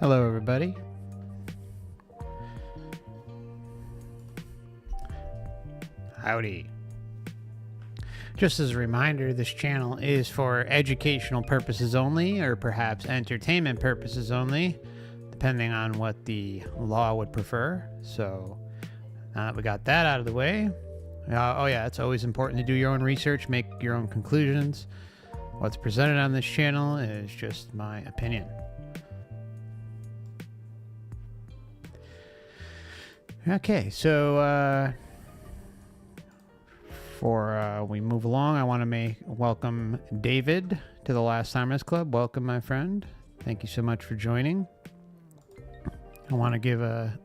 Hello, everybody. Howdy. Just as a reminder, this channel is for educational purposes only, or perhaps entertainment purposes only, depending on what the law would prefer. So now that we got that out of the way, oh yeah, it's always important to do your own research, make your own conclusions. What's presented on this channel is just my opinion. Okay, so before we move along, I want to welcome David to the Last Timers Club. Welcome, my friend. Thank you so much for joining. I want to give a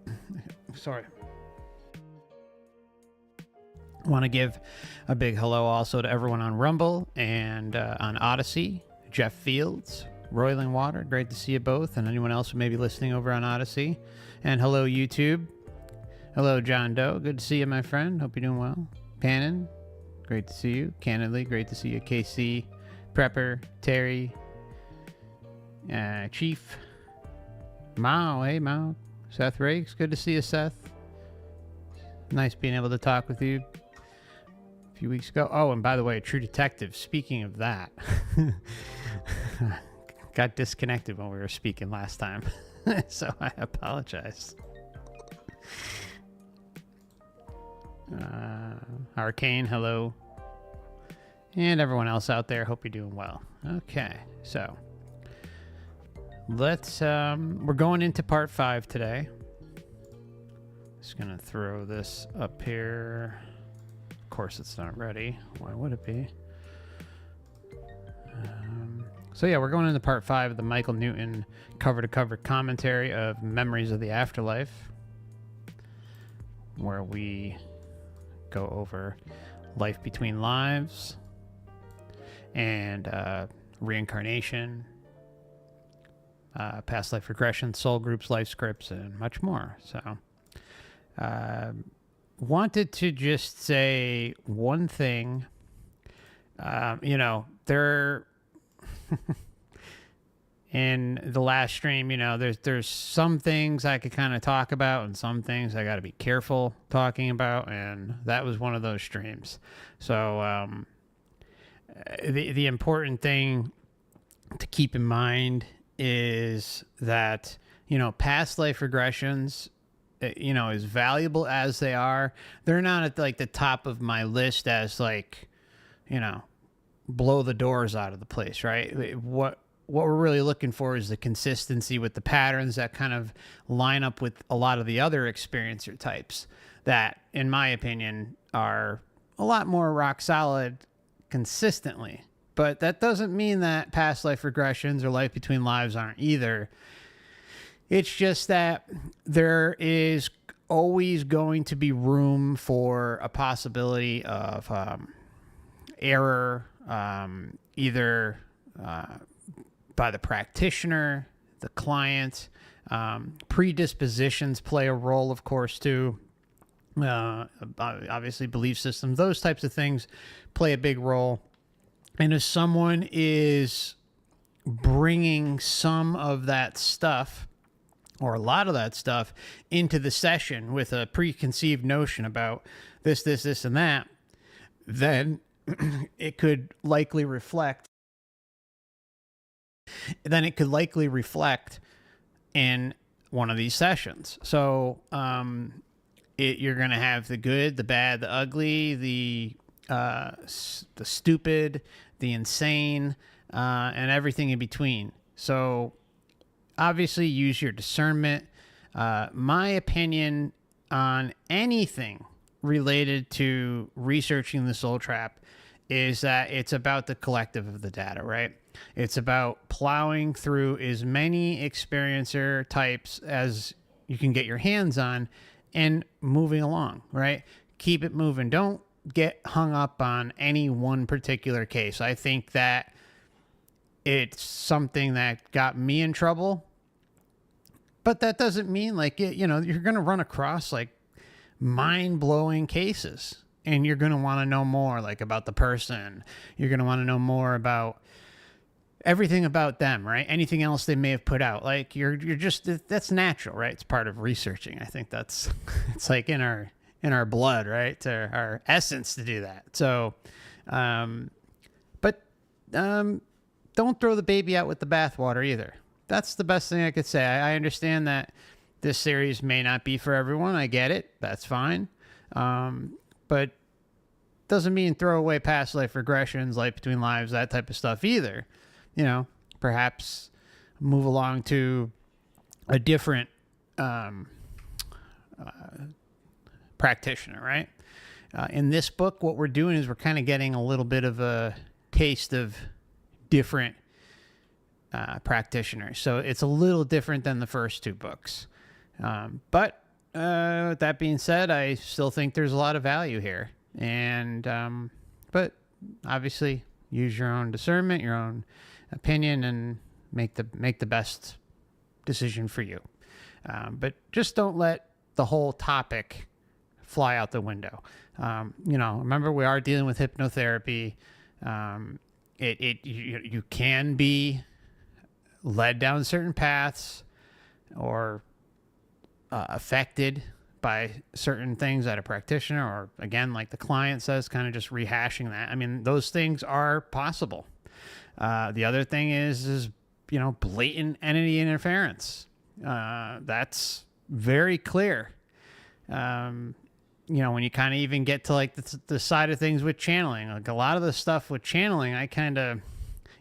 big hello also to everyone on Rumble and on Odysee. Jeff Fields, Roiling Water, great to see you both, and anyone else who may be listening over on Odysee. And hello, YouTube. Hello, John Doe. Good to see you, my friend. Hope you're doing well. Pannon, great to see you. Candidly, great to see you. KC, Prepper, Terry, Chief, Mao. Hey, Mao. Seth Rakes, good to see you, Seth. Nice being able to talk with you a few weeks ago. Oh, and by the way, True Detective, speaking of that, got disconnected when we were speaking last time, so I apologize. Arcane, hello, and everyone else out there, hope you're doing well. Okay, so let's we're going into part 5 today. Just gonna throw this up here. Of course it's not ready. Why would it be? So yeah, we're going into part 5 of the Michael Newton cover-to-cover commentary of Memories of the Afterlife, where we go over life between lives and reincarnation, past life regression, soul groups, life scripts, and much more. So wanted to just say one thing. There in the last stream, there's some things I could kind of talk about and some things I got to be careful talking about, and that was one of those streams. So the important thing to keep in mind is that, past life regressions, as valuable as they are, they're not at like the top of my list as like, blow the doors out of the place, right? What we're really looking for is the consistency with the patterns that kind of line up with a lot of the other experiencer types that, in my opinion, are a lot more rock solid consistently. But that doesn't mean that past life regressions or life between lives aren't either. It's just that there is always going to be room for a possibility of error, either by the practitioner, the client. Predispositions play a role, of course, too. Obviously, belief systems, those types of things play a big role. And if someone is bringing some of that stuff, or a lot of that stuff, into the session with a preconceived notion about this, and that, then it could likely reflect in one of these sessions. So you're going to have the good, the bad, the ugly, the stupid, the insane, and everything in between. So obviously use your discernment. My opinion on anything related to researching the soul trap is that it's about the collective of the data, right? It's about plowing through as many experiencer types as you can get your hands on and moving along, right? Keep it moving. Don't get hung up on any one particular case. I think that it's something that got me in trouble, but that doesn't mean like, you know, you're going to run across like mind-blowing cases and you're going to want to know more like about the person. You're going to want to know more about everything about them, right? Anything else they may have put out. Like you're just, that's natural, right? It's part of researching. I think that's, it's like in our blood, right? To our essence to do that. So, don't throw the baby out with the bathwater either. That's the best thing I could say. I understand that this series may not be for everyone. I get it. That's fine. But doesn't mean throw away past life regressions, life between lives, that type of stuff either. You know, perhaps move along to a different practitioner, right? In this book, what we're doing is we're kind of getting a little bit of a taste of different practitioners. So it's a little different than the first two books. But that being said, I still think there's a lot of value here. And but obviously use your own discernment, your own opinion, and make the best decision for you. But just don't let the whole topic fly out the window. You know, remember we are dealing with hypnotherapy. You can be led down certain paths or affected by certain things at a practitioner, or again, like the client says, kind of just rehashing that. I mean, those things are possible. The other thing is, you know, blatant entity interference. That's very clear. You know, when you kind of even get to like the side of things with channeling, like a lot of the stuff with channeling, I kind of,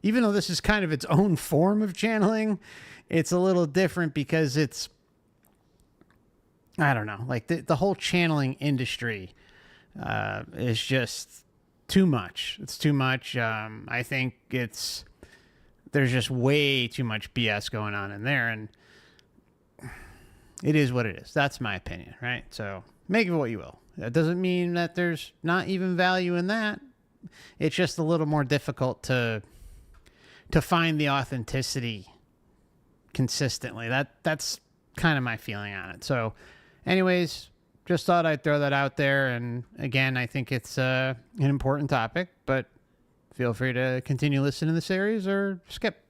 even though this is kind of its own form of channeling, it's a little different because it's, I don't know, like the whole channeling industry is just too much. It's too much. I think there's just way too much BS going on in there, and it is what it is. That's my opinion, right? So make of what you will. That doesn't mean that there's not even value in that. It's just a little more difficult to find the authenticity consistently. That's kind of my feeling on it. So anyways, just thought I'd throw that out there. And again, I think it's an important topic, but feel free to continue listening to the series or skip.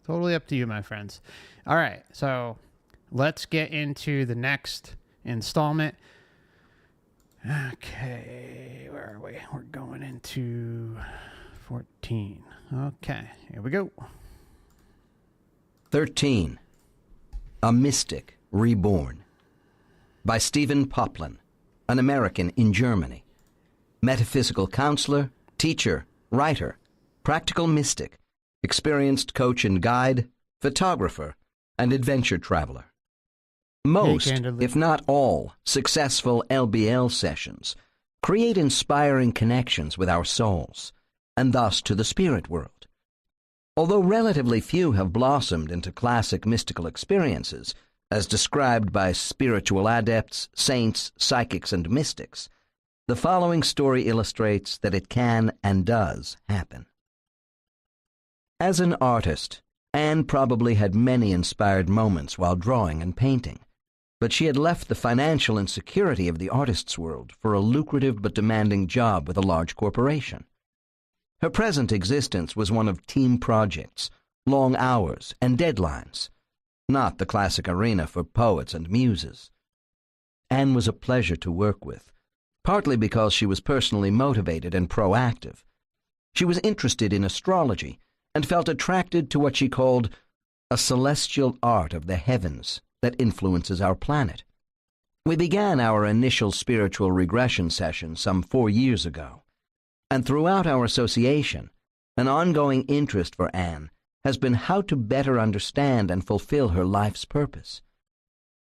Totally up to you, my friends. All right, so let's get into the next installment. Okay, where are we? We're going into 14. Okay, here we go. 13. A Mystic Reborn. By Stephen Poplin, an American in Germany. Metaphysical counselor, teacher, writer, practical mystic, experienced coach and guide, photographer, and adventure traveler. Most, if not all, successful LBL sessions create inspiring connections with our souls, and thus to the spirit world. Although relatively few have blossomed into classic mystical experiences, as described by spiritual adepts, saints, psychics, and mystics, the following story illustrates that it can and does happen. As an artist, Anne probably had many inspired moments while drawing and painting, but she had left the financial insecurity of the artist's world for a lucrative but demanding job with a large corporation. Her present existence was one of team projects, long hours, and deadlines, not the classic arena for poets and muses. Anne was a pleasure to work with, partly because she was personally motivated and proactive. She was interested in astrology and felt attracted to what she called a celestial art of the heavens that influences our planet. We began our initial spiritual regression session some 4 years ago, and throughout our association, an ongoing interest for Anne has been how to better understand and fulfill her life's purpose.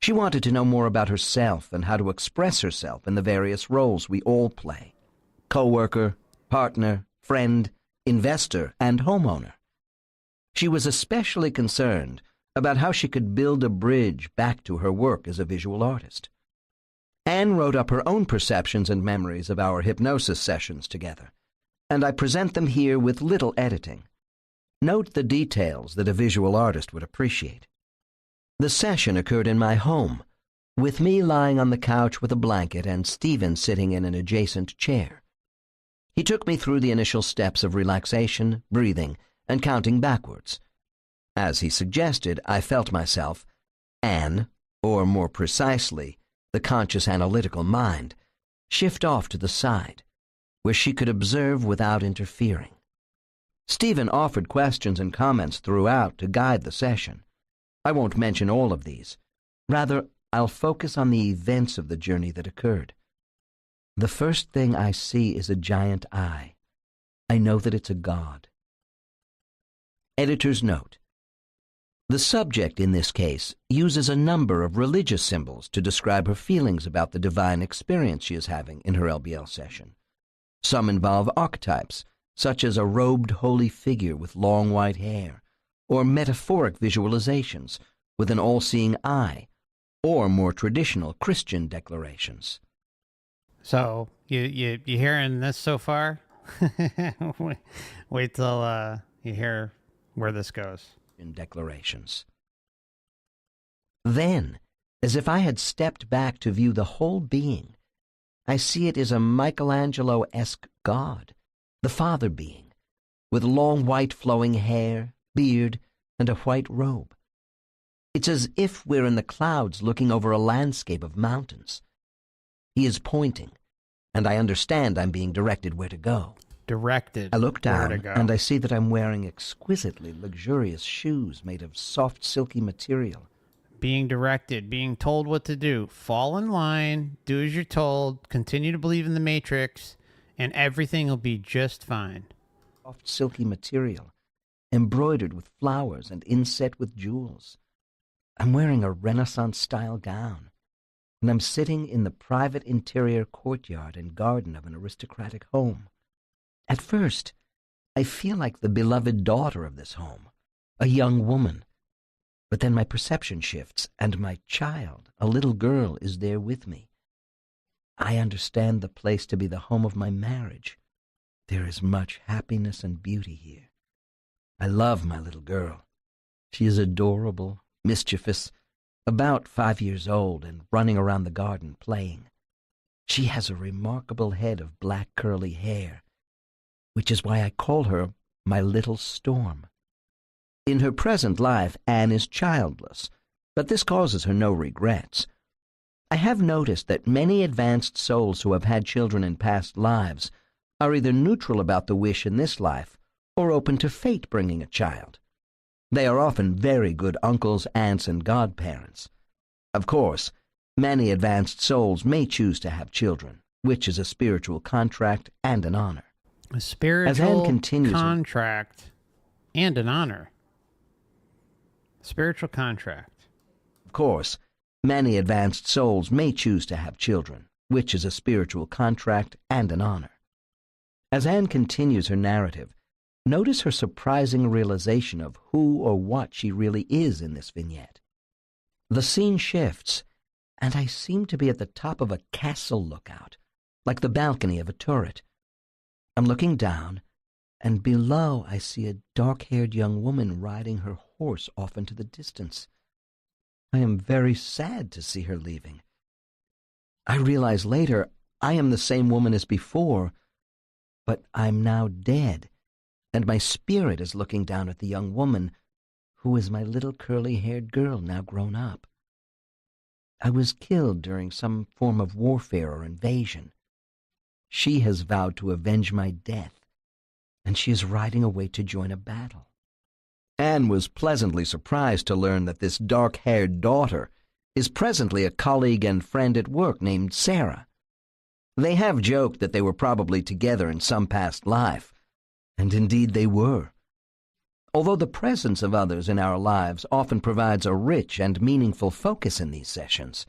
She wanted to know more about herself and how to express herself in the various roles we all play: co-worker, partner, friend, investor, and homeowner. She was especially concerned about how she could build a bridge back to her work as a visual artist. Anne wrote up her own perceptions and memories of our hypnosis sessions together, and I present them here with little editing. Note the details that a visual artist would appreciate. The session occurred in my home, with me lying on the couch with a blanket and Stephen sitting in an adjacent chair. He took me through the initial steps of relaxation, breathing, and counting backwards. As he suggested, I felt myself, Anne, or more precisely, the conscious analytical mind, shift off to the side, where she could observe without interfering. Stephen offered questions and comments throughout to guide the session. I won't mention all of these. Rather, I'll focus on the events of the journey that occurred. The first thing I see is a giant eye. I know that it's a god. Editor's note. The subject in this case uses a number of religious symbols to describe her feelings about the divine experience she is having in her LBL session. Some involve archetypes, such as a robed holy figure with long white hair, or metaphoric visualizations with an all-seeing eye, or more traditional Christian declarations. So, you hearing this so far? Wait till you hear where this goes. In declarations. Then, as if I had stepped back to view the whole being, I see it as a Michelangelo-esque god, the father being, with long white flowing hair, beard, and a white robe. It's as if we're in the clouds looking over a landscape of mountains. He is pointing, and I understand I'm being directed where to go. Directed. I look where to down, go. and I see that I'm wearing exquisitely luxurious shoes made of soft, silky material. Being directed, being told what to do. Fall in line, do as you're told, continue to believe in the Matrix, and everything will be just fine. Soft, silky material, embroidered with flowers and inset with jewels. I'm wearing a Renaissance-style gown, and I'm sitting in the private interior courtyard and garden of an aristocratic home. At first, I feel like the beloved daughter of this home, a young woman. But then my perception shifts, and my child, a little girl, is there with me. I understand the place to be the home of my marriage. There is much happiness and beauty here. I love my little girl. She is adorable, mischievous, about 5 years old, and running around the garden playing. She has a remarkable head of black curly hair, which is why I call her my little storm. In her present life, Anne is childless, but this causes her no regrets. I have noticed that many advanced souls who have had children in past lives are either neutral about the wish in this life or open to fate bringing a child. They are often very good uncles, aunts, and godparents. Of course, many advanced souls may choose to have children, which is a spiritual contract and an honor. A spiritual contract and an honor. Spiritual contract. Of course, many advanced souls may choose to have children, which is a spiritual contract and an honor. As Anne continues her narrative, notice her surprising realization of who or what she really is in this vignette. The scene shifts, and I seem to be at the top of a castle lookout, like the balcony of a turret. I'm looking down, and below I see a dark-haired young woman riding her horse off into the distance. I am very sad to see her leaving. I realize later I am the same woman as before, but I'm now dead, and my spirit is looking down at the young woman, who is my little curly-haired girl now grown up. I was killed during some form of warfare or invasion. She has vowed to avenge my death, and she is riding away to join a battle. Anne was pleasantly surprised to learn that this dark-haired daughter is presently a colleague and friend at work named Sarah. They have joked that they were probably together in some past life, and indeed they were. Although the presence of others in our lives often provides a rich and meaningful focus in these sessions,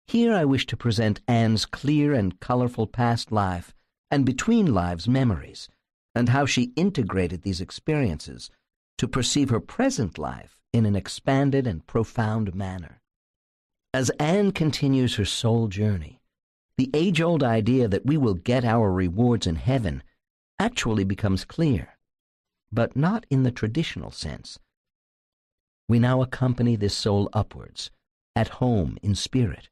here I wish to present Anne's clear and colorful past life and between lives memories, and how she integrated these experiences to perceive her present life in an expanded and profound manner. As Anne continues her soul journey, the age-old idea that we will get our rewards in heaven actually becomes clear, but not in the traditional sense. We now accompany this soul upwards, at home in spirit.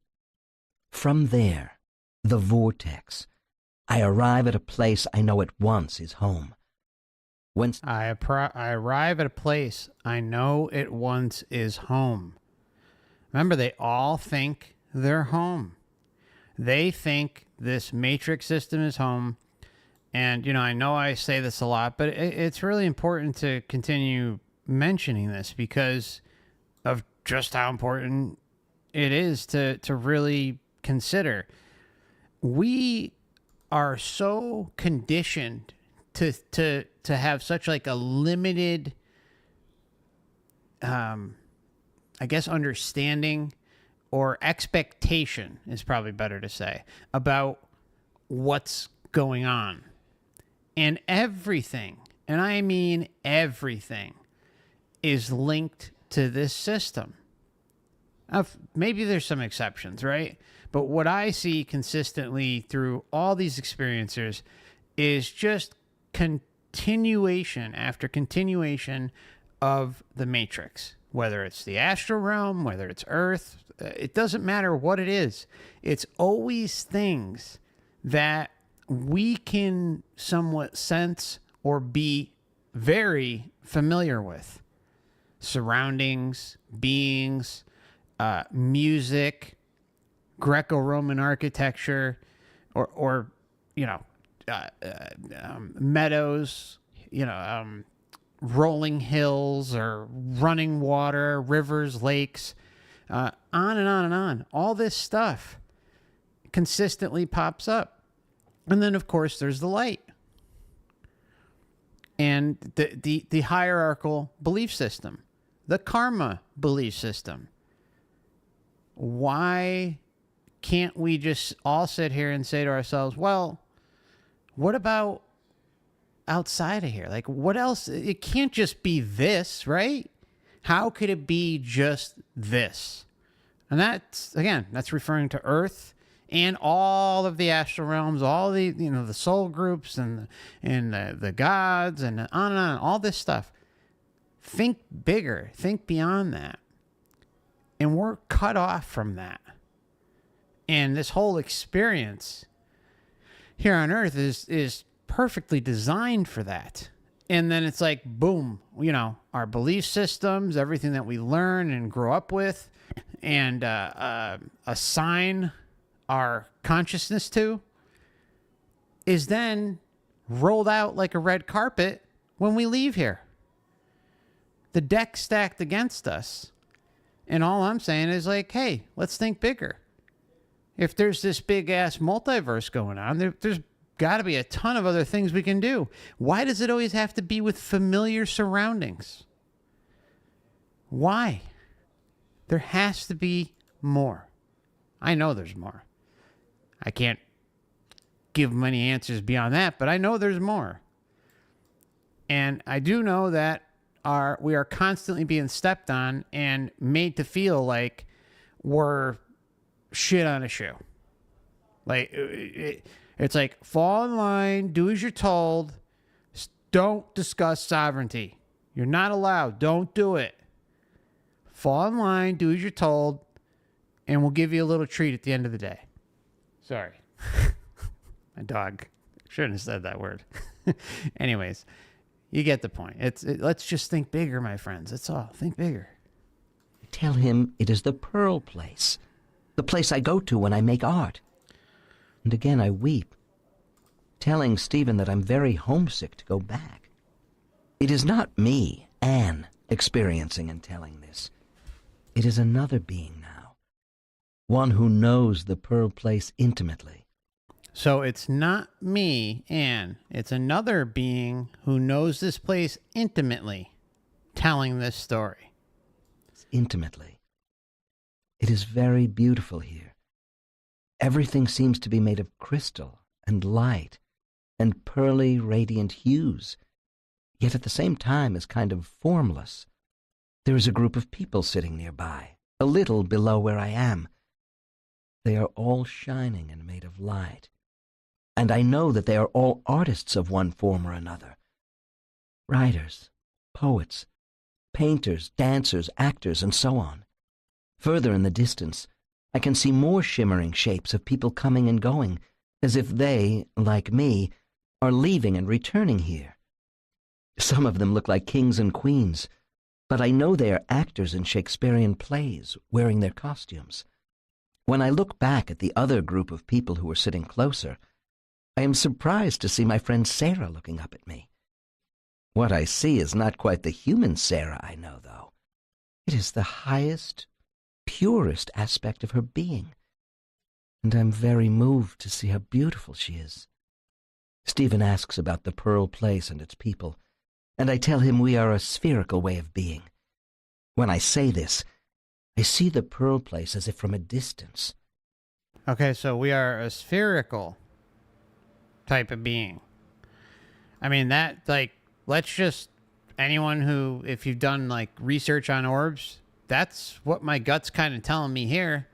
From there, the vortex, I arrive at a place I know at once is home. When I arrive at a place I know at once is home. Remember, they all think they're home. They think this matrix system is home. And, I know I say this a lot, but it's really important to continue mentioning this because of just how important it is to really consider. We are so conditioned to have such like a limited, I guess, understanding or expectation is probably better to say about what's going on. And everything, and I mean everything, is linked to this system. Maybe there's some exceptions, right? But what I see consistently through all these experiencers is just continuation after continuation of the matrix. Whether it's the astral realm, whether it's Earth, it doesn't matter what it is. It's always things that we can somewhat sense or be very familiar with. Surroundings, beings, music, Greco-Roman architecture, or meadows, rolling hills or running water, rivers, lakes, on and on and on. All this stuff consistently pops up. And then, of course, there's the light. And the hierarchical belief system, the karma belief system. Why can't we just all sit here and say to ourselves, well, what about outside of here? Like, what else? It can't just be this, right? How could it be just this? And that's referring to Earth and all of the astral realms, all the, the soul groups and the gods and on and on, all this stuff. Think bigger, think beyond that. And we're cut off from that. And this whole experience here on Earth is perfectly designed for that. And then it's like, boom, our belief systems, everything that we learn and grow up with and assign our consciousness to is then rolled out like a red carpet when we leave here. The deck stacked against us. And all I'm saying is like, hey, let's think bigger. If there's this big ass multiverse going on, there's got to be a ton of other things we can do. Why does it always have to be with familiar surroundings? Why? There has to be more. I know there's more. I can't give many answers beyond that, but I know there's more. And I do know that we are constantly being stepped on and made to feel like we're shit on a shoe. Like, it's like, fall in line, do as you're told, don't discuss sovereignty. You're not allowed, don't do it. Fall in line, do as you're told, and we'll give you a little treat at the end of the day. Sorry. My dog. Shouldn't have said that word. Anyways, you get the point. Let's just think bigger, my friends. That's all. Think bigger. Tell him it is the Pearl Place, the place I go to when I make art. And again I weep, telling Stephen that I'm very homesick to go back. It is not me, Anne, experiencing and telling this. It is another being now, one who knows the Pearl Place intimately. So it's not me, Anne. It's another being who knows this place intimately, telling this story. Intimately. It is very beautiful here. Everything seems to be made of crystal and light and pearly, radiant hues, yet at the same time is kind of formless. There is a group of people sitting nearby, a little below where I am. They are all shining and made of light, and I know that they are all artists of one form or another. Writers, poets, painters, dancers, actors, and so on. Further in the distance, I can see more shimmering shapes of people coming and going, as if they, like me, are leaving and returning here. Some of them look like kings and queens, but I know they are actors in Shakespearean plays, wearing their costumes. When I look back at the other group of people who are sitting closer, I am surprised to see my friend Sarah looking up at me. What I see is not quite the human Sarah I know, though. It is the highest, purest aspect of her being, and I'm very moved to see how beautiful she is. Stephen asks about the Pearl Place and its people, and I tell him we are a spherical way of being. When I say this, I see the Pearl Place as if from a distance. Okay, so we are a spherical type of being. I mean, that, like, let's just, anyone who, if you've done, like, research on orbs, that's what my gut's kind of telling me here.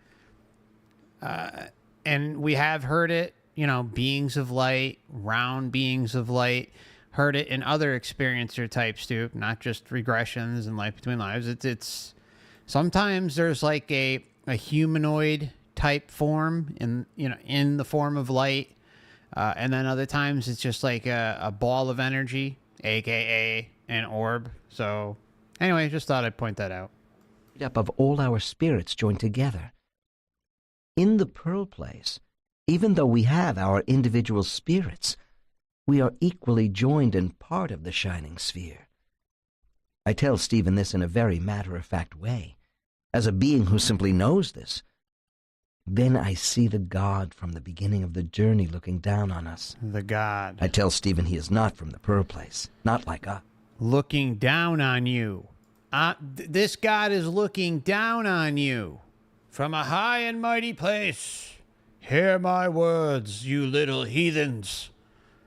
And we have heard it, you know, beings of light, round beings of light, heard it in other experiencer types too, not just regressions and life between lives. It's sometimes there's like a humanoid type form in the form of light, and then other times it's just like a ball of energy, aka an orb. So anyway, just thought I'd point that out. Made up of all our spirits joined together. In the Pearl Place, even though we have our individual spirits, we are equally joined and part of the shining sphere. I tell Stephen this in a very matter-of-fact way, as a being who simply knows this. Then I see the God from the beginning of the journey looking down on us. The God. I tell Stephen he is not from the Pearl Place, not like us. Looking down on you. This God is looking down on you from a high and mighty place. Hear my words, you little heathens.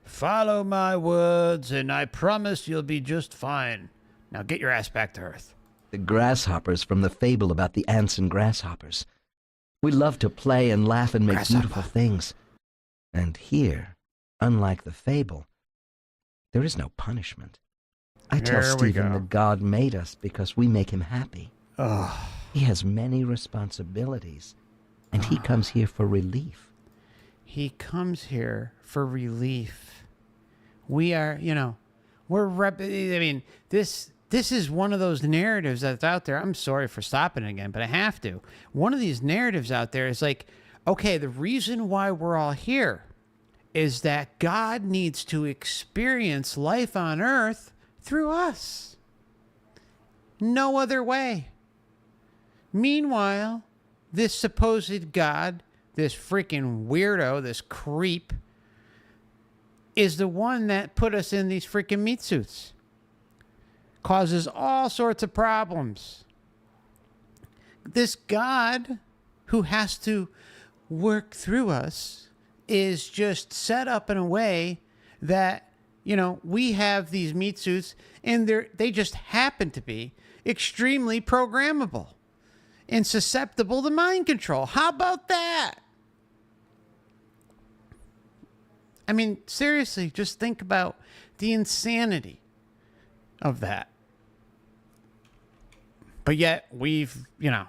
Follow my words, and I promise you'll be just fine. Now get your ass back to Earth. The grasshoppers from the fable about the ants and grasshoppers. We love to play and laugh and make beautiful things. And here, unlike the fable, there is no punishment. I tell Stephen that God made us because we make him happy. Oh. He has many responsibilities, and he comes here for relief. He comes here for relief. We are, you know, this is one of those narratives that's out there. I'm sorry for stopping again, but I have to. One of these narratives out there is like, okay, the reason why we're all here is that God needs to experience life on Earth through us. No other way. Meanwhile, this supposed God, this freaking weirdo, this creep, is the one that put us in these freaking meat suits. Causes all sorts of problems. This God who has to work through us is just set up in a way that, you know, we have these meat suits and they just happen to be extremely programmable and susceptible to mind control. How about that? I mean, seriously, just think about the insanity of that. But yet we've, you know,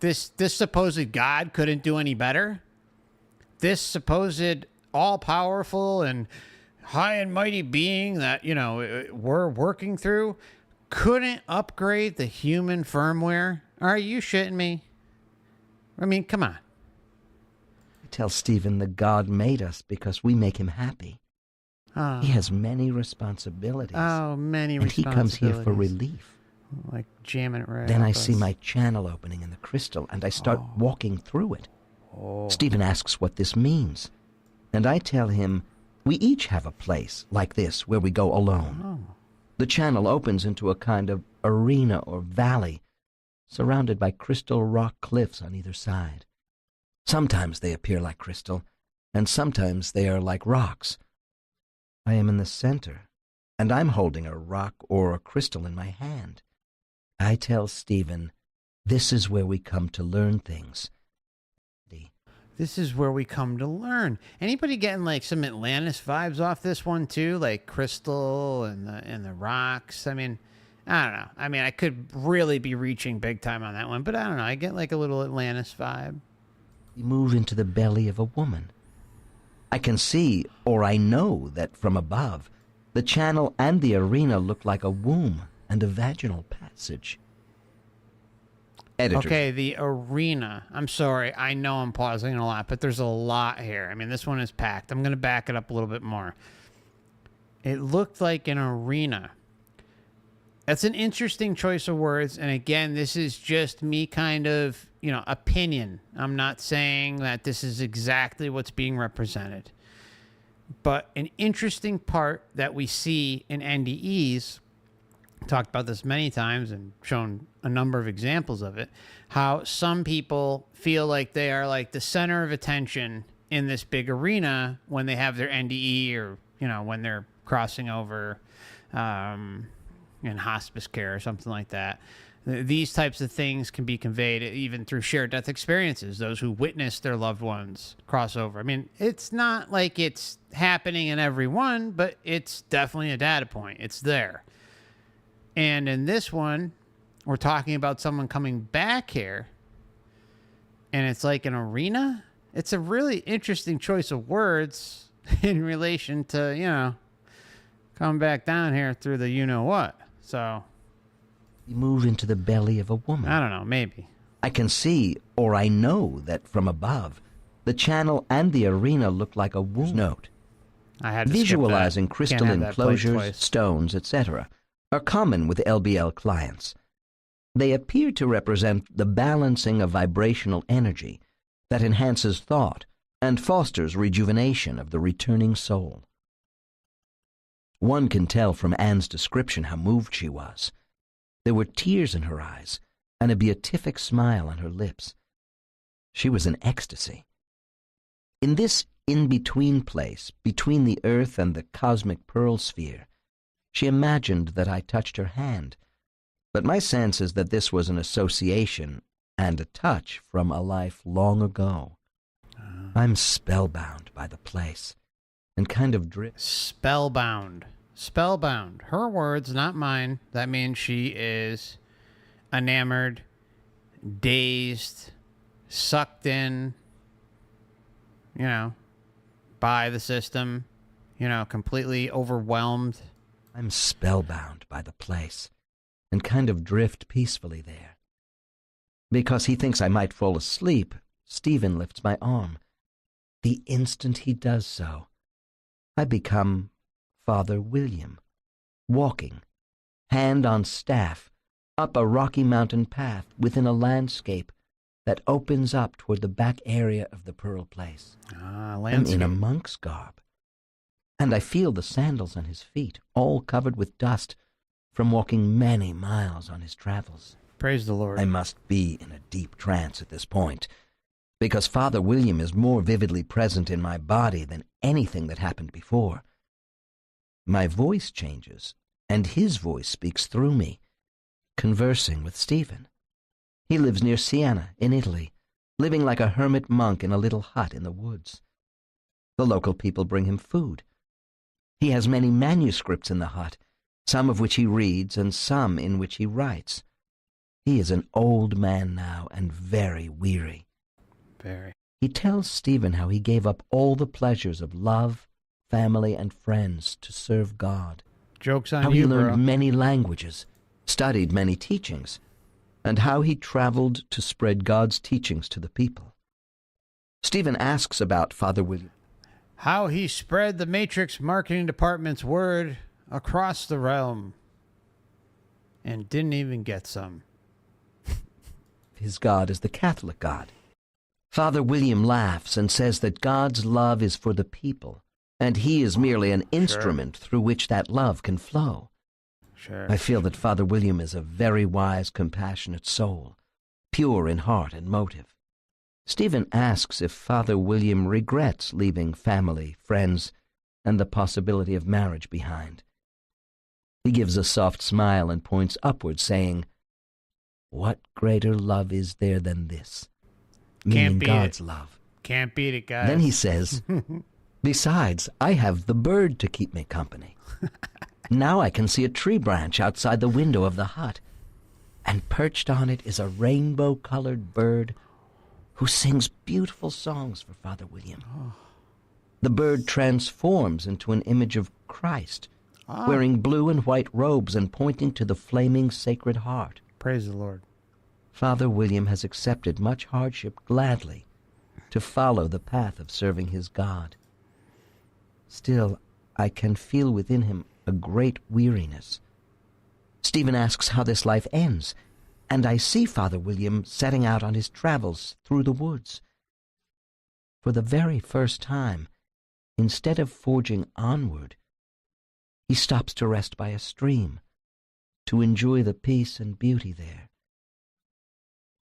this supposed God couldn't do any better. This supposed all-powerful and high and mighty being that, you know, we're working through couldn't upgrade the human firmware. Are you shitting me? I mean, come on. I tell Stephen that God made us because we make him happy. Oh. He has many responsibilities. Oh, many and responsibilities. he comes here for relief. Like jamming it right. Then I see my channel opening in the crystal, and I start walking through it. Stephen asks what this means, and I tell him we each have a place like this where we go alone. The channel opens into a kind of arena or valley, surrounded by crystal rock cliffs on either side. Sometimes they appear like crystal, and sometimes they are like rocks. I am in the center, and I'm holding a rock or a crystal in my hand. I tell Stephen, this is where we come to learn things. This is where we come to learn. Anybody getting like some Atlantis vibes off this one too, like crystal and the rocks? I mean, I don't know. I mean, I could really be reaching big time on that one, but I don't know. I get like a little Atlantis vibe. You move into the belly of a woman. I can see, or I know that from above, the channel and the arena look like a womb and a vaginal passage. Editor. Okay, the arena. I'm sorry. I know I'm pausing a lot, but there's a lot here. I mean, this one is packed. I'm going to back it up a little bit more. It looked like an arena. That's an interesting choice of words. And again, this is just me kind of, opinion. I'm not saying that this is exactly what's being represented. But an interesting part that we see in NDEs, talked about this many times and shown a number of examples of it, how some people feel like they are like the center of attention in this big arena when they have their NDE or, when they're crossing over in hospice care or something like that. These types of things can be conveyed even through shared death experiences, those who witness their loved ones cross over. I mean, it's not like it's happening in every one, but it's definitely a data point. It's there. And in this one, we're talking about someone coming back here, and it's like an arena. It's a really interesting choice of words in relation to, come back down here through the you-know-what. So You move into the belly of a woman. I don't know, maybe. I can see, or I know that from above, the channel and the arena look like a womb. Note. I had to Visualizing skip that. crystal Can't have that played enclosures, twice. stones, etc., are common with LBL clients. They appear to represent the balancing of vibrational energy that enhances thought and fosters rejuvenation of the returning soul. One can tell from Anne's description how moved she was. There were tears in her eyes and a beatific smile on her lips. She was in ecstasy. In this in-between place, between the earth and the cosmic pearl sphere, she imagined that I touched her hand, but my sense is that this was an association and a touch from a life long ago. I'm spellbound by the place and kind of drift. Spellbound. Spellbound. Her words, not mine. That means she is enamored, dazed, sucked in, by the system, completely overwhelmed. I'm spellbound by the place and kind of drift peacefully there. Because he thinks I might fall asleep, Stephen lifts my arm. The instant he does so, I become Father William, walking, hand on staff, up a rocky mountain path within a landscape that opens up toward the back area of the Pearl Place. I'm in a monk's garb, and I feel the sandals on his feet, all covered with dust from walking many miles on his travels. Praise the Lord. I must be in a deep trance at this point, because Father William is more vividly present in my body than anything that happened before. My voice changes, and his voice speaks through me, conversing with Stephen. He lives near Siena, in Italy, living like a hermit monk in a little hut in the woods. The local people bring him food. He has many manuscripts in the hut, some of which he reads and some in which he writes. He is an old man now and very weary. Very. He tells Stephen how he gave up all the pleasures of love, family, and friends to serve God. Joke's on How you, he learned bro. many languages, studied many teachings, and how he traveled to spread God's teachings to the people. Stephen asks about Father William. How he spread the Matrix marketing department's word across the realm and didn't even get some. His God is the Catholic God. Father William laughs and says that God's love is for the people, and he is merely an instrument through which that love can flow. Sure. I feel that Father William is a very wise, compassionate soul, pure in heart and motive. Stephen asks if Father William regrets leaving family, friends, and the possibility of marriage behind. He gives a soft smile and points upward, saying, "What greater love is there than this?" Meaning God's love. Can't beat it, guys. Then he says, "Besides, I have the bird to keep me company. Now I can see a tree branch outside the window of the hut, and perched on it is a rainbow-colored bird who sings beautiful songs for Father William. The bird transforms into an image of Christ, wearing blue and white robes and pointing to the flaming Sacred Heart. Praise the Lord. Father William has accepted much hardship gladly to follow the path of serving his God. Still, I can feel within him a great weariness. Stephen asks how this life ends, and I see Father William setting out on his travels through the woods. For the very first time, instead of forging onward, he stops to rest by a stream, to enjoy the peace and beauty there.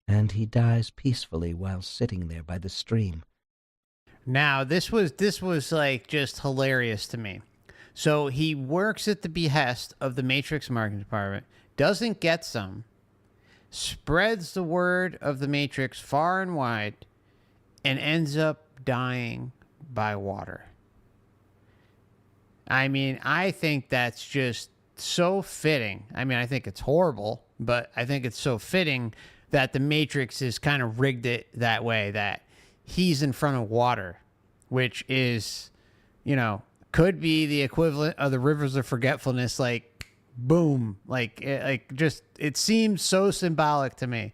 And he dies peacefully while sitting there by the stream. Now, this was like just hilarious to me. So he works at the behest of the Matrix marketing department, doesn't get some, spreads the word of the Matrix far and wide, and ends up dying by water. I mean, I think that's just so fitting. I mean, I think it's horrible, but I think it's so fitting that the Matrix has kind of rigged it that way, that he's in front of water, which is, you know, could be the equivalent of the rivers of forgetfulness, like, boom. It seems so symbolic to me.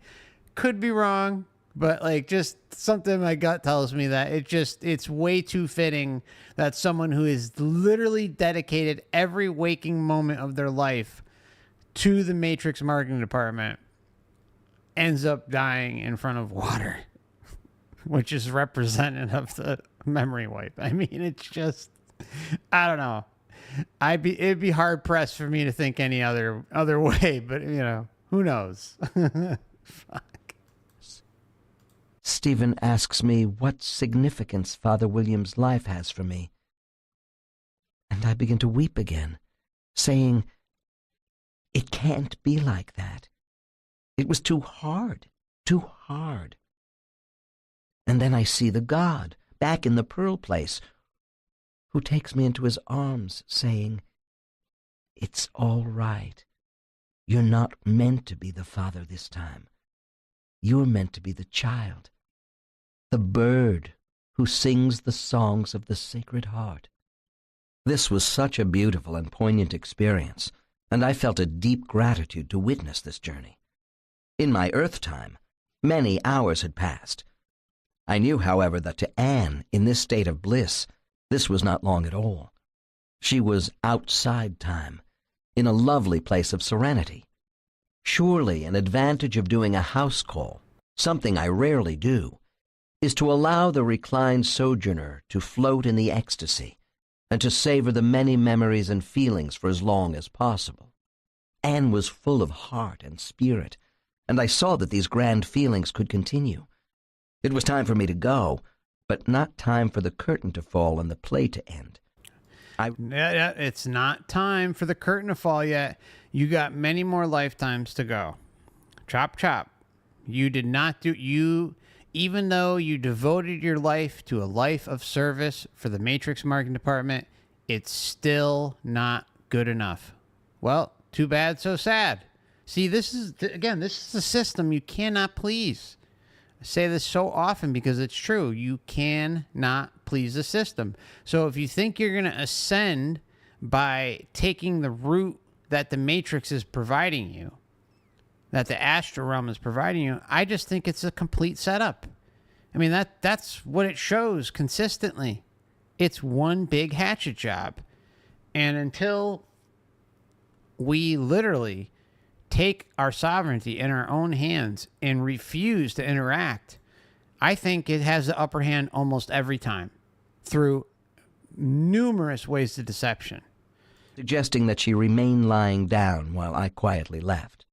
Could be wrong, but like just something my gut tells me that it's way too fitting that someone who is literally dedicated every waking moment of their life to the Matrix marketing department ends up dying in front of water, which is representative of the memory wipe. I mean, it's just, I don't know. It'd be hard pressed for me to think any other way, but you know, who knows? Fuck. Stephen asks me what significance Father William's life has for me. And I begin to weep again, saying, "It can't be like that. It was too hard, too hard." And then I see the God back in the Pearl Place, who takes me into his arms, saying, "It's all right. You're not meant to be the father this time. You're meant to be the child, the bird who sings the songs of the Sacred Heart." This was such a beautiful and poignant experience, and I felt a deep gratitude to witness this journey. In my earth time, many hours had passed. I knew, however, that to Anne, in this state of bliss, this was not long at all. She was outside time, in a lovely place of serenity. Surely an advantage of doing a house call, something I rarely do, is to allow the reclined sojourner to float in the ecstasy and to savor the many memories and feelings for as long as possible. Anne was full of heart and spirit, and I saw that these grand feelings could continue. It was time for me to go, but not time for the curtain to fall and the play to end. It's not time for the curtain to fall yet. You got many more lifetimes to go. Chop, chop. You did not even though you devoted your life to a life of service for the Matrix marketing department, it's still not good enough. Well, too bad, so sad. See, this is a system you cannot please. I say this so often because it's true. You cannot please the system. So if you think you're going to ascend by taking the route that the Matrix is providing you, that the astral realm is providing you, I just think it's a complete setup. I mean, that's what it shows consistently. It's one big hatchet job. And until we literally take our sovereignty in our own hands and refuse to interact, I think it has the upper hand almost every time through numerous ways of deception. Suggesting that she remain lying down while I quietly left.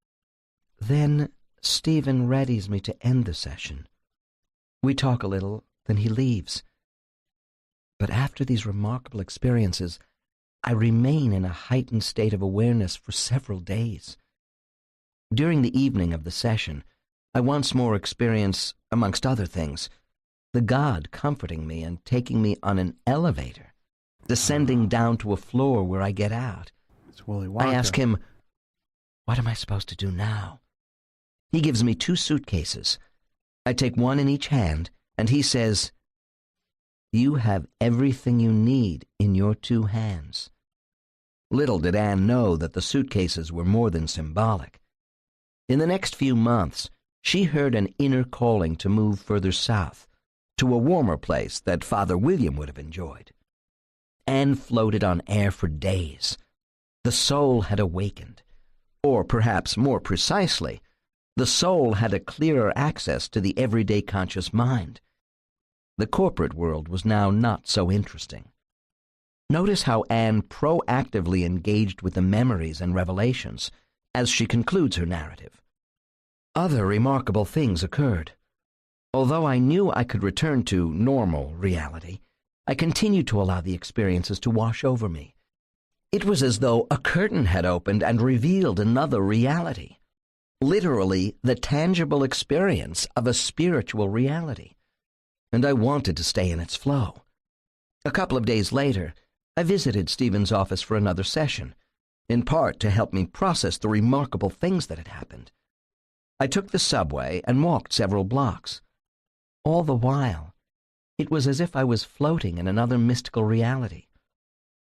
Then Stephen readies me to end the session. We talk a little, then he leaves. But after these remarkable experiences, I remain in a heightened state of awareness for several days. During the evening of the session, I once more experience, amongst other things, the God comforting me and taking me on an elevator, descending down to a floor where I get out. It's Willy Wonka. I ask him, "What am I supposed to do now?" He gives me 2 suitcases. I take one in each hand, and he says, "You have everything you need in your 2 hands." Little did Anne know that the suitcases were more than symbolic. In the next few months, she heard an inner calling to move further south, to a warmer place that Father William would have enjoyed. Anne floated on air for days. The soul had awakened, or perhaps more precisely, the soul had a clearer access to the everyday conscious mind. The corporate world was now not so interesting. Notice how Anne proactively engaged with the memories and revelations as she concludes her narrative. Other remarkable things occurred. Although I knew I could return to normal reality, I continued to allow the experiences to wash over me. It was as though a curtain had opened and revealed another reality. Literally, the tangible experience of a spiritual reality. And I wanted to stay in its flow. A couple of days later, I visited Stephen's office for another session, in part to help me process the remarkable things that had happened. I took the subway and walked several blocks. All the while, it was as if I was floating in another mystical reality.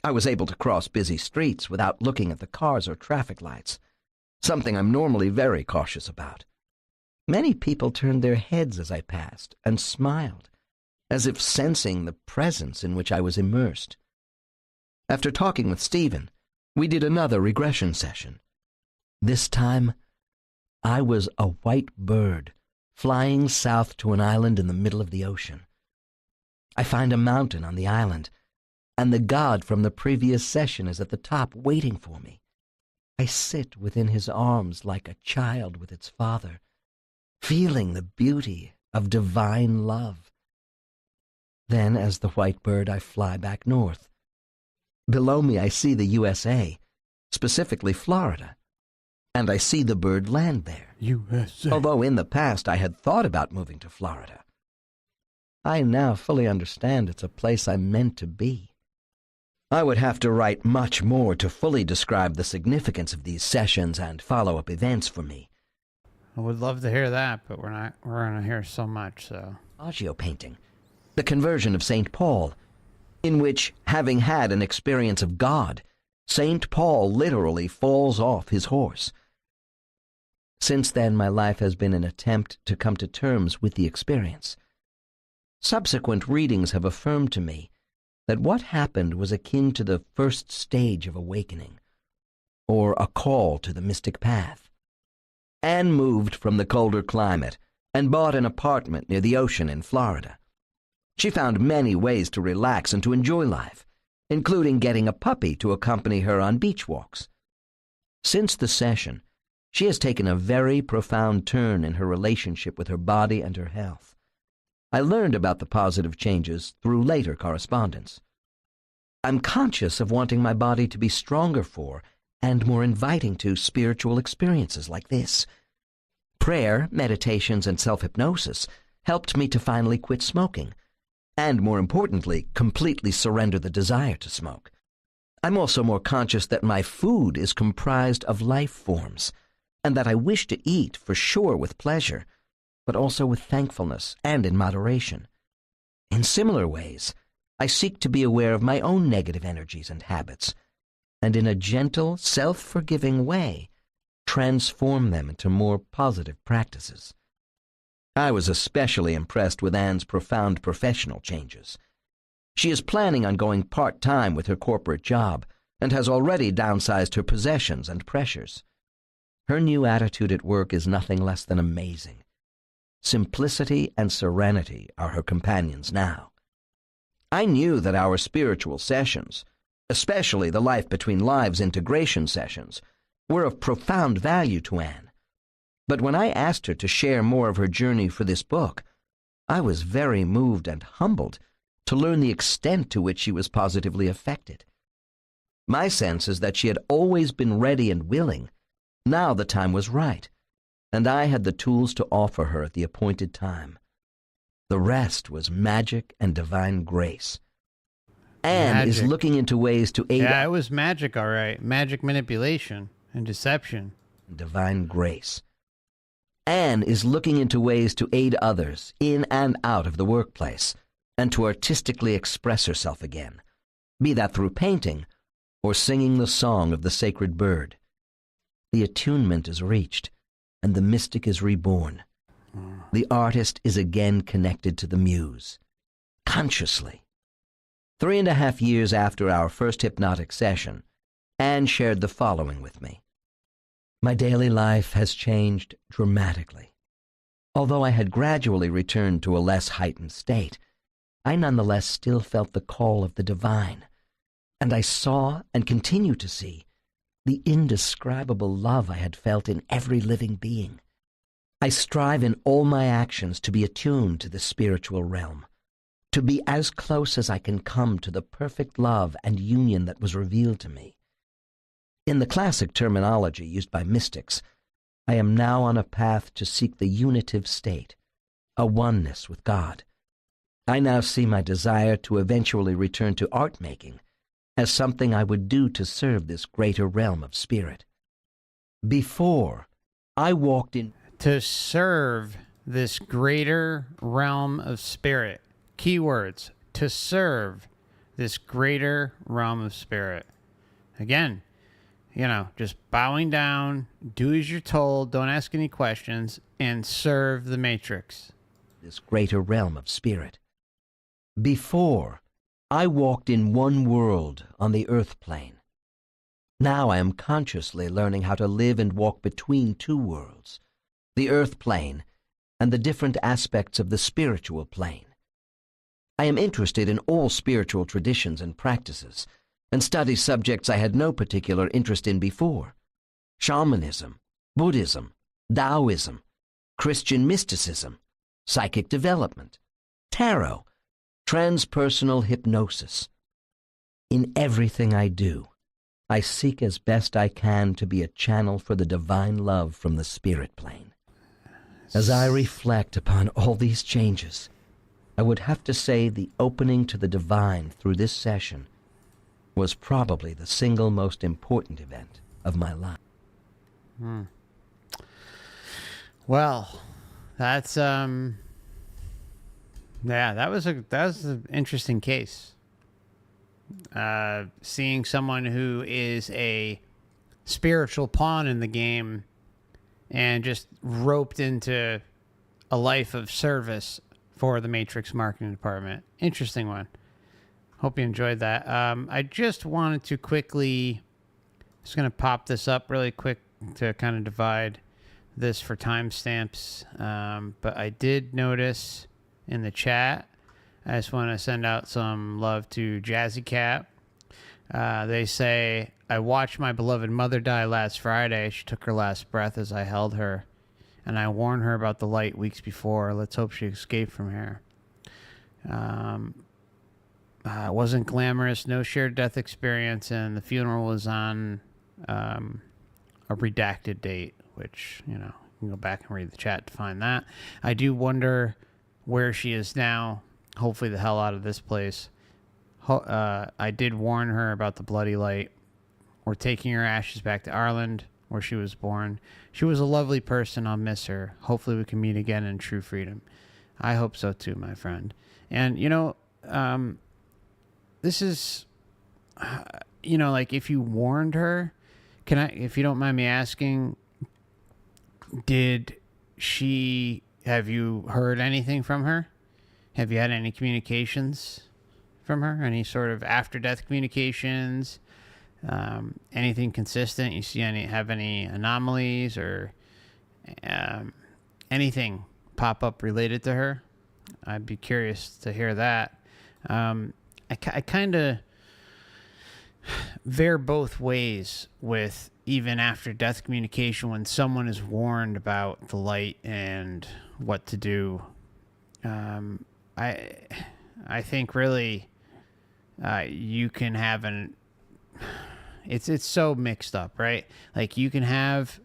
I was able to cross busy streets without looking at the cars or traffic lights, something I'm normally very cautious about. Many people turned their heads as I passed and smiled, as if sensing the presence in which I was immersed. After talking with Stephen, we did another regression session. This time, I was a white bird flying south to an island in the middle of the ocean. I find a mountain on the island, and the God from the previous session is at the top waiting for me. I sit within his arms like a child with its father, feeling the beauty of divine love. Then, as the white bird, I fly back north. Below me I see the USA, specifically Florida, and I see the bird land there. USA. Although in the past I had thought about moving to Florida, I now fully understand it's a place I'm meant to be. I would have to write much more to fully describe the significance of these sessions and follow-up events for me. I would love to hear that, but we're going to hear so much, so. Agio painting, the conversion of St. Paul, in which, having had an experience of God, St. Paul literally falls off his horse. Since then, my life has been an attempt to come to terms with the experience. Subsequent readings have affirmed to me that what happened was akin to the first stage of awakening, or a call to the mystic path. Anne moved from the colder climate and bought an apartment near the ocean in Florida. She found many ways to relax and to enjoy life, including getting a puppy to accompany her on beach walks. Since the session, she has taken a very profound turn in her relationship with her body and her health. I learned about the positive changes through later correspondence. I'm conscious of wanting my body to be stronger for and more inviting to spiritual experiences like this. Prayer, meditations, and self-hypnosis helped me to finally quit smoking, and more importantly, completely surrender the desire to smoke. I'm also more conscious that my food is comprised of life forms, and that I wish to eat, for sure, with pleasure, but also with thankfulness and in moderation. In similar ways, I seek to be aware of my own negative energies and habits, and in a gentle, self-forgiving way, transform them into more positive practices. I was especially impressed with Anne's profound professional changes. She is planning on going part-time with her corporate job and has already downsized her possessions and pressures. Her new attitude at work is nothing less than amazing. Simplicity and serenity are her companions now. I knew that our spiritual sessions, especially the Life Between Lives integration sessions, were of profound value to Anne. But when I asked her to share more of her journey for this book, I was very moved and humbled to learn the extent to which she was positively affected. My sense is that she had always been ready and willing. Now the time was right, and I had the tools to offer her at the appointed time. The rest was magic and divine grace. Anne is looking into ways to aid... Yeah, it was magic, all right. Magic manipulation and deception. Divine grace. Anne is looking into ways to aid others in and out of the workplace and to artistically express herself again, be that through painting or singing the song of the sacred bird. The attunement is reached, and the mystic is reborn. The artist is again connected to the muse, consciously. 3.5 years after our first hypnotic session, Anne shared the following with me. My daily life has changed dramatically. Although I had gradually returned to a less heightened state, I nonetheless still felt the call of the divine, and I saw and continue to see the indescribable love I had felt in every living being. I strive in all my actions to be attuned to the spiritual realm, to be as close as I can come to the perfect love and union that was revealed to me. In the classic terminology used by mystics, I am now on a path to seek the unitive state, a oneness with God. I now see my desire to eventually return to art making as something I would do to serve this greater realm of spirit. Before, I walked in... To serve this greater realm of spirit. Keywords, to serve this greater realm of spirit. Again, just bowing down, do as you're told, don't ask any questions, and serve the matrix. This greater realm of spirit. Before, I walked in one world on the earth plane. Now I am consciously learning how to live and walk between two worlds, the earth plane and the different aspects of the spiritual plane. I am interested in all spiritual traditions and practices, and study subjects I had no particular interest in before. Shamanism, Buddhism, Taoism, Christian mysticism, psychic development, tarot, transpersonal hypnosis. In everything I do, I seek as best I can to be a channel for the divine love from the spirit plane. As I reflect upon all these changes, I would have to say the opening to the divine through this session was probably the single most important event of my life. Well, that's that was an interesting case. Seeing someone who is a spiritual pawn in the game and just roped into a life of service for the Matrix marketing department. Interesting one. Hope you enjoyed that. I just wanted to quickly, just going to pop this up really quick to kind of divide this for timestamps. But I did notice in the chat, I just want to send out some love to Jazzy Cat. They say, I watched my beloved mother die last Friday. She took her last breath as I held her, and I warned her about the light weeks before. Let's hope she escaped from here. It wasn't glamorous, no shared death experience, and the funeral was on a redacted date, which, you can go back and read the chat to find that. I do wonder where she is now. Hopefully the hell out of this place. I did warn her about the bloody light. We're taking her ashes back to Ireland, where she was born. She was a lovely person. I'll miss her. Hopefully we can meet again in true freedom. I hope so too, my friend. And, this is, like if you warned her, if you don't mind me asking, have you heard anything from her? Have you had any communications from her? Any sort of after-death communications? Anything consistent? You see have any anomalies or anything pop up related to her? I'd be curious to hear that. I kind of veer both ways with even after-death communication when someone is warned about the light and what to do. I think really you can have it's so mixed up, right? Like you can have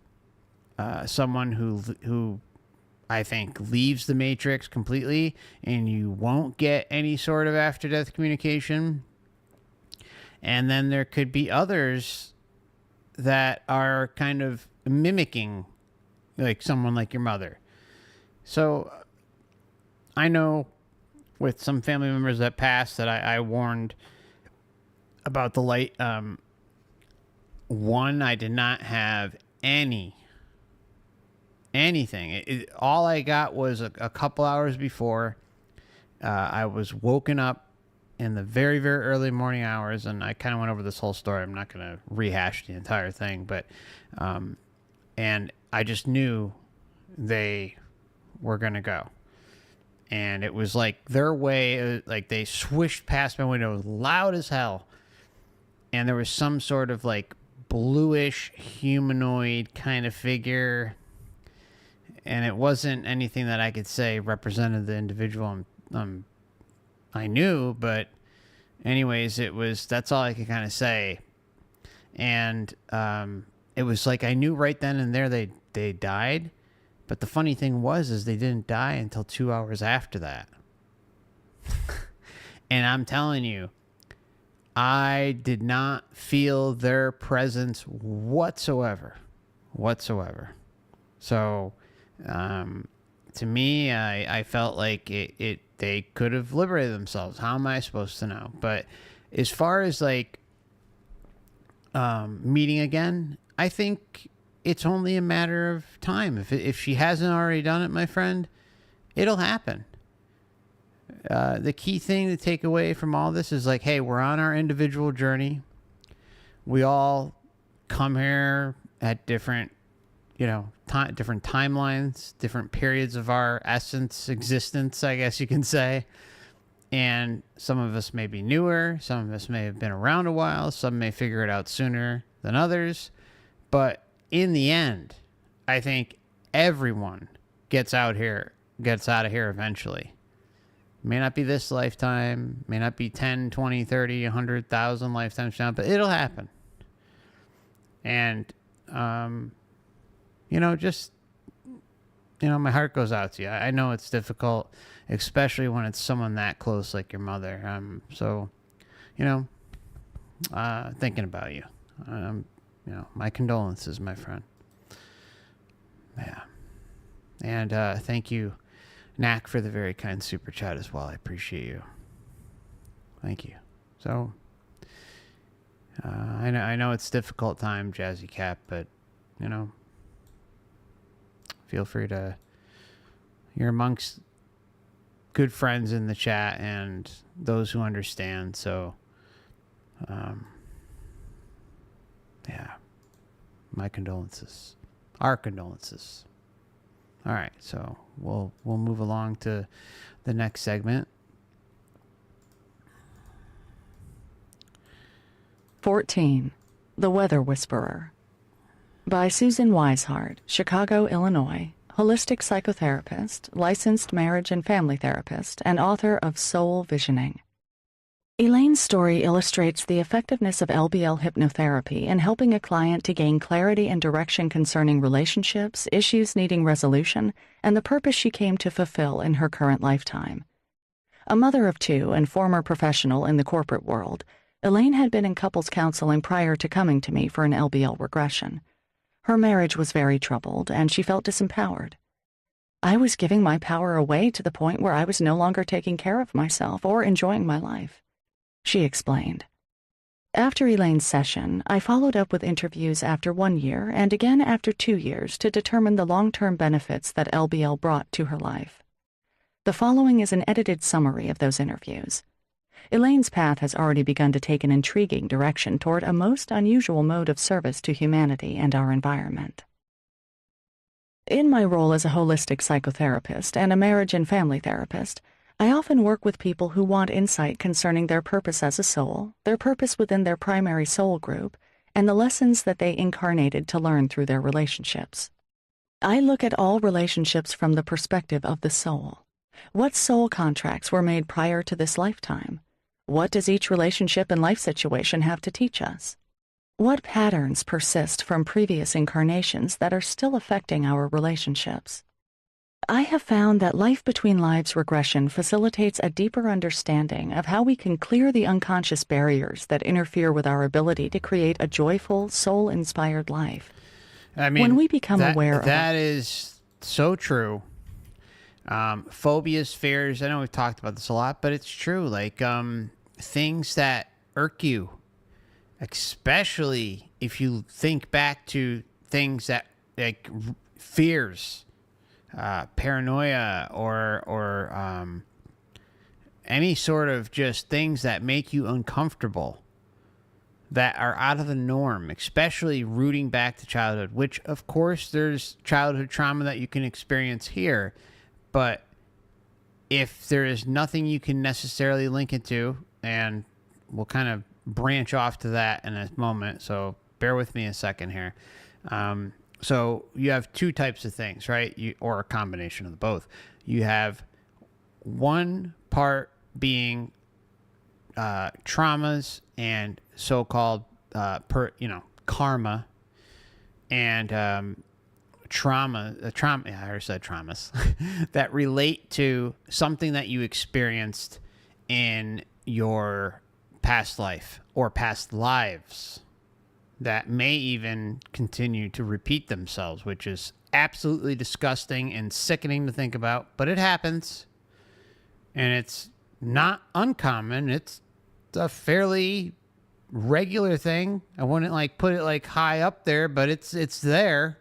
someone who I think leaves the matrix completely, and you won't get any sort of after death communication. And then there could be others that are kind of mimicking like someone like your mother. So I know with some family members that passed that I warned about the light. One, I did not have anything. All I got was a couple hours before. I was woken up in the very, very early morning hours, and I kind of went over this whole story. I'm not going to rehash the entire thing, but and I just knew they were going to go. And it was like their way, like they swished past my window loud as hell. And there was some sort of like bluish humanoid kind of figure. And it wasn't anything that I could say represented the individual I knew, but anyways, that's all I could kind of say. And it was like I knew right then and there they died. But the funny thing is they didn't die until 2 hours after that. And I'm telling you, I did not feel their presence whatsoever. So, to me, I felt like they could have liberated themselves. How am I supposed to know? But as far as like meeting again, I think it's only a matter of time. If she hasn't already done it, my friend, it'll happen. The key thing to take away from all this is like, hey, we're on our individual journey. We all come here at different, different timelines, different periods of our existence, I guess you can say. And some of us may be newer. Some of us may have been around a while. Some may figure it out sooner than others. But in the end, I think everyone gets out of here eventually. May not be this lifetime, may not be 10, 20, 30, 100,000 lifetimes down, but it'll happen. And, my heart goes out to you. I know it's difficult, especially when it's someone that close like your mother. Thinking about you. My condolences, my friend. Yeah. And thank you, Knack, for the very kind super chat as well. I appreciate you. Thank you. So, I know it's a difficult time, Jazzy Cap, but, feel free to... You're amongst good friends in the chat and those who understand, so... yeah. My condolences. Our condolences. All right, so we'll move along to the next segment. 14. The Weather Whisperer. By Susan Weishart, Chicago, Illinois, holistic psychotherapist, licensed marriage and family therapist, and author of Soul Visioning. Elaine's story illustrates the effectiveness of LBL hypnotherapy in helping a client to gain clarity and direction concerning relationships, issues needing resolution, and the purpose she came to fulfill in her current lifetime. A mother of two and former professional in the corporate world, Elaine had been in couples counseling prior to coming to me for an LBL regression. Her marriage was very troubled, and she felt disempowered. I was giving my power away to the point where I was no longer taking care of myself or enjoying my life. She explained. After Elaine's session, I followed up with interviews after 1 year and again after 2 years to determine the long-term benefits that LBL brought to her life. The following is an edited summary of those interviews. Elaine's path has already begun to take an intriguing direction toward a most unusual mode of service to humanity and our environment. In my role as a holistic psychotherapist and a marriage and family therapist, I often work with people who want insight concerning their purpose as a soul, their purpose within their primary soul group, and the lessons that they incarnated to learn through their relationships. I look at all relationships from the perspective of the soul. What soul contracts were made prior to this lifetime? What does each relationship and life situation have to teach us? What patterns persist from previous incarnations that are still affecting our relationships? I have found that life between lives regression facilitates a deeper understanding of how we can clear the unconscious barriers that interfere with our ability to create a joyful, soul-inspired life. I mean, when we become aware of that is so true. Phobias, fears, I know we've talked about this a lot, but it's true. Like, things that irk you, especially if you think back to things that, like, fears, paranoia, or any sort of just things that make you uncomfortable, that are out of the norm, especially rooting back to childhood, which, of course, there's childhood trauma that you can experience here. But if there is nothing you can necessarily link it to, and we'll kind of branch off to that in a moment, so bear with me a second here. So you have two types of things, right? Or a combination of both. You have one part being traumas and so-called karma, and trauma. Yeah, I already said traumas that relate to something that you experienced in your past life or past lives that may even continue to repeat themselves, which is absolutely disgusting and sickening to think about, but it happens, and it's not uncommon. It's a fairly regular thing. I wouldn't like put it like high up there, but it's there.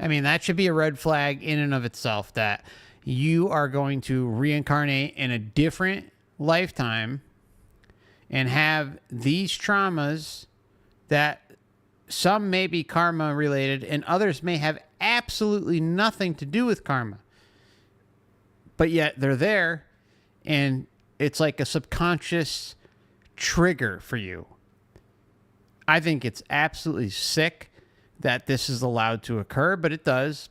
I mean, that should be a red flag in and of itself, that you are going to reincarnate in a different lifetime and have these traumas that some may be karma related and others may have absolutely nothing to do with karma. But yet they're there, and it's like a subconscious trigger for you. I think it's absolutely sick that this is allowed to occur, but it does.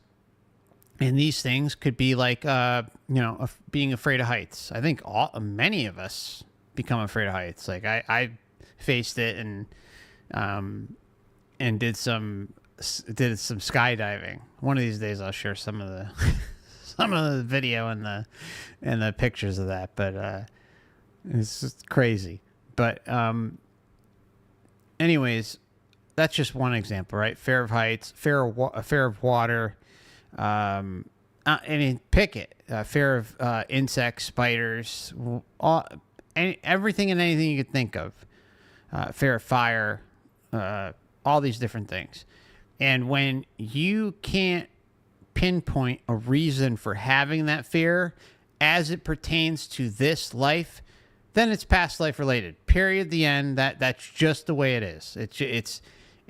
And these things could be like, being afraid of heights. I think many of us become afraid of heights. Like I faced it and did some skydiving. One of these days I'll share some of the video and the pictures of that. But it's just crazy. But anyways, that's just one example, right? Fear of heights, fear of water. Pick it. Fear of insects, spiders, everything and anything you could think of. Fear of fire, all these different things. And when you can't pinpoint a reason for having that fear as it pertains to this life, then it's past life related. Period. The end. That's just the way it is.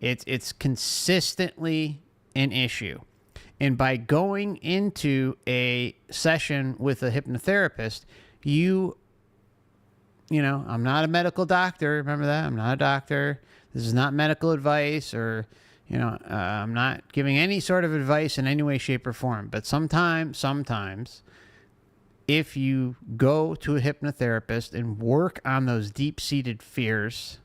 It's consistently an issue. And by going into a session with a hypnotherapist, I'm not a medical doctor. Remember that? I'm not a doctor. This is not medical advice, or, I'm not giving any sort of advice in any way, shape, or form. But sometimes, if you go to a hypnotherapist and work on those deep-seated fears,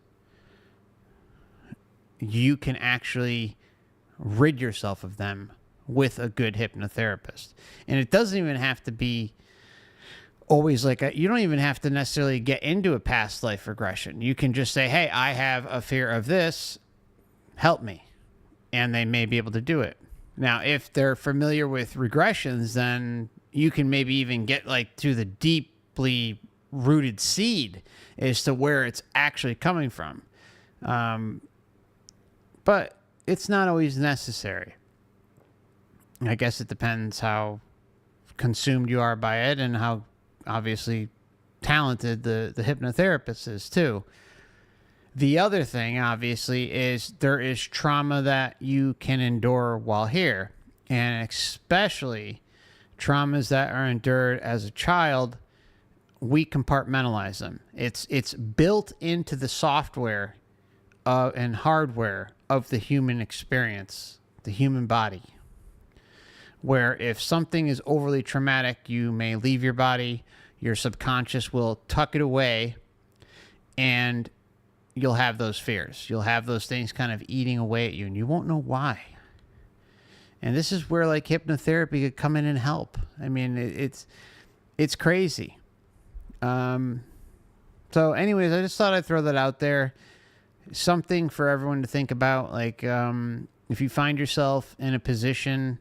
you can actually rid yourself of them with a good hypnotherapist. And it doesn't even have to be always like you don't even have to necessarily get into a past life regression. You can just say, hey, I have a fear of this, help me. And they may be able to do it. Now, if they're familiar with regressions, then you can maybe even get like to the deeply rooted seed as to where it's actually coming from. But it's not always necessary. I guess it depends how consumed you are by it and how obviously talented the hypnotherapist is too. The other thing, obviously, is there is trauma that you can endure while here. And especially traumas that are endured as a child, we compartmentalize them. It's built into the software and hardware of the human experience, the human body. where if something is overly traumatic, you may leave your body, your subconscious will tuck it away, and you'll have those fears. You'll have those things kind of eating away at you, and you won't know why. And this is where like hypnotherapy could come in and help. I mean, it's crazy. So anyways, I just thought I'd throw that out there. Something for everyone to think about. Like, if you find yourself in a position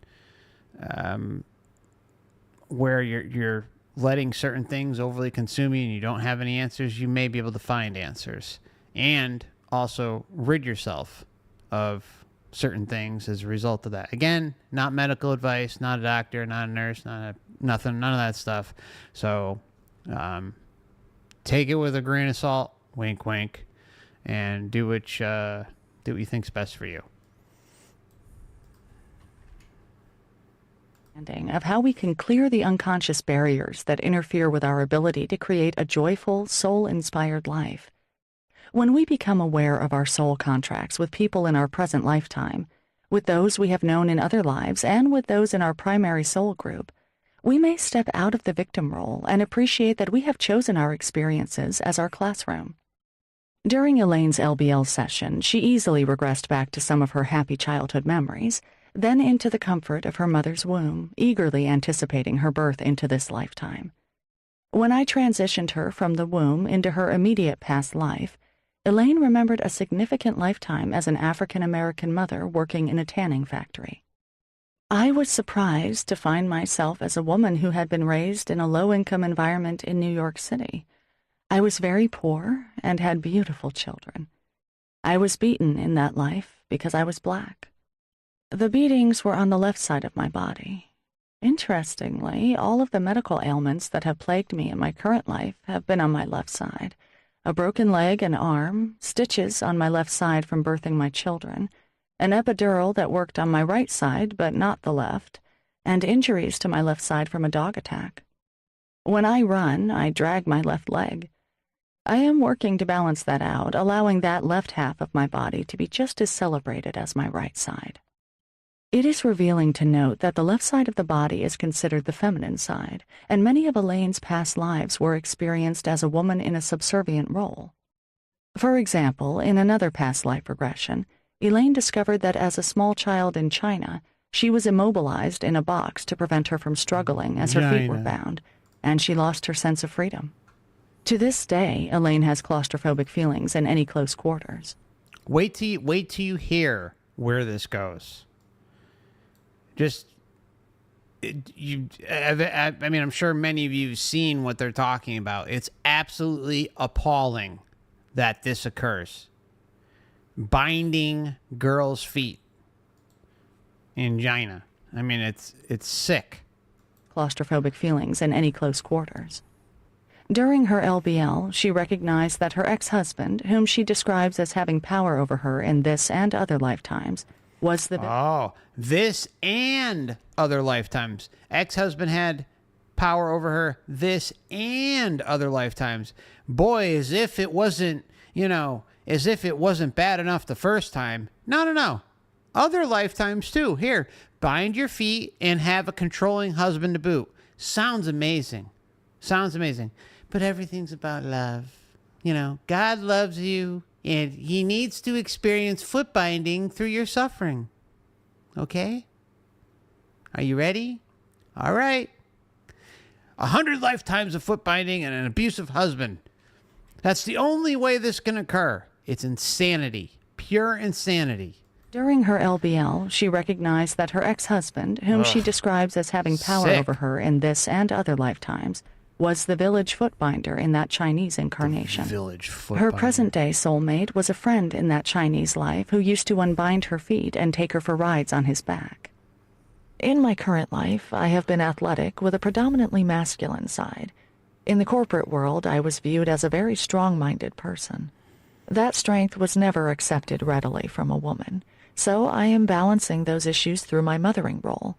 where you're letting certain things overly consume you and you don't have any answers, you may be able to find answers. And also rid yourself of certain things as a result of that. Again, not medical advice, not a doctor, not a nurse, nothing, none of that stuff. So take it with a grain of salt, wink, wink, and do what you think's best for you. Of how we can clear the unconscious barriers that interfere with our ability to create a joyful, soul-inspired life. When we become aware of our soul contracts with people in our present lifetime, with those we have known in other lives, and with those in our primary soul group, we may step out of the victim role and appreciate that we have chosen our experiences as our classroom. During Elaine's LBL session, she easily regressed back to some of her happy childhood memories, then into the comfort of her mother's womb, eagerly anticipating her birth into this lifetime. When I transitioned her from the womb into her immediate past life, Elaine remembered a significant lifetime as an African-American mother working in a tanning factory. I was surprised to find myself as a woman who had been raised in a low-income environment in New York City. I was very poor and had beautiful children. I was beaten in that life because I was black. The beatings were on the left side of my body. Interestingly, all of the medical ailments that have plagued me in my current life have been on my left side. A broken leg and arm, stitches on my left side from birthing my children, an epidural that worked on my right side but not the left, and injuries to my left side from a dog attack. When I run, I drag my left leg. I am working to balance that out, allowing that left half of my body to be just as celebrated as my right side. It is revealing to note that the left side of the body is considered the feminine side, and many of Elaine's past lives were experienced as a woman in a subservient role. For example, in another past life regression, Elaine discovered that as a small child in China, she was immobilized in a box to prevent her from struggling as her feet were bound, and she lost her sense of freedom. To this day, Elaine has claustrophobic feelings in any close quarters. Wait till you hear where this goes. I mean, I'm sure many of you have seen what they're talking about. It's absolutely appalling that this occurs. Binding girls' feet in China. I mean, it's sick. Claustrophobic feelings in any close quarters. During her LBL, she recognized that her ex-husband, whom she describes as having power over her in this and other lifetimes, was the... this and other lifetimes. Ex-husband had power over her this and other lifetimes. Boy, as if it wasn't, as if it wasn't bad enough the first time. No. Other lifetimes too. Here, bind your feet and have a controlling husband to boot. Sounds amazing. But everything's about love. God loves you. And he needs to experience foot binding through your suffering. Okay? Are you ready? All right. 100 lifetimes of foot binding and an abusive husband. That's the only way this can occur. It's insanity. Pure insanity. During her LBL, she recognized that her ex-husband, whom she describes as having power over her in this and other lifetimes, was the village footbinder in that Chinese incarnation. Her present-day soulmate was a friend in that Chinese life who used to unbind her feet and take her for rides on his back. In my current life, I have been athletic with a predominantly masculine side. In the corporate world, I was viewed as a very strong-minded person. That strength was never accepted readily from a woman, so I am balancing those issues through my mothering role.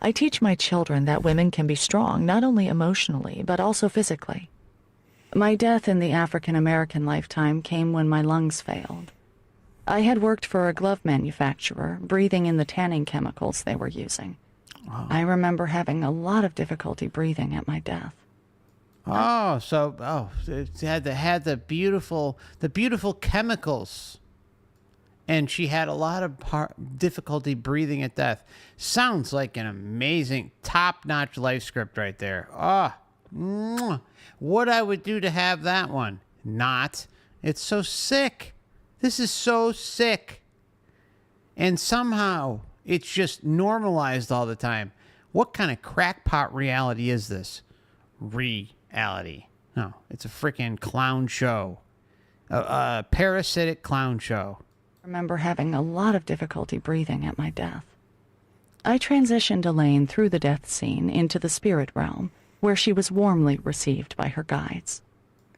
I teach my children that women can be strong not only emotionally, but also physically. My death in the African-American lifetime came when my lungs failed. I had worked for a glove manufacturer, breathing in the tanning chemicals they were using. I remember having a lot of difficulty breathing at my death. It had the beautiful chemicals, and she had a lot of difficulty breathing at death. Sounds like an amazing, top-notch life script right there. What I would do to have that one? Not. It's so sick. This is so sick. And somehow it's just normalized all the time. What kind of crackpot reality is this? Reality. No, it's a freaking clown show. A parasitic clown show. I remember having a lot of difficulty breathing at my death. I transitioned Elaine through the death scene into the spirit realm, where she was warmly received by her guides.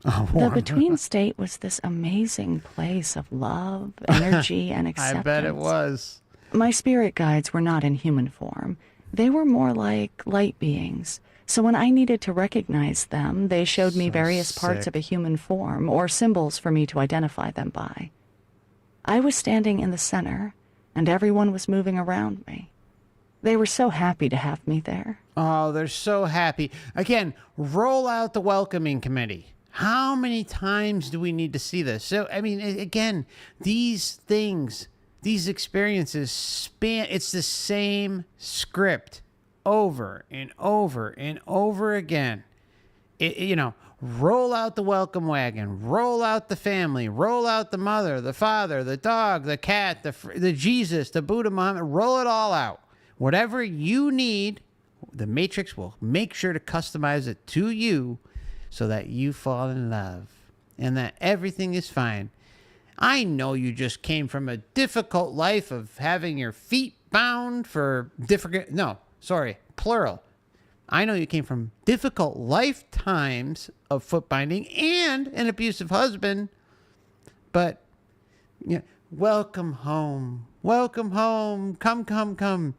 The between state was this amazing place of love, energy, and acceptance. I bet it was. My spirit guides were not in human form. They were more like light beings. So when I needed to recognize them, they showed me various parts of a human form or symbols for me to identify them by. I was standing in the center, and everyone was moving around me. They were so happy to have me there. Oh, they're so happy. Again, roll out the welcoming committee. How many times do we need to see this? So, I mean, again, these things, these experiences span, it's the same script over and over and over again. Roll out the welcome wagon, roll out the family, roll out the mother, the father, the dog, the cat, the Jesus, the Buddha, Muhammad, roll it all out. Whatever you need, the Matrix will make sure to customize it to you so that you fall in love and that everything is fine. I know you just came from a difficult life of having your feet bound for plural. I know you came from difficult lifetimes of foot binding and an abusive husband, but welcome home. Welcome home. Come.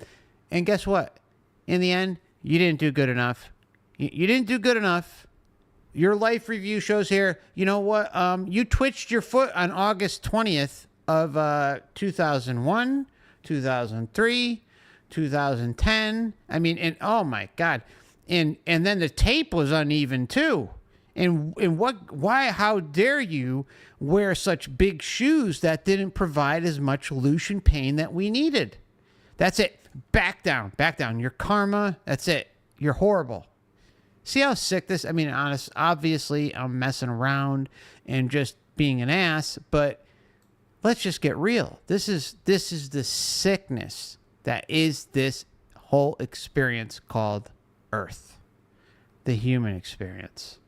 And guess what? In the end, you didn't do good enough. You didn't do good enough. Your life review shows here, you know what? You twitched your foot on August 20th of 2001, 2003, 2010. I mean, and oh my God. And then the tape was uneven too. And how dare you wear such big shoes that didn't provide as much Lucian pain that we needed? That's it. Back down. Your karma, that's it. You're horrible. See how sick this, obviously I'm messing around and just being an ass, but let's just get real. This is the sickness that is this whole experience called Earth, the human experience.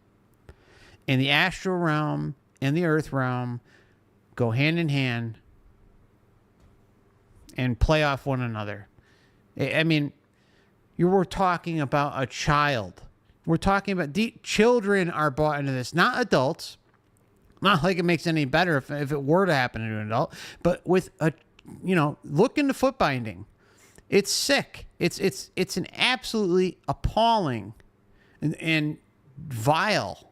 In the astral realm and the Earth realm go hand in hand and play off one another. I mean, we're talking about a child. We're talking about children are brought into this, not adults. Not like it makes it any better if it were to happen to an adult, but with look into foot binding. It's sick. It's an absolutely appalling and vile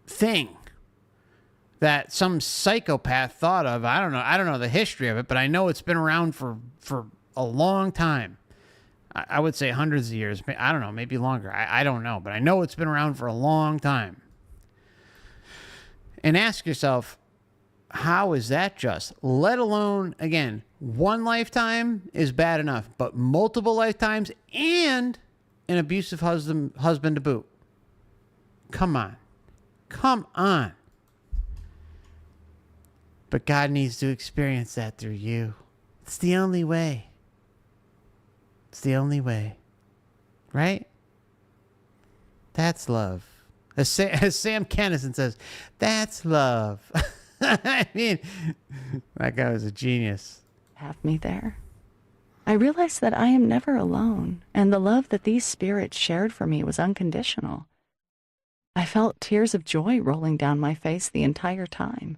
thing that some psychopath thought of. I don't know the history of it, but I know it's been around for a long time. I would say hundreds of years. I don't know, maybe longer. I don't know, but I know it's been around for a long time. And ask yourself, how is that just? Let alone, again, one lifetime is bad enough, but multiple lifetimes and an abusive husband to boot. Come on. But God needs to experience that through you. It's the only way. Right? That's love. As Sam Kennison says, that's love. I mean, that guy was a genius. Have me there. I realized that I am never alone, and the love that these spirits shared for me was unconditional. I felt tears of joy rolling down my face the entire time.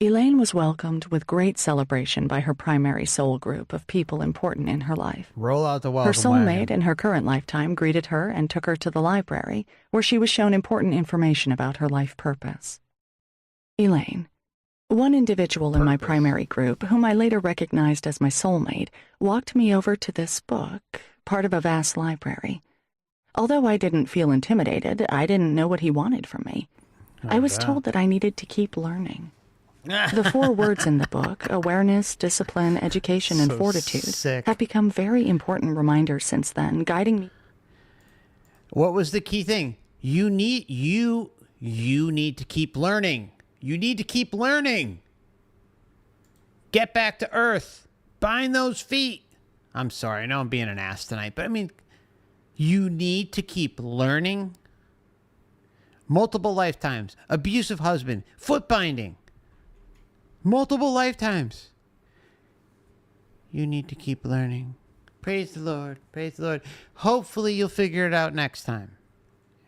Elaine was welcomed with great celebration by her primary soul group of people important in her life. Roll out the welcome Her soulmate wagon. in her current lifetime greeted her and took her to the library, where she was shown important information about her life purpose. Elaine, One individual in my Purpose. primary group, whom I later recognized as my soulmate, walked me over to this book, part of a vast library. Although I didn't feel intimidated, I didn't know what he wanted from me. I was told that I needed to keep learning. The 4 words in the book, awareness, discipline, education, and So fortitude, sick. have become very important reminders since then, guiding me. What was the key thing? You need to keep learning. You need to keep learning. Get back to earth. Bind those feet. I'm sorry, I know I'm being an ass tonight, but I mean, you need to keep learning. Multiple lifetimes. Abusive husband. Foot binding. Multiple lifetimes. You need to keep learning. Praise the Lord. Praise the Lord. Hopefully you'll figure it out next time.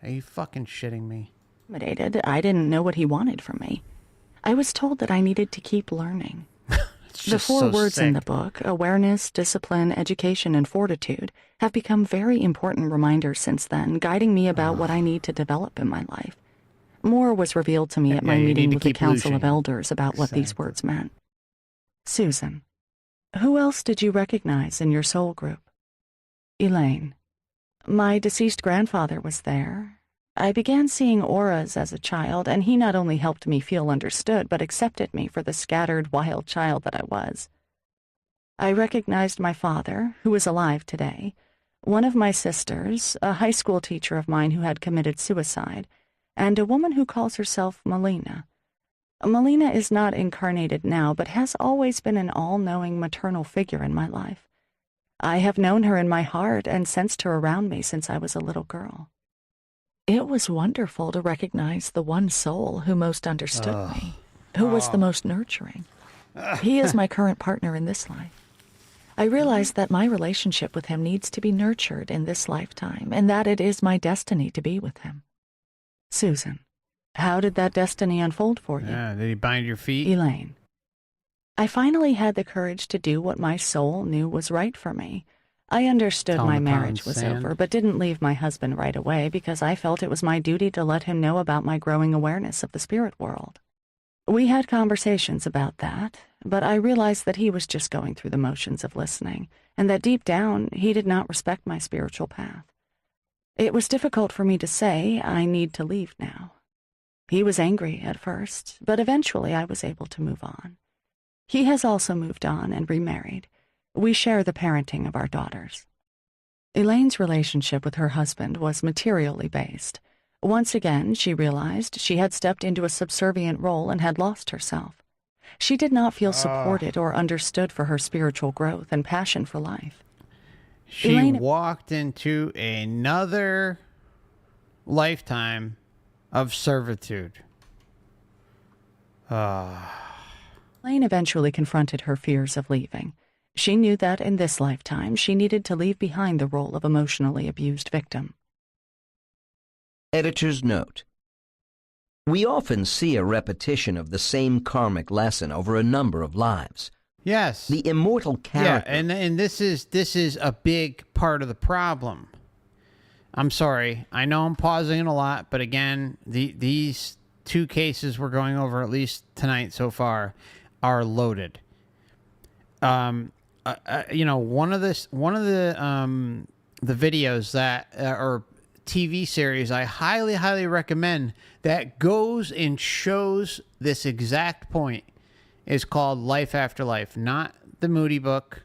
Are you fucking shitting me? Intimidated, I didn't know what he wanted from me. I was told that I needed to keep learning. The 4 words in the book, awareness, discipline, education, and fortitude, have become very important reminders since then, guiding me about what I need to develop in my life. More was revealed to me at my you meeting need to with the keep Council of looshing. Elders about what these Exactly. words meant. Susan. Who else did you recognize in your soul group? Elaine. My deceased grandfather was there. I began seeing auras as a child, and he not only helped me feel understood, but accepted me for the scattered, wild child that I was. I recognized my father, who is alive today, one of my sisters, a high school teacher of mine who had committed suicide, and a woman who calls herself Melina. Melina is not incarnated now, but has always been an all-knowing maternal figure in my life. I have known her in my heart and sensed her around me since I was a little girl. It was wonderful to recognize the one soul who most understood me, who was the most nurturing. He is my current partner in this life. I realize that my relationship with him needs to be nurtured in this lifetime, and that it is my destiny to be with him. Susan, how did that destiny unfold for you? Yeah, did he bind your feet? Elaine. I finally had the courage to do what my soul knew was right for me. I understood Tell him my to pound marriage was sand. over, but didn't leave my husband right away because I felt it was my duty to let him know about my growing awareness of the spirit world. We had conversations about that, but I realized that he was just going through the motions of listening, and that deep down he did not respect my spiritual path. It was difficult for me to say, I need to leave now. He was angry at first, but eventually I was able to move on. He has also moved on and remarried. We share the parenting of our daughters. Elaine's relationship with her husband was materially based. Once again, she realized she had stepped into a subservient role and had lost herself. She did not feel supported or understood for her spiritual growth and passion for life. She Elaine- walked into another lifetime of servitude. Elaine eventually confronted her fears of leaving. She knew that in this lifetime she needed to leave behind the role of emotionally abused victim. Editor's note. We often see a repetition of the same karmic lesson over a number of lives. Yes. The immortal character... Yeah, and this is a big part of the problem. I'm sorry. I know I'm pausing a lot, but again, these 2 cases we're going over, at least tonight so far, are loaded. One of the videos that or TV series I highly recommend that goes and shows this exact point is called Life After Life. Not the Moody book,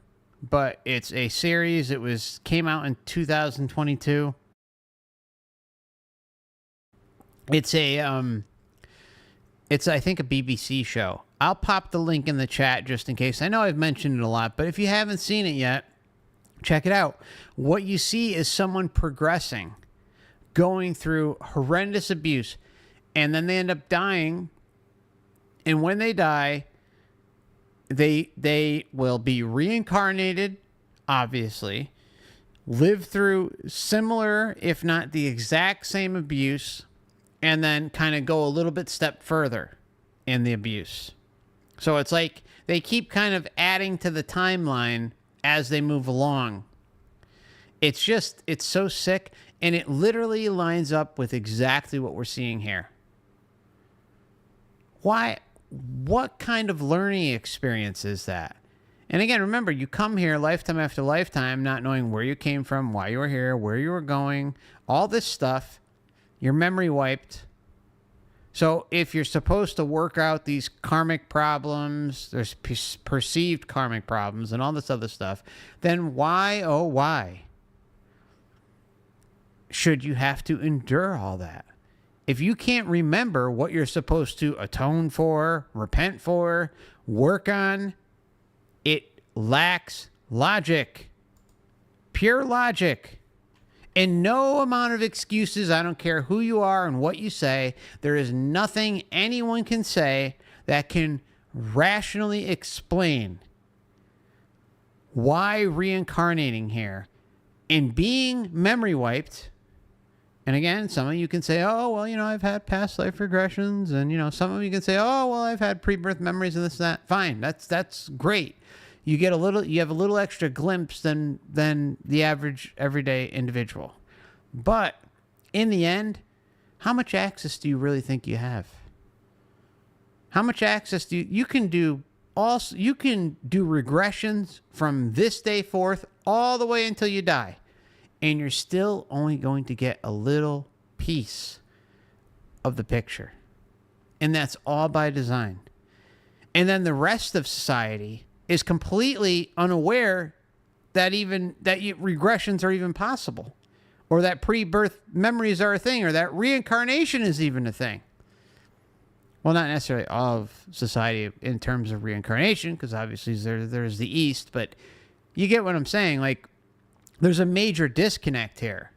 but it's a series. It came out in 2022. It's I think a BBC show. I'll pop the link in the chat just in case. I know I've mentioned it a lot, but if you haven't seen it yet, check it out. What you see is someone progressing, going through horrendous abuse, and then they end up dying. And when they die, they will be reincarnated, obviously, live through similar, if not the exact same abuse, and then kind of go a little bit step further in the abuse. So it's like they keep kind of adding to the timeline as they move along. It's so sick, and it literally lines up with exactly what we're seeing here. Why what kind of learning experience is that? And again, remember, you come here lifetime after lifetime not knowing where you came from, why you were here, where you were going, all this stuff. Your memory wiped. So if you're supposed to work out these karmic problems, there's perceived karmic problems and all this other stuff, then why, oh why, should you have to endure all that? If you can't remember what you're supposed to atone for, repent for, work on, it lacks logic. Pure logic. And no amount of excuses, I don't care who you are and what you say, there is nothing anyone can say that can rationally explain why reincarnating here and being memory wiped. And again, some of you can say, oh, well, I've had past life regressions. And, some of you can say, oh, well, I've had pre-birth memories and this and that. Fine. That's great. You have a little extra glimpse than the average everyday individual. But in the end, how much access do you really think you have? How much access you can do regressions from this day forth all the way until you die. And you're still only going to get a little piece of the picture. And that's all by design. And then the rest of society is completely unaware that regressions are even possible, or that pre-birth memories are a thing, or that reincarnation is even a thing. Well, not necessarily all of society in terms of reincarnation, because obviously there's the East, but you get what I'm saying. Like, there's a major disconnect here.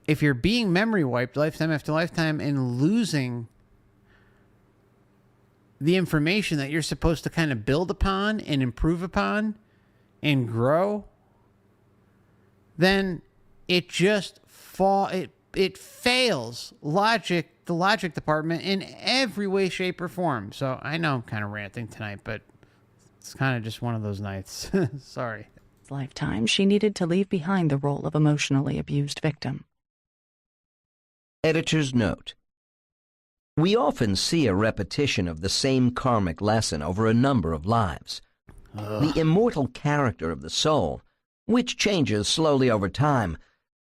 If you're being memory wiped lifetime after lifetime and losing the information that you're supposed to kind of build upon and improve upon and grow, then it just it fails the logic department in every way, shape, or form. So I know I'm kind of ranting tonight, but it's kind of just one of those nights. Sorry. Lifetime, she needed to leave behind the role of emotionally abused victim. Editor's note. We often see a repetition of the same karmic lesson over a number of lives. The immortal character of the soul, which changes slowly over time,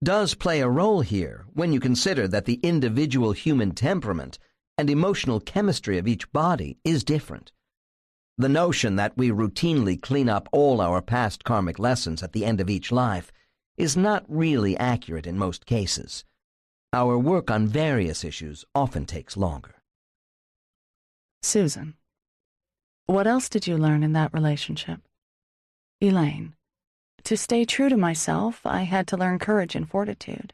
does play a role here when you consider that the individual human temperament and emotional chemistry of each body is different. The notion that we routinely clean up all our past karmic lessons at the end of each life is not really accurate in most cases. Our work on various issues often takes longer. Susan, what else did you learn in that relationship? Elaine, to stay true to myself, I had to learn courage and fortitude.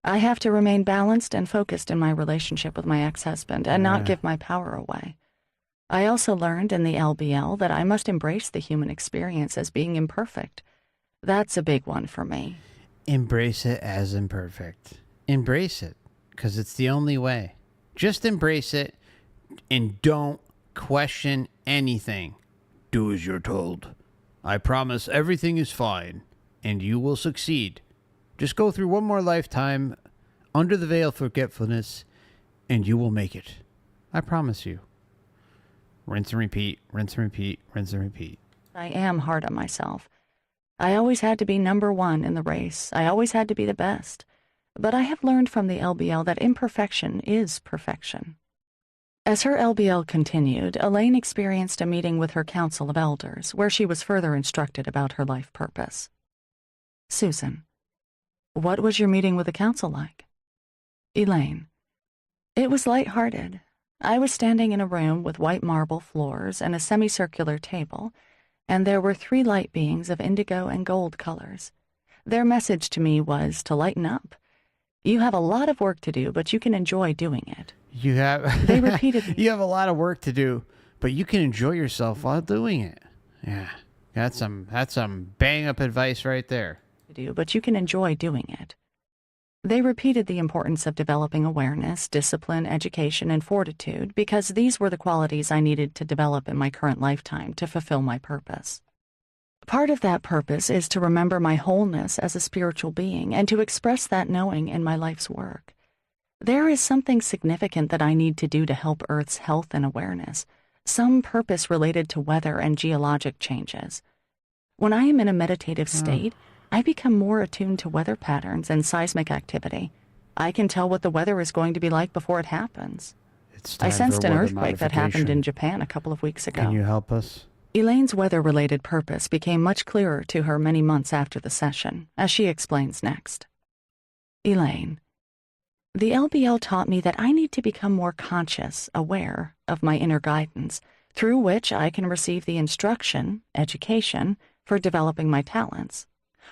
I have to remain balanced and focused in my relationship with my ex-husband and not give my power away. I also learned in the LBL that I must embrace the human experience as being imperfect. That's a big one for me. Embrace it as imperfect. Embrace it, because it's the only way. Just embrace it and don't question anything. Do as you're told. I promise everything is fine and you will succeed. Just go through one more lifetime under the veil of forgetfulness and you will make it. I promise you. Rinse and repeat, rinse and repeat, rinse and repeat. I am hard on myself. I always had to be number one in the race. I always had to be the best. But I have learned from the LBL that imperfection is perfection. As her LBL continued, Elaine experienced a meeting with her council of elders, where she was further instructed about her life purpose. Susan, what was your meeting with the council like? Elaine, it was light-hearted. I was standing in a room with white marble floors and a semicircular table, and there were 3 light beings of indigo and gold colors. Their message to me was to lighten up. You have a lot of work to do, but you can enjoy doing it. They repeated. You have a lot of work to do, but you can enjoy yourself while doing it. Yeah, that's some bang up advice right there. But you can enjoy doing it. They repeated the importance of developing awareness, discipline, education, and fortitude because these were the qualities I needed to develop in my current lifetime to fulfill my purpose. Part of that purpose is to remember my wholeness as a spiritual being and to express that knowing in my life's work. There is something significant that I need to do to help Earth's health and awareness, some purpose related to weather and geologic changes. When I am in a meditative state, I become more attuned to weather patterns and seismic activity. I can tell what the weather is going to be like before it happens. I sensed an earthquake that happened in Japan a couple of weeks ago. Can you help us? Elaine's weather-related purpose became much clearer to her many months after the session, as she explains next. Elaine, the LBL taught me that I need to become more conscious, aware of my inner guidance, through which I can receive the instruction, education, for developing my talents.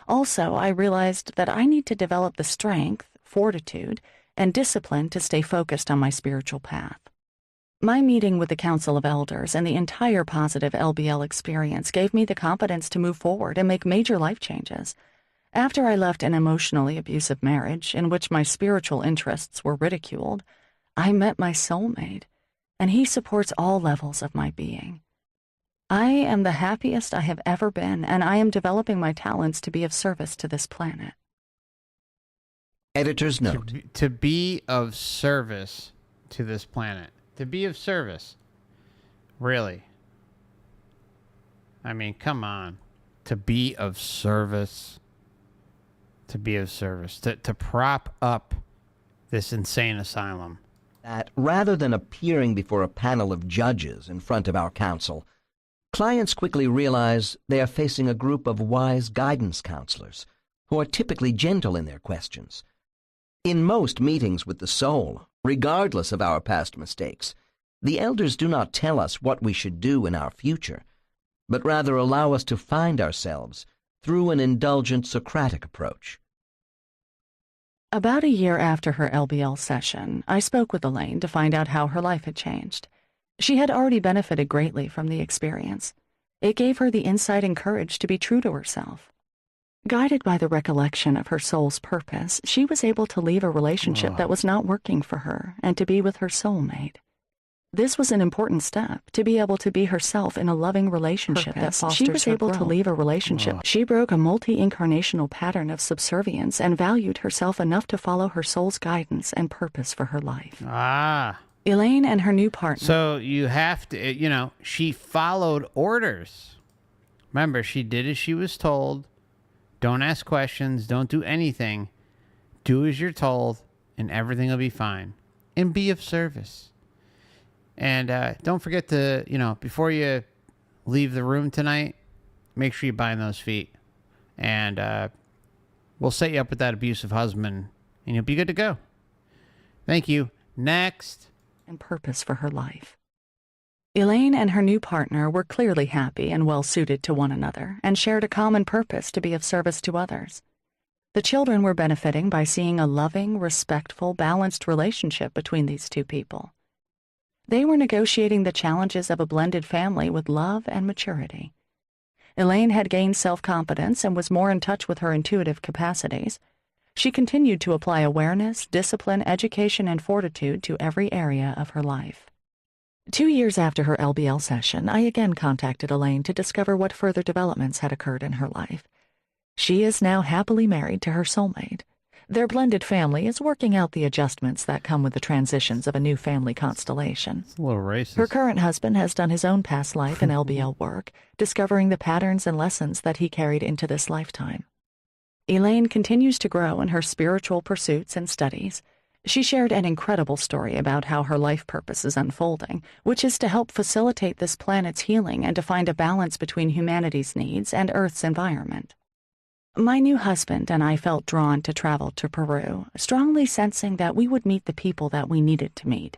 Also, I realized that I need to develop the strength, fortitude, and discipline to stay focused on my spiritual path. My meeting with the Council of Elders and the entire positive LBL experience gave me the confidence to move forward and make major life changes. After I left an emotionally abusive marriage in which my spiritual interests were ridiculed, I met my soulmate, and he supports all levels of my being. I am the happiest I have ever been, and I am developing my talents to be of service to this planet. Editor's note. To be of service to this planet. To be of service. Really? I mean, come on. To be of service. To be of service. To prop up this insane asylum. That rather than appearing before a panel of judges in front of our council, clients quickly realize they are facing a group of wise guidance counselors who are typically gentle in their questions. In most meetings with the soul, regardless of our past mistakes, the elders do not tell us what we should do in our future, but rather allow us to find ourselves through an indulgent Socratic approach. About a year after her LBL session, I spoke with Elaine to find out how her life had changed. She had already benefited greatly from the experience. It gave her the insight and courage to be true to herself. Guided by the recollection of her soul's purpose, she was able to leave a relationship that was not working for her and to be with her soulmate. This was an important step, to be able to be herself in a loving relationship that fosters She was able to leave a relationship. She broke a multi-incarnational pattern of subservience and valued herself enough to follow her soul's guidance and purpose for her life. Elaine and her new partner. So you have to, she followed orders. Remember, she did as she was told. Don't ask questions. Don't do anything. Do as you're told, and everything will be fine. And be of service. And don't forget to, before you leave the room tonight, make sure you bind those feet. And we'll set you up with that abusive husband, and you'll be good to go. Thank you. Next. And purpose for her life. Elaine and her new partner were clearly happy and well-suited to one another and shared a common purpose to be of service to others. The children were benefiting by seeing a loving, respectful, balanced relationship between these two people. They were negotiating the challenges of a blended family with love and maturity. Elaine had gained self-confidence and was more in touch with her intuitive capacities. She continued to apply awareness, discipline, education, and fortitude to every area of her life. 2 years after her LBL session, I again contacted Elaine to discover what further developments had occurred in her life. She is now happily married to her soulmate. Their blended family is working out the adjustments that come with the transitions of a new family constellation. It's a little racist. Her current husband has done his own past life and LBL work, discovering the patterns and lessons that he carried into this lifetime. Elaine continues to grow in her spiritual pursuits and studies. She shared an incredible story about how her life purpose is unfolding, which is to help facilitate this planet's healing and to find a balance between humanity's needs and Earth's environment. My new husband and I felt drawn to travel to Peru, strongly sensing that we would meet the people that we needed to meet.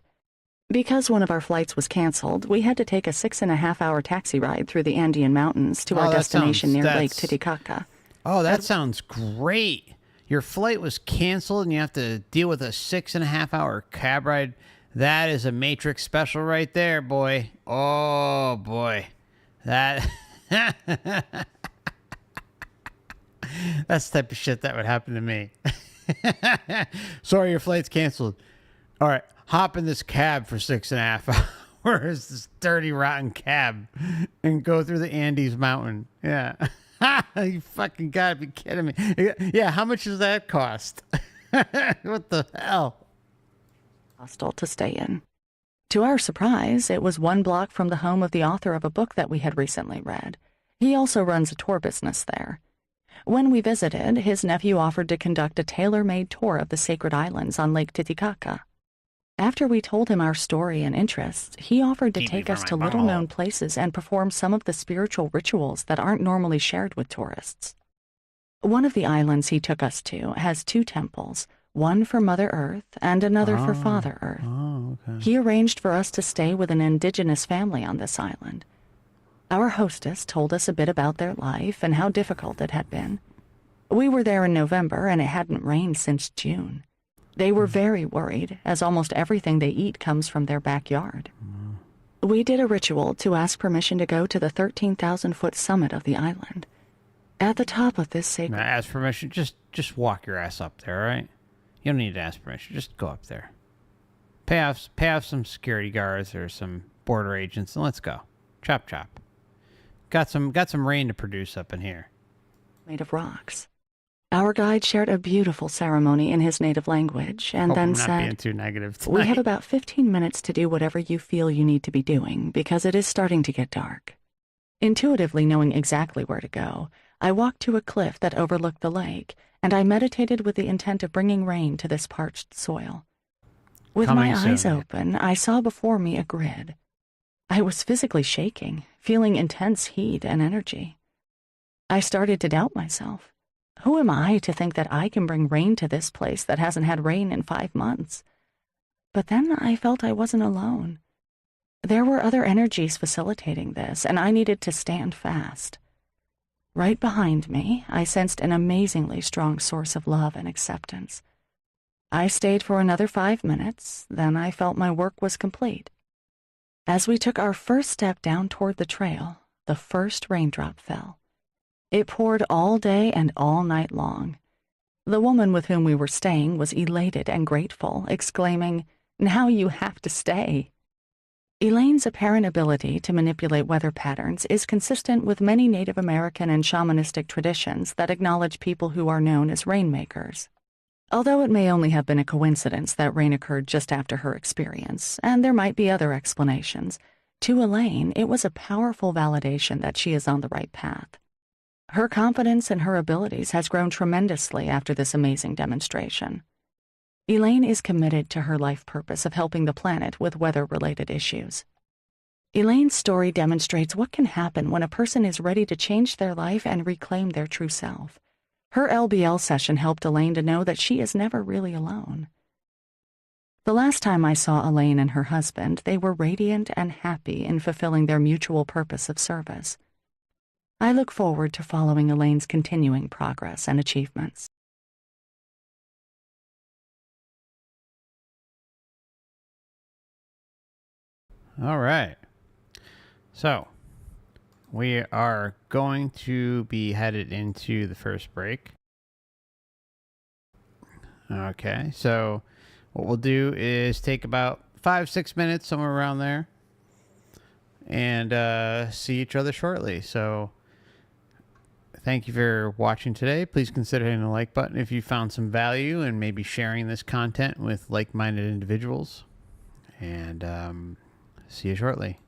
Because one of our flights was canceled, we had to take a 6.5-hour taxi ride through the Andean Mountains to our destination near Lake Titicaca. Oh, that sounds great. Your flight was canceled and you have to deal with a 6.5-hour cab ride. That is a Matrix special right there, boy. Oh, boy. That... That's the type of shit that would happen to me. Sorry, your flight's canceled. All right, hop in this cab for 6.5 hours, this dirty, rotten cab, and go through the Andes mountain. Yeah. You fucking gotta be kidding me. Yeah, how much does that cost? What the hell? hostel to stay in. To our surprise, it was 1 block from the home of the author of a book that we had recently read. He also runs a tour business there. When we visited, his nephew offered to conduct a tailor-made tour of the sacred islands on Lake Titicaca. After we told him our story and interests, he offered to take us to little-known places and perform some of the spiritual rituals that aren't normally shared with tourists. One of the islands he took us to has 2 temples, one for Mother Earth and another for Father Earth. Oh, okay. He arranged for us to stay with an indigenous family on this island. Our hostess told us a bit about their life and how difficult it had been. We were there in November and it hadn't rained since June. They were very worried, as almost everything they eat comes from their backyard. We did a ritual to ask permission to go to the 13,000-foot summit of the island. At the top of this sacred... Now, ask permission. Just walk your ass up there, all right? You don't need to ask permission. Just go up there. Pay off some security guards or some border agents, and let's go. Chop chop. Got some rain to produce up in here. Made of rocks. Our guide shared a beautiful ceremony in his native language and then said, being too negative tonight. "We have about 15 minutes to do whatever you feel you need to be doing because it is starting to get dark." Intuitively knowing exactly where to go, I walked to a cliff that overlooked the lake, and I meditated with the intent of bringing rain to this parched soil. With my eyes open, I saw before me a grid. I was physically shaking, feeling intense heat and energy. I started to doubt myself. Who am I to think that I can bring rain to this place that hasn't had rain in 5 months? But then I felt I wasn't alone. There were other energies facilitating this, and I needed to stand fast. Right behind me, I sensed an amazingly strong source of love and acceptance. I stayed for another 5 minutes, then I felt my work was complete. As we took our first step down toward the trail, the first raindrop fell. It poured all day and all night long. The woman with whom we were staying was elated and grateful, exclaiming, "Now you have to stay." Elaine's apparent ability to manipulate weather patterns is consistent with many Native American and shamanistic traditions that acknowledge people who are known as rainmakers. Although it may only have been a coincidence that rain occurred just after her experience, and there might be other explanations, to Elaine it was a powerful validation that she is on the right path. Her confidence in her abilities has grown tremendously after this amazing demonstration. Elaine is committed to her life purpose of helping the planet with weather-related issues. Elaine's story demonstrates what can happen when a person is ready to change their life and reclaim their true self. Her LBL session helped Elaine to know that she is never really alone. The last time I saw Elaine and her husband, they were radiant and happy in fulfilling their mutual purpose of service. I look forward to following Elaine's continuing progress and achievements. All right. So, we are going to be headed into the first break. Okay, so what we'll do is take about 5-6 minutes, somewhere around there, and see each other shortly. So, thank you for watching today. Please consider hitting the like button if you found some value and maybe sharing this content with like-minded individuals. And see you shortly.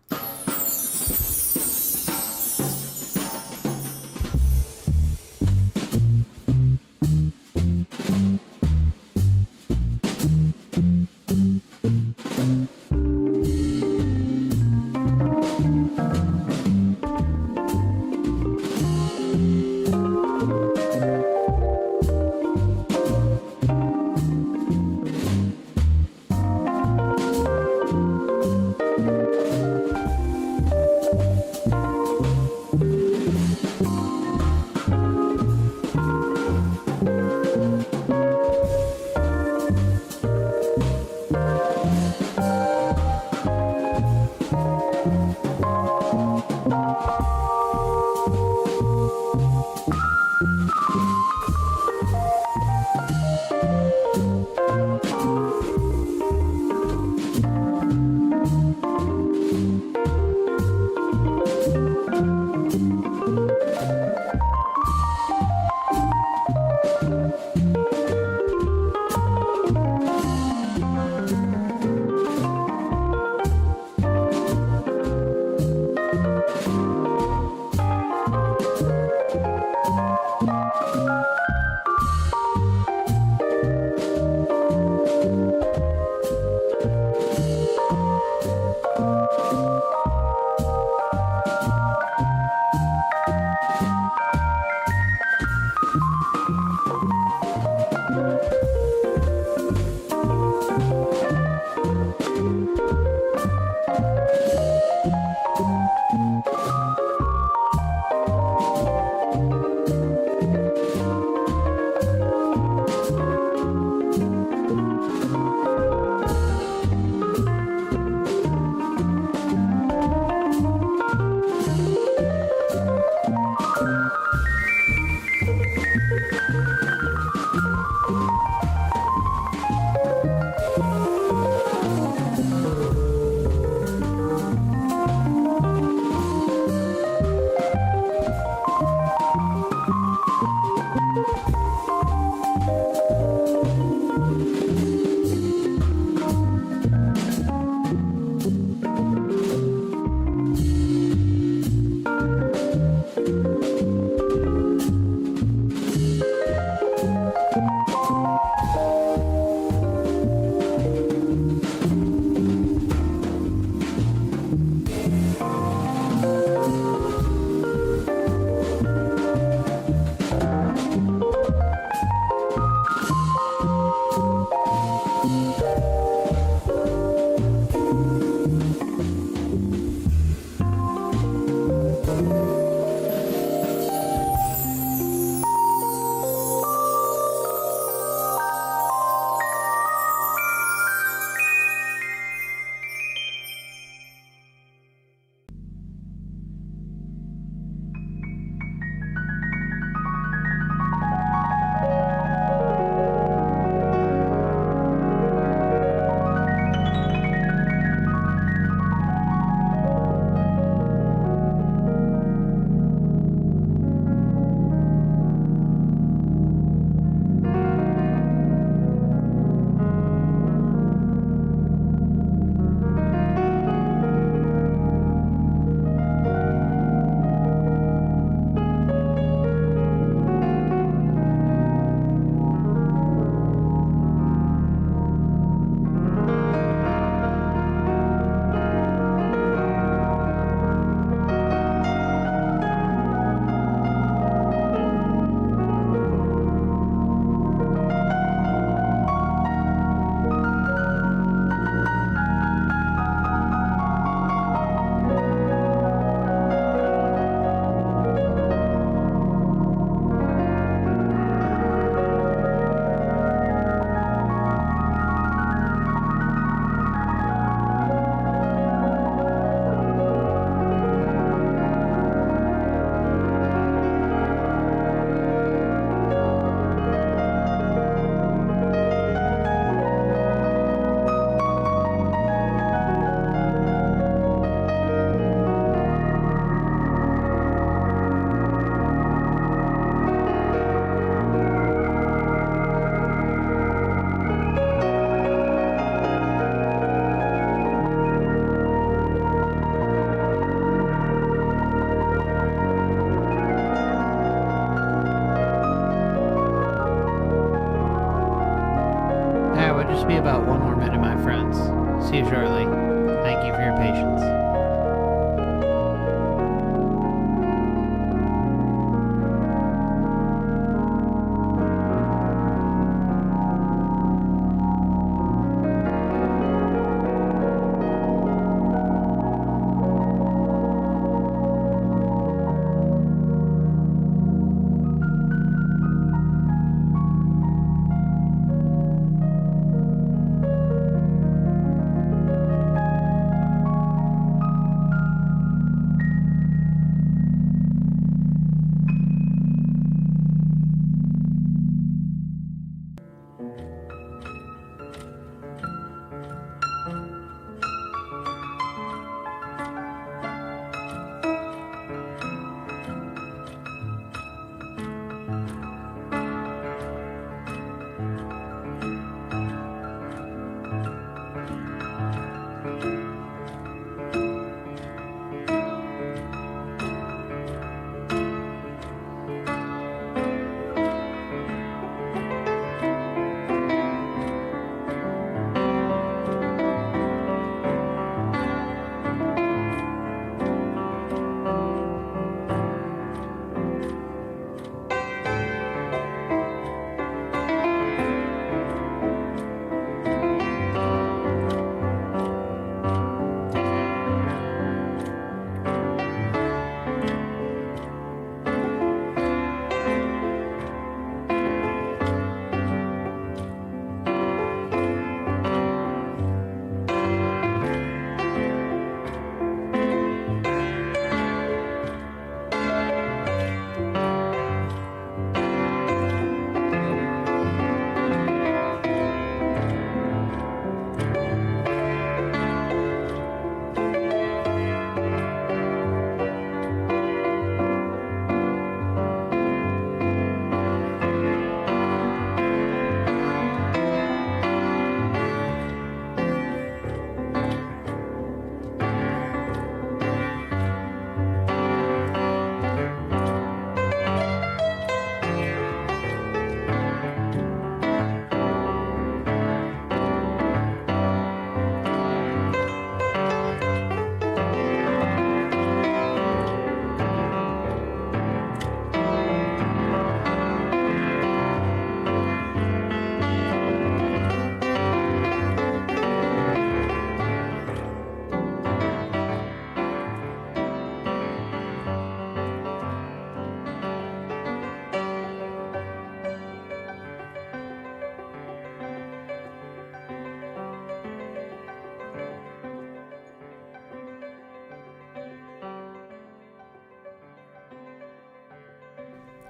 see you shortly. Thank you for your patience.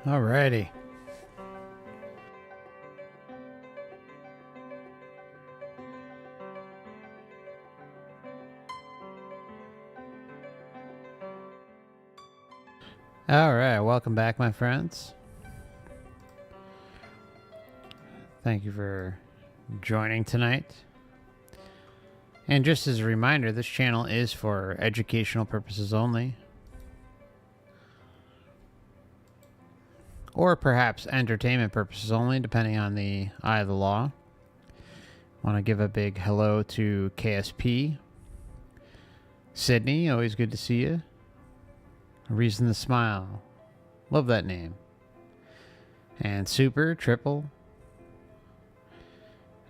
Alrighty. Alright, welcome back, my friends. Thank you for joining tonight. And just as a reminder, this channel is for educational purposes only. Or perhaps entertainment purposes only, depending on the eye of the law. Want to give a big hello to KSP. Sydney, always good to see you. A reason to smile. Love that name. And Super, Triple.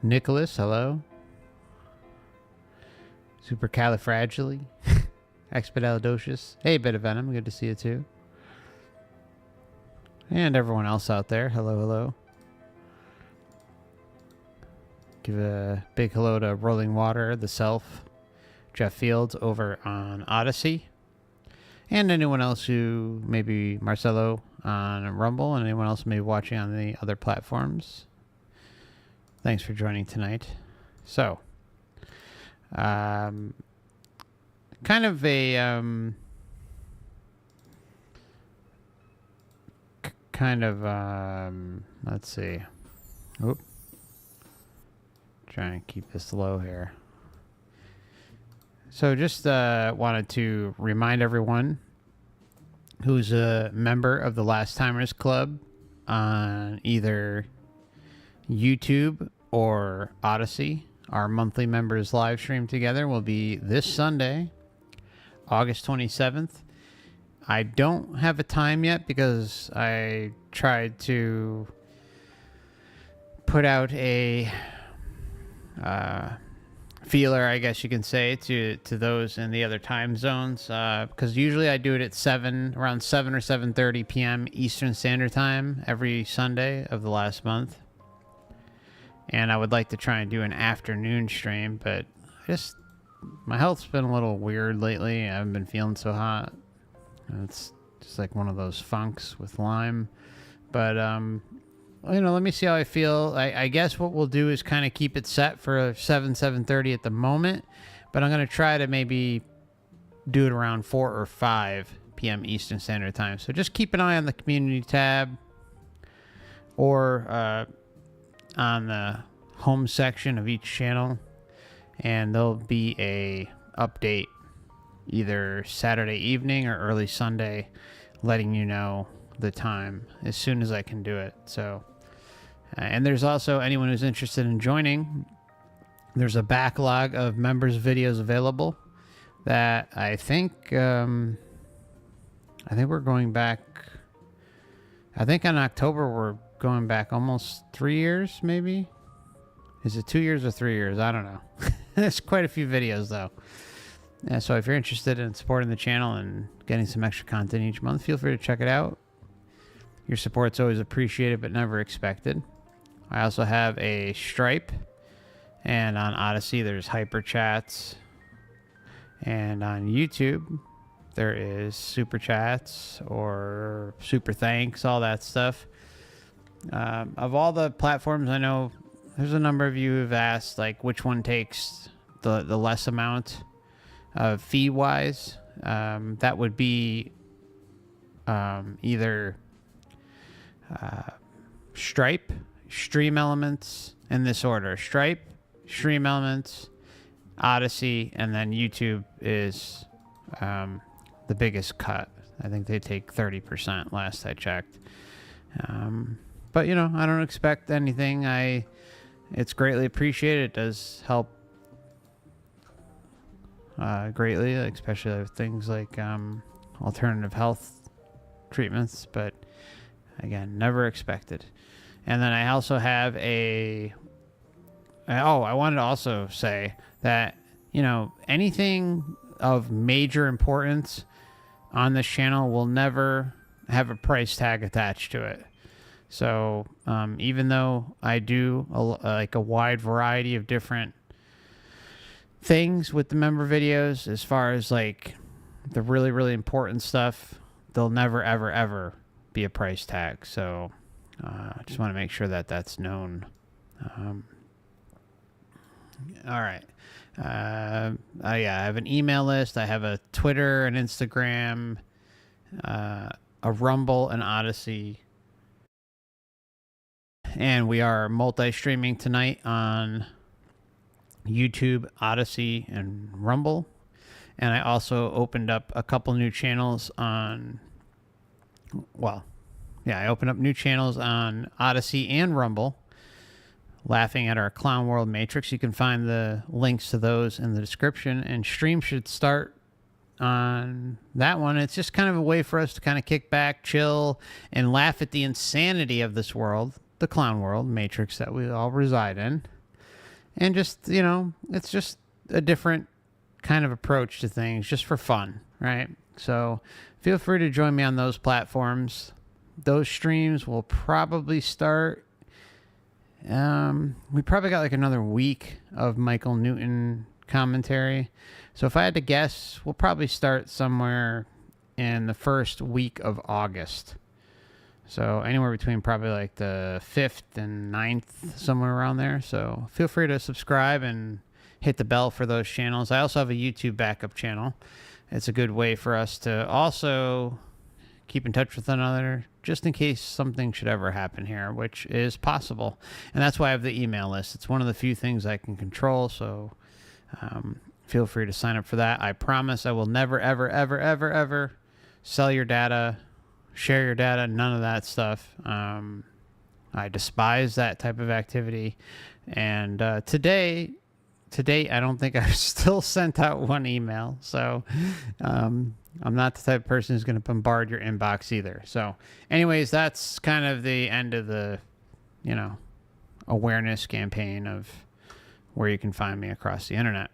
Nicholas, hello. Supercalifragily. Expedalidocious. Hey, Bit of Venom, good to see you too. And everyone else out there, hello, hello. Give a big hello to Rolling Water, The Self, Jeff Fields over on Odysee. And anyone else who, maybe Marcelo on Rumble, and anyone else maybe watching on the other platforms. Thanks for joining tonight. So, kind of a, let's see. Oop. Trying to keep this low here. So just wanted to remind everyone who's a member of the Last Timers Club on either YouTube or Odysee. our monthly members live stream together will be this Sunday, August 27th. I don't have a time yet because I tried to put out a feeler, I guess you can say, to those in the other time zones, because usually I do it at around 7 or 7:30 p.m. Eastern Standard Time every Sunday of the last month. And I would like to try and do an afternoon stream, but my health's been a little weird lately. I haven't been feeling so hot. It's just like one of those funks with Lyme. But, let me see how I feel. I guess what we'll do is kind of keep it set for 7:30 at the moment. But I'm going to try to maybe do it around 4 or 5 p.m. Eastern Standard Time. So just keep an eye on the community tab or on the home section of each channel. And there'll be a update either Saturday evening or early Sunday letting you know the time as soon as I can do it. So, and there's also anyone who's interested in joining, there's a backlog of members videos available that I think we're going back. I think in October we're going back almost 3 years, maybe. Is it 2 years or 3 years? I don't know. There's quite a few videos though. Yeah, so if you're interested in supporting the channel and getting some extra content each month, feel free to check it out. Your support's always appreciated but never expected. I also have a Stripe, and on Odysee there's Hyper Chats, and on YouTube there is Super Chats or Super Thanks, all that stuff. Of all the platforms, I know there's a number of you who've asked like which one takes the less amount fee-wise. That would be either Stripe, Stream Elements, in this order: Stripe, Stream Elements, Odysee, and then YouTube is the biggest cut. I think they take 30% last I checked. But I don't expect anything. It's greatly appreciated. It does help greatly, especially with things like alternative health treatments, but again, never expected. And then I also have I wanted to also say that anything of major importance on this channel will never have a price tag attached to it. So even though I do a wide variety of different things with the member videos, as far as like the really, really important stuff, there'll never, ever, ever be a price tag. So I just want to make sure that that's known. All right. I have an email list. I have a Twitter, an Instagram, a Rumble, an Odysee. And we are multi-streaming tonight on YouTube, Odysee, and Rumble. And I also opened up a couple new channels on... I opened up new channels on Odysee and Rumble, laughing at our Clown World Matrix. You can find the links to those in the description. And stream should start on that one. It's just kind of a way for us to kind of kick back, chill, and laugh at the insanity of this world, the Clown World Matrix that we all reside in. And just, it's just a different kind of approach to things, just for fun, right? So feel free to join me on those platforms. Those streams will probably start. We probably got like another week of Michael Newton commentary. So if I had to guess, we'll probably start somewhere in the first week of August. So anywhere between probably like the 5th and 9th, somewhere around there. So feel free to subscribe and hit the bell for those channels. I also have a YouTube backup channel. It's a good way for us to also keep in touch with one another, just in case something should ever happen here, which is possible. And that's why I have the email list. It's one of the few things I can control, so feel free to sign up for that. I promise I will never, ever, ever, ever, ever sell your data, share your data, none of that stuff. I despise that type of activity. And today, to date, I don't think I've still sent out one email. So I'm not the type of person who's going to bombard your inbox either. So anyways, that's kind of the end of the, awareness campaign of where you can find me across the internet.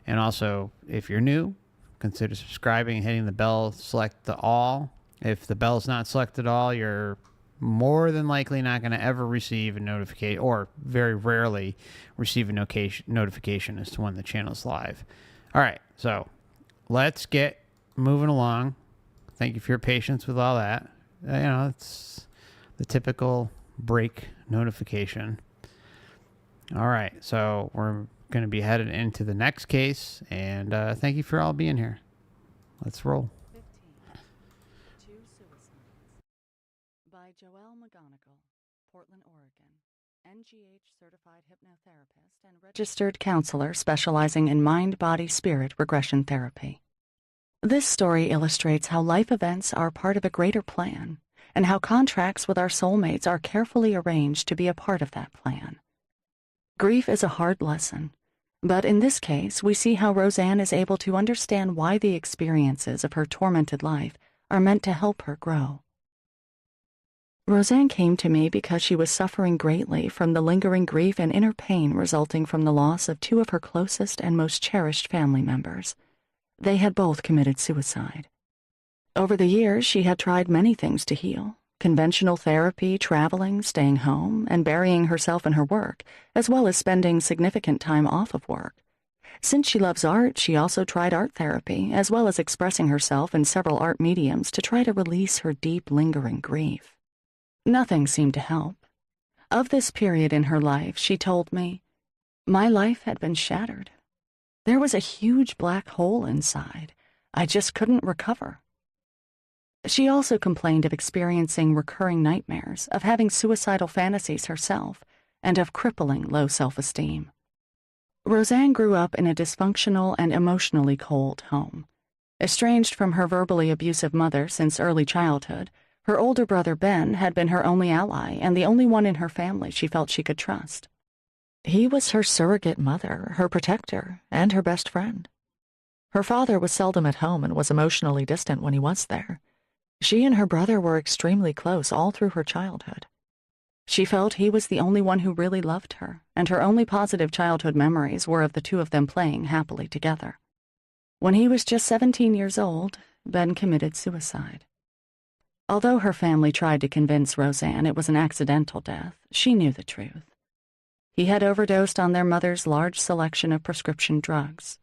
And also, if you're new, consider subscribing and hitting the bell, select the all. If the bell's not selected all, you're more than likely not going to ever receive a notification, or very rarely receive a notification as to when the channel's live. All right, so let's get moving along. Thank you for your patience with all that. It's the typical break notification. All right, so we're going to be headed into the next case, and thank you for all being here. Let's roll. 15. Two Suicides. By Joelle McGonigal, Portland, Oregon. NGH certified hypnotherapist and registered counselor specializing in mind, body, spirit regression therapy. This story illustrates how life events are part of a greater plan, and how contracts with our soulmates are carefully arranged to be a part of that plan. Grief is a hard lesson, but in this case, we see how Roseanne is able to understand why the experiences of her tormented life are meant to help her grow. Roseanne came to me because she was suffering greatly from the lingering grief and inner pain resulting from the loss of two of her closest and most cherished family members. They had both committed suicide. Over the years, she had tried many things to heal: conventional therapy, traveling, staying home, and burying herself in her work, as well as spending significant time off of work. Since she loves art, she also tried art therapy, as well as expressing herself in several art mediums to try to release her deep, lingering grief. Nothing seemed to help. Of this period in her life, she told me, "My life had been shattered. There was a huge black hole inside. I just couldn't recover." She also complained of experiencing recurring nightmares, of having suicidal fantasies herself, and of crippling low self-esteem. Roseanne grew up in a dysfunctional and emotionally cold home. Estranged from her verbally abusive mother since early childhood, her older brother Ben had been her only ally and the only one in her family she felt she could trust. He was her surrogate mother, her protector, and her best friend. Her father was seldom at home and was emotionally distant when he was there. She and her brother were extremely close all through her childhood. She felt he was the only one who really loved her, and her only positive childhood memories were of the two of them playing happily together. When he was just 17 years old, Ben committed suicide. Although her family tried to convince Roseanne it was an accidental death, she knew the truth. He had overdosed on their mother's large selection of prescription drugs.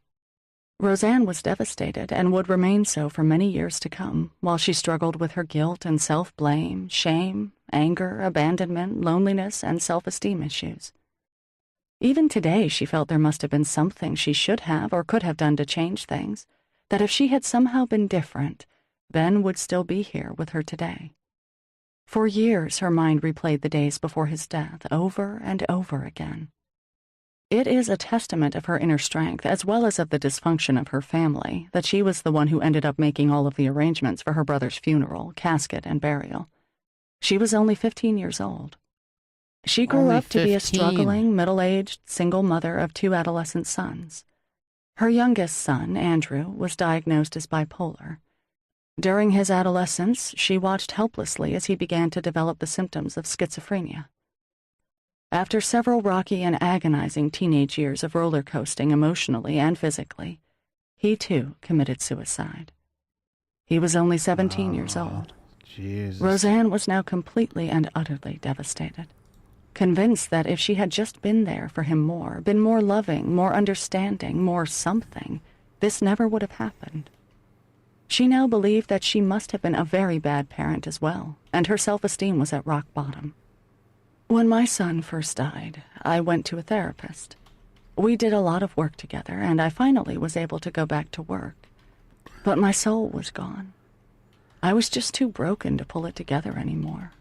Roseanne was devastated and would remain so for many years to come, while she struggled with her guilt and self-blame, shame, anger, abandonment, loneliness, and self-esteem issues. Even today, she felt there must have been something she should have or could have done to change things, that if she had somehow been different, Ben would still be here with her today. For years, her mind replayed the days before his death over and over again. It is a testament of her inner strength, as well as of the dysfunction of her family, that she was the one who ended up making all of the arrangements for her brother's funeral, casket, and burial. She was only 15 years old. She grew up to be a struggling, middle-aged, single mother of two adolescent sons. Her youngest son, Andrew, was diagnosed as bipolar. During his adolescence, she watched helplessly as he began to develop the symptoms of schizophrenia. After several rocky and agonizing teenage years of roller coasting emotionally and physically, he too committed suicide. He was only 17 years old. Jesus. Roseanne was now completely and utterly devastated, convinced that if she had just been there for him more, been more loving, more understanding, more something, this never would have happened. She now believed that she must have been a very bad parent as well, and her self-esteem was at rock bottom. When my son first died, I went to a therapist. We did a lot of work together, and I finally was able to go back to work. But my soul was gone. I was just too broken to pull it together anymore.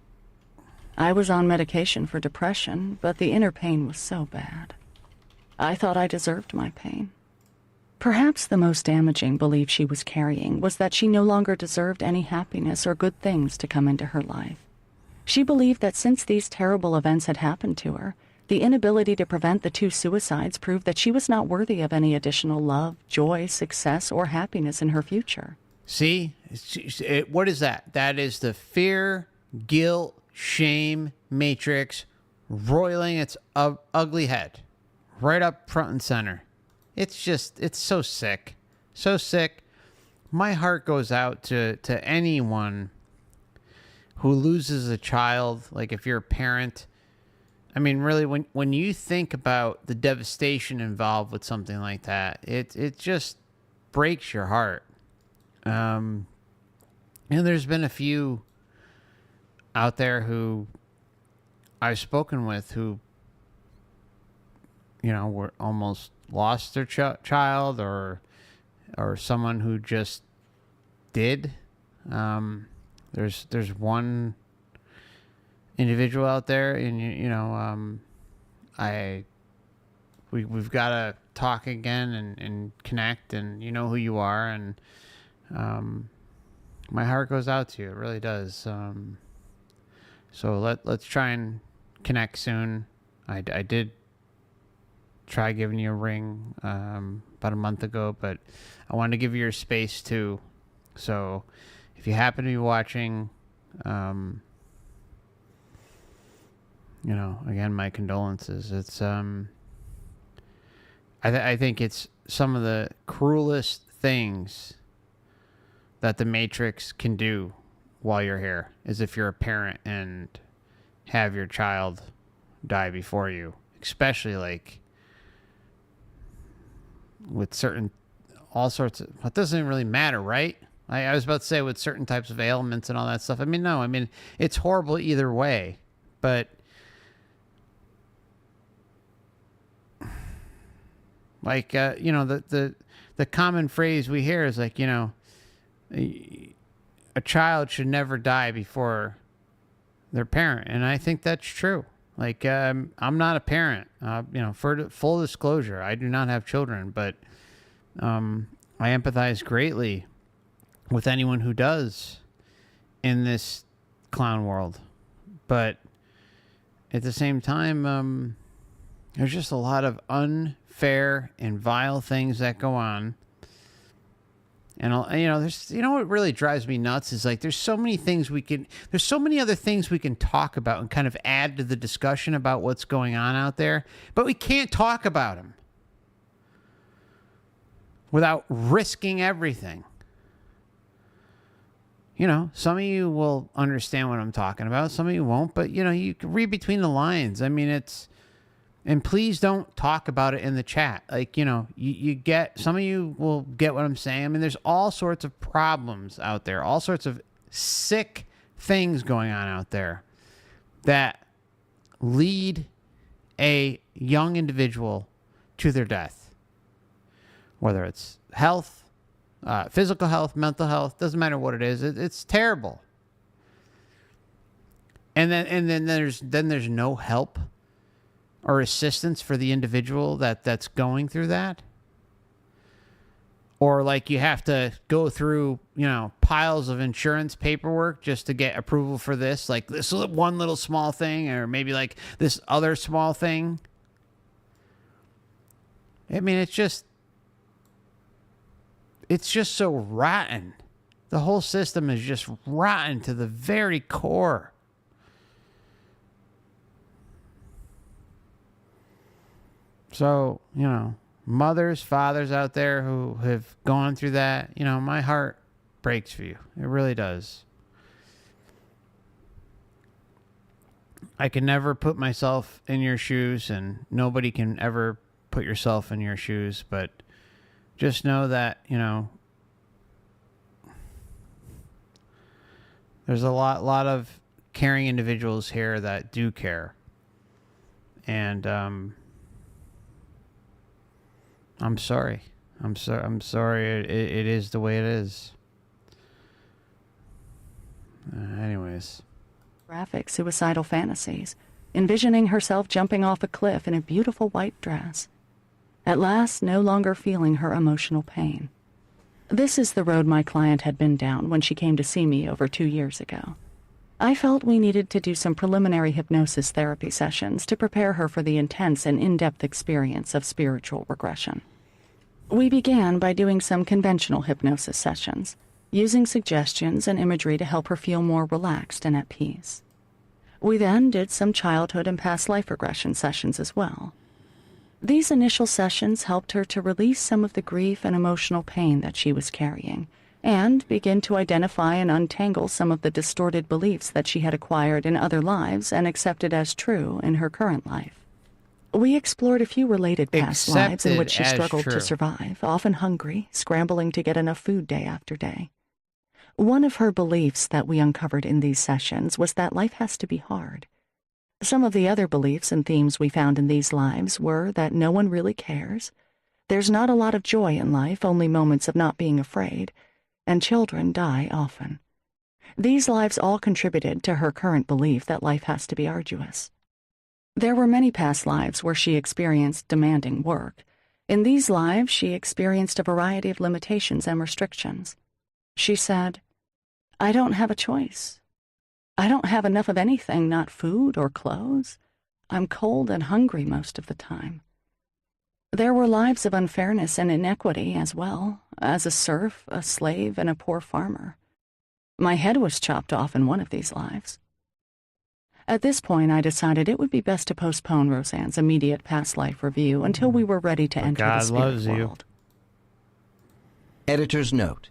I was on medication for depression, but the inner pain was so bad. I thought I deserved my pain. Perhaps the most damaging belief she was carrying was that she no longer deserved any happiness or good things to come into her life. She believed that since these terrible events had happened to her, The inability to prevent the 2 suicides proved that she was not worthy of any additional love, joy, success, or happiness in her future. See? What is that? That is the fear, guilt, shame matrix roiling its ugly head right up front and center. It's so sick. So sick. My heart goes out to anyone who loses a child. Like, if you're a parent, I mean, really, when you think about the devastation involved with something like that, it just breaks your heart. And there's been a few out there who I've spoken with who, were almost lost their child, or someone who just did. There's one individual out there, and we've got to talk again and connect, and you know who you are, and my heart goes out to you. It really does. So let's try and connect soon. I did try giving you a ring about a month ago, but I wanted to give you your space too. So if you happen to be watching, again, my condolences. It's I think it's some of the cruelest things that the Matrix can do while you're here, is if you're a parent and have your child die before you, especially like with all sorts of, it doesn't really matter, right? I was about to say with certain types of ailments and all that stuff. I mean, no, it's horrible either way, but like, the common phrase we hear is like, a child should never die before their parent. And I think that's true. Like, I'm not a parent, for full disclosure, I do not have children, but I empathize greatly with anyone who does in this clown world. But at the same time, there's just a lot of unfair and vile things that go on. And there's, what really drives me nuts is like, there's so many other things we can talk about and kind of add to the discussion about what's going on out there, but we can't talk about them without risking everything. Some of you will understand what I'm talking about. Some of you won't, but you can read between the lines. I mean, and please don't talk about it in the chat. Like, you get, some of you will get what I'm saying. I mean, there's all sorts of problems out there, all sorts of sick things going on out there that lead a young individual to their death. Whether it's health, physical health, mental health, doesn't matter what it is. It's terrible. And then there's no help or assistance for the individual that's going through that. Or like you have to go through, piles of insurance paperwork just to get approval for this, like this one little small thing, or maybe like this other small thing. I mean, it's just so rotten. The whole system is just rotten to the very core. So, mothers, fathers out there who have gone through that, my heart breaks for you. It really does. I can never put myself in your shoes, and nobody can ever put yourself in your shoes, but just know that, there's a lot of caring individuals here that do care. And I'm sorry. I'm sorry. It is the way it is. Anyways. Graphic suicidal fantasies, envisioning herself jumping off a cliff in a beautiful white dress. At last, no longer feeling her emotional pain. This is the road my client had been down when she came to see me over 2 years ago. I felt we needed to do some preliminary hypnosis therapy sessions to prepare her for the intense and in-depth experience of spiritual regression. We began by doing some conventional hypnosis sessions, using suggestions and imagery to help her feel more relaxed and at peace. We then did some childhood and past life regression sessions as well. These initial sessions helped her to release some of the grief and emotional pain that she was carrying, and begin to identify and untangle some of the distorted beliefs that she had acquired in other lives and accepted as true in her current life. We explored a few related past lives in which she struggled to survive, often hungry, scrambling to get enough food day after day. One of her beliefs that we uncovered in these sessions was that life has to be hard. Some of the other beliefs and themes we found in these lives were that no one really cares, there's not a lot of joy in life, only moments of not being afraid, and children die often. These lives all contributed to her current belief that life has to be arduous. There were many past lives where she experienced demanding work. In these lives, she experienced a variety of limitations and restrictions. She said, "I don't have a choice. I don't have enough of anything, not food or clothes. I'm cold and hungry most of the time." There were lives of unfairness and inequity as well, as a serf, a slave, and a poor farmer. My head was chopped off in one of these lives. At this point, I decided it would be best to postpone Roseanne's immediate past life review until we were ready to enter the spirit world. Editor's note.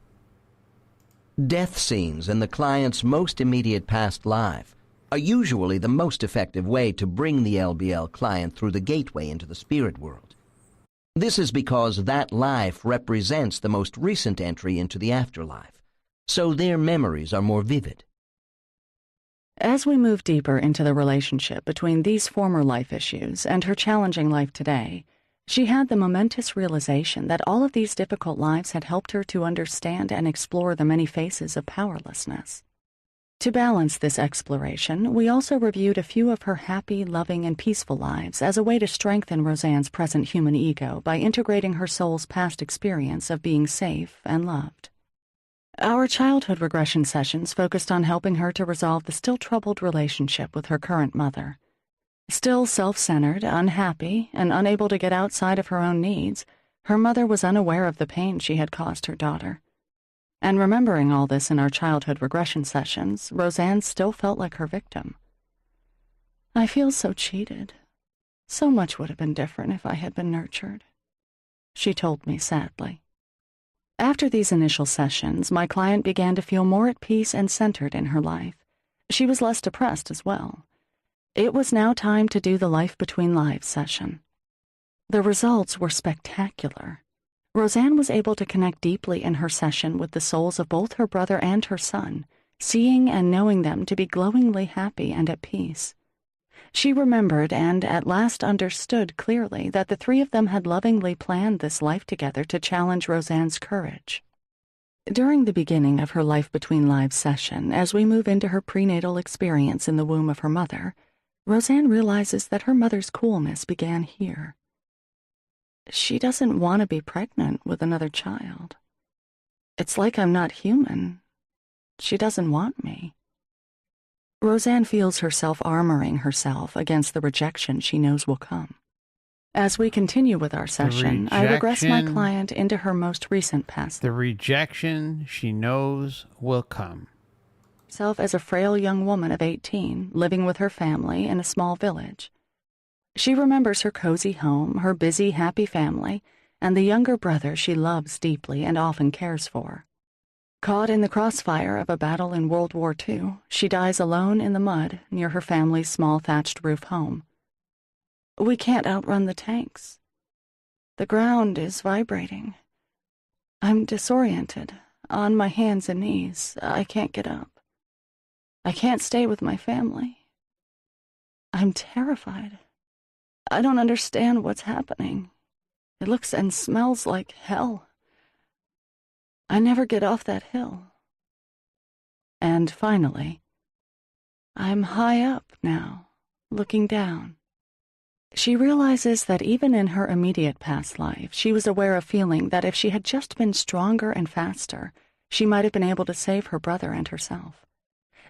Death scenes in the client's most immediate past life are usually the most effective way to bring the LBL client through the gateway into the spirit world. This is because that life represents the most recent entry into the afterlife, so their memories are more vivid. As we move deeper into the relationship between these former life issues and her challenging life today, she had the momentous realization that all of these difficult lives had helped her to understand and explore the many faces of powerlessness. To balance this exploration, we also reviewed a few of her happy, loving, and peaceful lives as a way to strengthen Roseanne's present human ego by integrating her soul's past experience of being safe and loved. Our childhood regression sessions focused on helping her to resolve the still troubled relationship with her current mother. Still self-centered, unhappy, and unable to get outside of her own needs, her mother was unaware of the pain she had caused her daughter. And remembering all this in our childhood regression sessions, Roseanne still felt like her victim. "I feel so cheated. So much would have been different if I had been nurtured," she told me sadly. After these initial sessions, my client began to feel more at peace and centered in her life. She was less depressed as well. It was now time to do the Life Between Lives session. The results were spectacular. Roseanne was able to connect deeply in her session with the souls of both her brother and her son, seeing and knowing them to be glowingly happy and at peace. She remembered and at last understood clearly that the three of them had lovingly planned this life together to challenge Roseanne's courage. During the beginning of her Life Between Lives session, as we move into her prenatal experience in the womb of her mother, Roseanne realizes that her mother's coolness began here. She doesn't want to be pregnant with another child. It's like I'm not human. She doesn't want me. Roseanne feels herself armoring herself against the rejection she knows will come. As we continue with our session, I regress my client into her most recent past. The rejection she knows will come. Herself as a frail young woman of 18, living with her family in a small village. She remembers her cozy home, her busy, happy family, and the younger brother she loves deeply and often cares for. Caught in the crossfire of a battle in World War II, she dies alone in the mud near her family's small thatched roof home. We can't outrun the tanks. The ground is vibrating. I'm disoriented, on my hands and knees. I can't get up. I can't stay with my family. I'm terrified. I don't understand what's happening. It looks and smells like hell. I never get off that hill. And finally, I'm high up now, looking down. She realizes that even in her immediate past life, she was aware of feeling that if she had just been stronger and faster, she might have been able to save her brother and herself.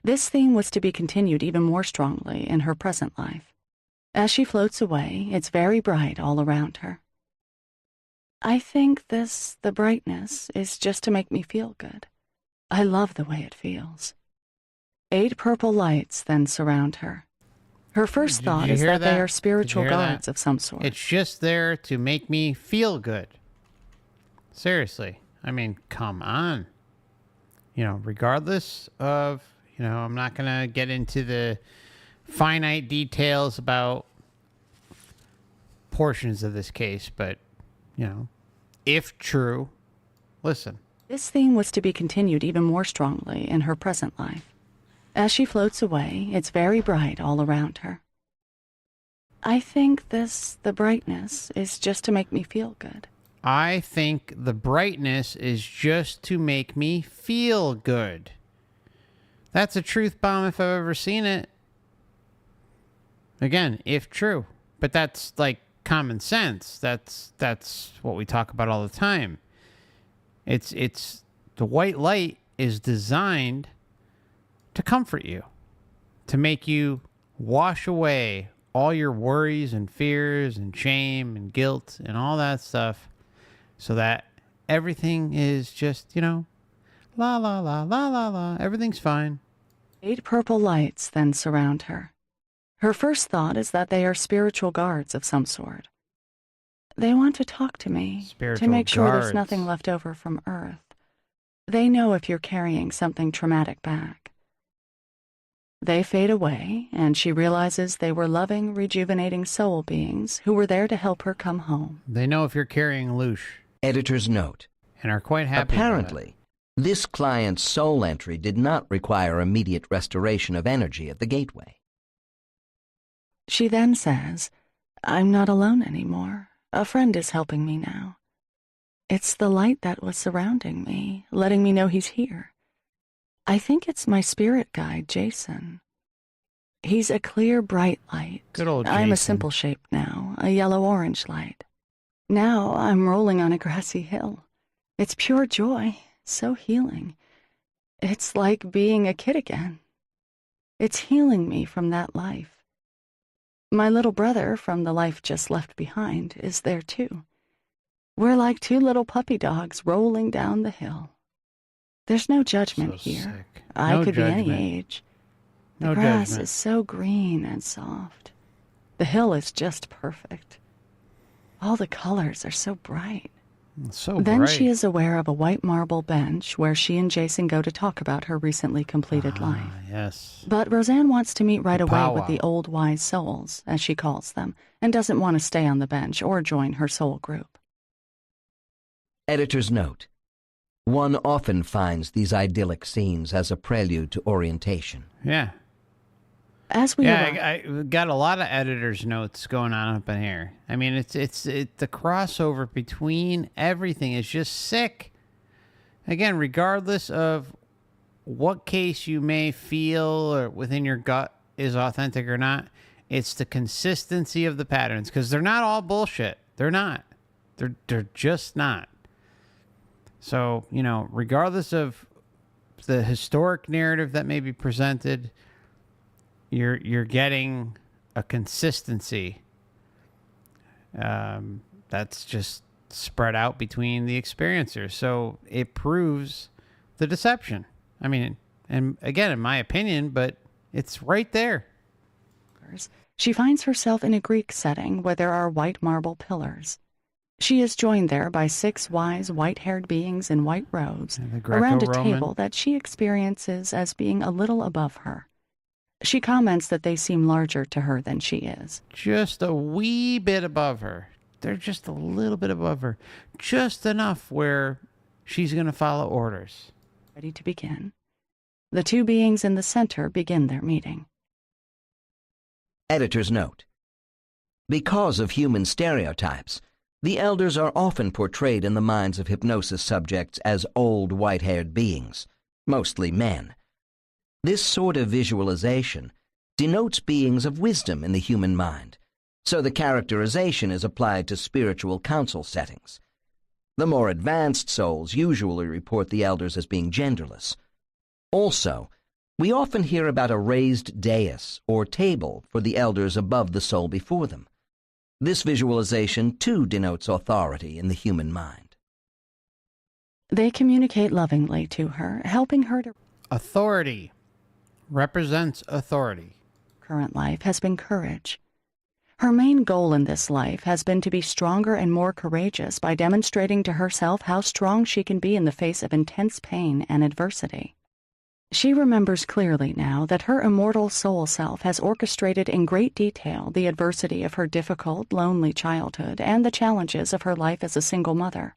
This theme was to be continued even more strongly in her present life. As she floats away, it's very bright all around her. I think the brightness, is just to make me feel good. I love the way it feels. 8 purple lights then surround her. Her first thought is that they are spiritual guards of some sort. It's just there to make me feel good. Seriously. I mean, come on. Regardless of, I'm not going to get into the finite details about portions of this case, but, if true, listen. This theme was to be continued even more strongly in her present life. As she floats away, it's very bright all around her. I think the brightness, is just to make me feel good. I think the brightness is just to make me feel good. That's a truth bomb if I've ever seen it. Again, if true. But that's like common sense. That's what we talk about all the time. It's the white light is designed to comfort you, to make you wash away all your worries and fears and shame and guilt and all that stuff, so that everything is just, la, la, la, la, la, la. Everything's fine. 8 purple lights then surround her. Her first thought is that they are spiritual guards of some sort. They want to talk to me, to make sure there's nothing left over from Earth. They know if you're carrying something traumatic back. They fade away, and she realizes they were loving, rejuvenating soul beings who were there to help her come home. They know if you're carrying Loosh. Editor's note. And are quite happy. Apparently, this client's soul entry did not require immediate restoration of energy at the gateway. She then says, I'm not alone anymore. A friend is helping me now. It's the light that was surrounding me, letting me know he's here. I think it's my spirit guide, Jason. He's a clear, bright light. Good old Jason. I'm a simple shape now, a yellow-orange light. Now I'm rolling on a grassy hill. It's pure joy, so healing. It's like being a kid again. It's healing me from that life. My little brother from the life just left behind is there too. We're like 2 little puppy dogs rolling down the hill. There's no judgment here. Sick. I could judgment. be any age. The No grass judgment. is so green and soft. The hill is just perfect. All the colors are so bright. So Then bright. she is aware of a white marble bench where she and Jason go to talk about her recently completed life. Yes. But Roseanne wants to meet right away with powwow. the old wise souls, as she calls them, and doesn't want to stay on the bench or join her soul group. Editor's note. One often finds these idyllic scenes as a prelude to orientation. Yeah. As we arrive, I got a lot of editor's notes going on up in here. I mean, it's the crossover between everything is just sick. Again, regardless of what case you may feel or within your gut is authentic or not, it's the consistency of the patterns, because they're not all bullshit. They're not. They're just not. So, regardless of the historic narrative that may be presented, you're getting a consistency that's just spread out between the experiencers. So it proves the deception. I mean, and again, in my opinion, but it's right there. she finds herself in a Greek setting where there are white marble pillars. She is joined there by 6 wise, white-haired beings in white robes around a table that she experiences as being a little above her. She comments that they seem larger to her than she is. Just a wee bit above her. They're just a little bit above her. Just enough where she's going to follow orders. Ready to begin. The 2 beings in the center begin their meeting. Editor's note. Because of human stereotypes, the elders are often portrayed in the minds of hypnosis subjects as old white-haired beings, mostly men. This sort of visualization denotes beings of wisdom in the human mind, so the characterization is applied to spiritual council settings. The more advanced souls usually report the elders as being genderless. Also, We often hear about a raised dais or table for the elders above the soul before them. This visualization, too, denotes authority in the human mind. They communicate lovingly to her, helping her to Authority represents authority. current life has been courage. Her main goal in this life has been to be stronger and more courageous by demonstrating to herself how strong she can be in the face of intense pain and adversity. She remembers clearly now that her immortal soul self has orchestrated in great detail the adversity of her difficult, lonely childhood and the challenges of her life as a single mother.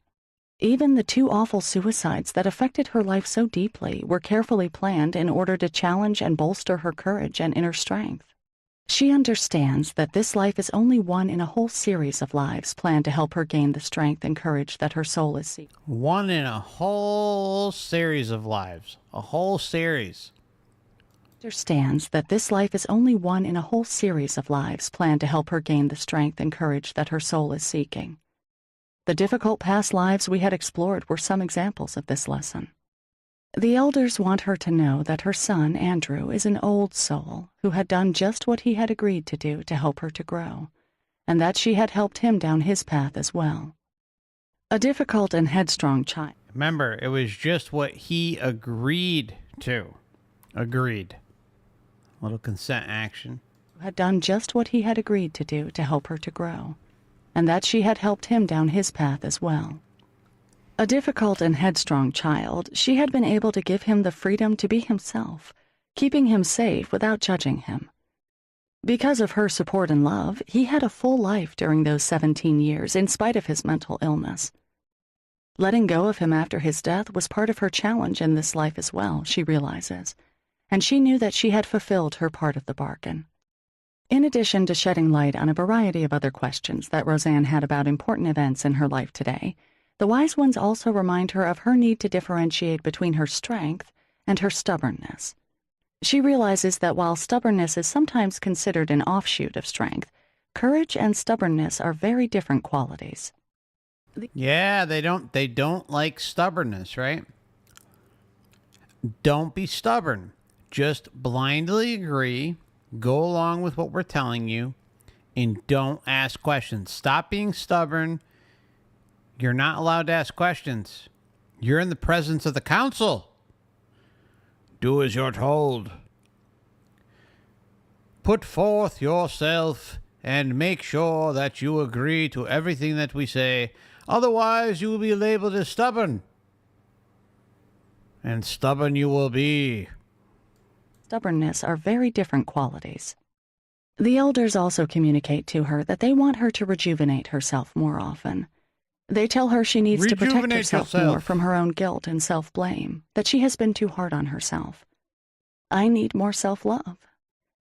Even the 2 awful suicides that affected her life so deeply were carefully planned in order to challenge and bolster her courage and inner strength. She understands that this life is only one in a whole series of lives planned to help her gain the strength and courage that her soul is seeking. One in a whole series of lives. A whole series. Understands that this life is only one in a whole series of lives planned to help her gain the strength and courage that her soul is seeking. The difficult past lives we had explored were some examples of this lesson. The elders want her to know that her son, Andrew, is an old soul who had done just what he had agreed to do to help her to grow, and that she had helped him down his path as well. A difficult and headstrong child. Remember, it was just what he agreed to. Agreed. Little consent action. Had done just what he had agreed to do to help her to grow, and that she had helped him down his path as well. A difficult and headstrong child, she had been able to give him the freedom to be himself, keeping him safe without judging him. Because of her support and love, he had a full life during those 17 years in spite of his mental illness. Letting go of him after his death was part of her challenge in this life as well, she realizes, and she knew that she had fulfilled her part of the bargain. In addition to shedding light on a variety of other questions that Roseanne had about important events in her life today, the wise ones also remind her of her need to differentiate between her strength and her stubbornness. She realizes that while stubbornness is sometimes considered an offshoot of strength, courage and stubbornness are very different qualities. Yeah, they don't like stubbornness, right? Don't be stubborn. Just blindly agree, go along with what we're telling you, and don't ask questions. Stop being stubborn. You're not allowed to ask questions. You're in the presence of the council. Do as you're told. Put forth yourself and make sure that you agree to everything that we say. Otherwise, you will be labeled as stubborn. And stubborn you will be. Stubbornness are very different qualities. The elders also communicate to her that they want her to rejuvenate herself more often. They tell her she needs to protect Rejuvenate herself yourself. more from her own guilt and self-blame, that she has been too hard on herself. I need more self-love.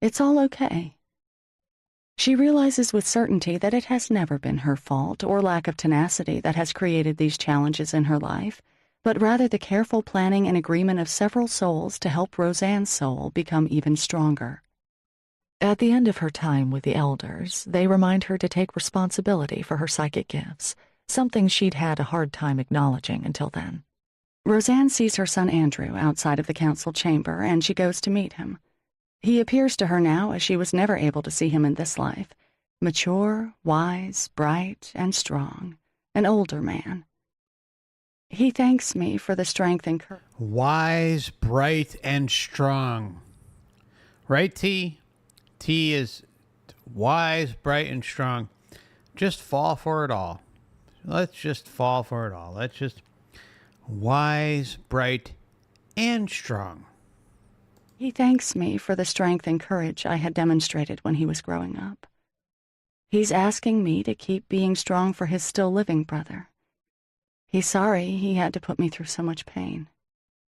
It's all okay. She realizes with certainty that it has never been her fault or lack of tenacity that has created these challenges in her life, but rather the careful planning and agreement of several souls to help Roseanne's soul become even stronger. At the end of her time with the elders, they remind her to take responsibility for her psychic gifts, something she'd had a hard time acknowledging until then. Roseanne sees her son Andrew outside of the council chamber, and she goes to meet him. He appears to her now as she was never able to see him in this life, mature, wise, bright, and strong, an older man. He thanks me for the strength and courage. Wise, bright, and strong. Right, T? T is wise, bright, and strong. Just fall for it all. Let's just fall for it all. Let's just wise, bright, and strong. He thanks me for the strength and courage I had demonstrated when he was growing up. He's asking me to keep being strong for his still living brother. He's sorry he had to put me through so much pain.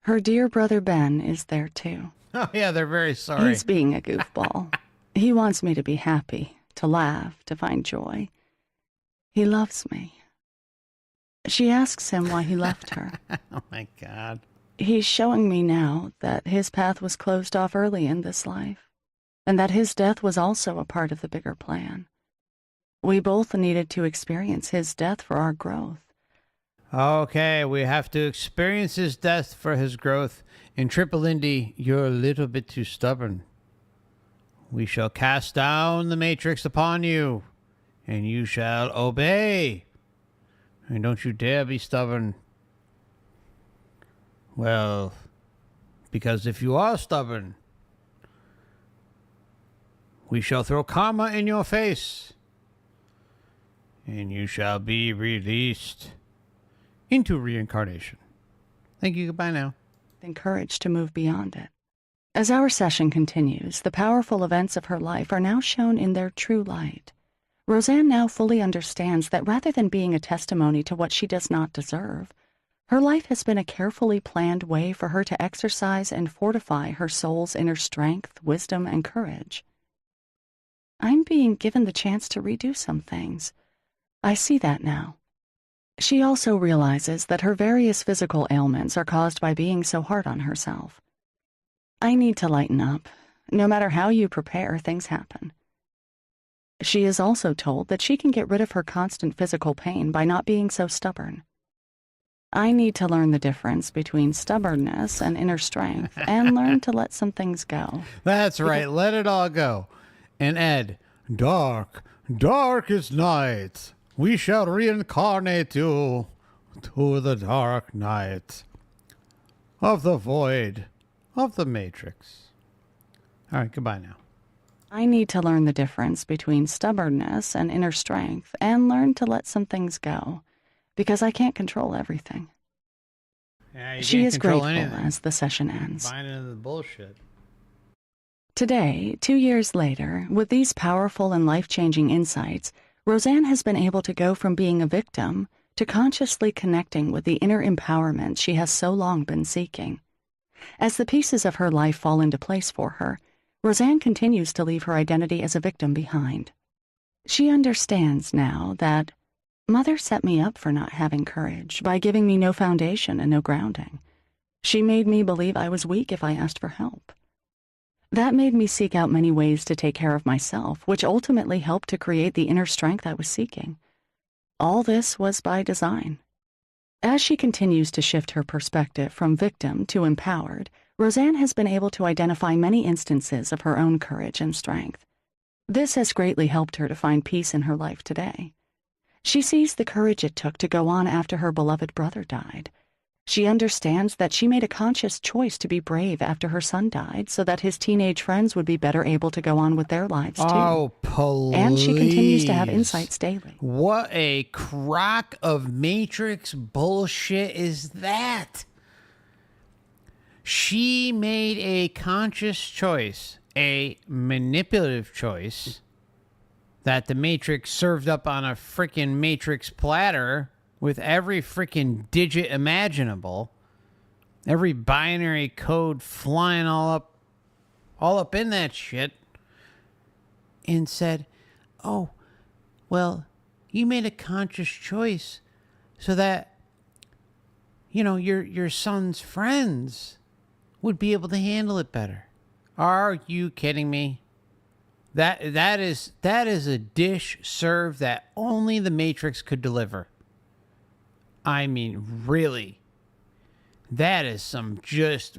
Her dear brother Ben is there too. Oh, yeah, they're very sorry. He's being a goofball. He wants me to be happy, to laugh, to find joy. He loves me. She asks him why he left her. Oh, my God. He's showing me now that his path was closed off early in this life, and that his death was also a part of the bigger plan. We both needed to experience his death for our growth. Okay, we have to experience his death for his growth. In Triple Indy, you're a little bit too stubborn. We shall cast down the matrix upon you, and you shall obey. And don't you dare be stubborn. Well, because if you are stubborn, we shall throw karma in your face, and you shall be released into reincarnation. Thank you. Goodbye now. Encouraged to move beyond it. As our session continues, the powerful events of her life are now shown in their true light. Roseanne now fully understands that rather than being a testimony to what she does not deserve, her life has been a carefully planned way for her to exercise and fortify her soul's inner strength, wisdom, and courage. I'm being given the chance to redo some things. I see that now. She also realizes that her various physical ailments are caused by being so hard on herself. I need to lighten up. No matter how you prepare, things happen. She is also told that she can get rid of her constant physical pain by not being so stubborn. I need to learn the difference between stubbornness and inner strength and learn to let some things go. That's right. Let it all go. And Ed, dark, dark is night. We shall reincarnate you to the dark night of the void of the matrix. All right, goodbye now. I need to learn the difference between stubbornness and inner strength and learn to let some things go, because I can't control everything. Yeah, you She can't is control grateful anything. as the session ends. Buying into the bullshit. Today, 2 years later, with these powerful and life-changing insights, Roseanne has been able to go from being a victim to consciously connecting with the inner empowerment she has so long been seeking. As the pieces of her life fall into place for her, Roseanne continues to leave her identity as a victim behind. She understands now that Mother set me up for not having courage by giving me no foundation and no grounding. She made me believe I was weak if I asked for help. That made me seek out many ways to take care of myself, which ultimately helped to create the inner strength I was seeking. All this was by design. As she continues to shift her perspective from victim to empowered, Roseanne has been able to identify many instances of her own courage and strength. This has greatly helped her to find peace in her life today. She sees the courage it took to go on after her beloved brother died. She understands that she made a conscious choice to be brave after her son died so that his teenage friends would be better able to go on with their lives too. Oh, please. And she continues to have insights daily. What a crock of Matrix bullshit is that? She made a conscious choice, a manipulative choice, that the Matrix served up on a freaking Matrix platter with every freaking digit imaginable, every binary code flying all up in that shit, and said, oh, well, you made a conscious choice so that, you know, your son's friends would be able to handle it better. Are you kidding me? That is a dish served that only the Matrix could deliver. I mean, really. That is some just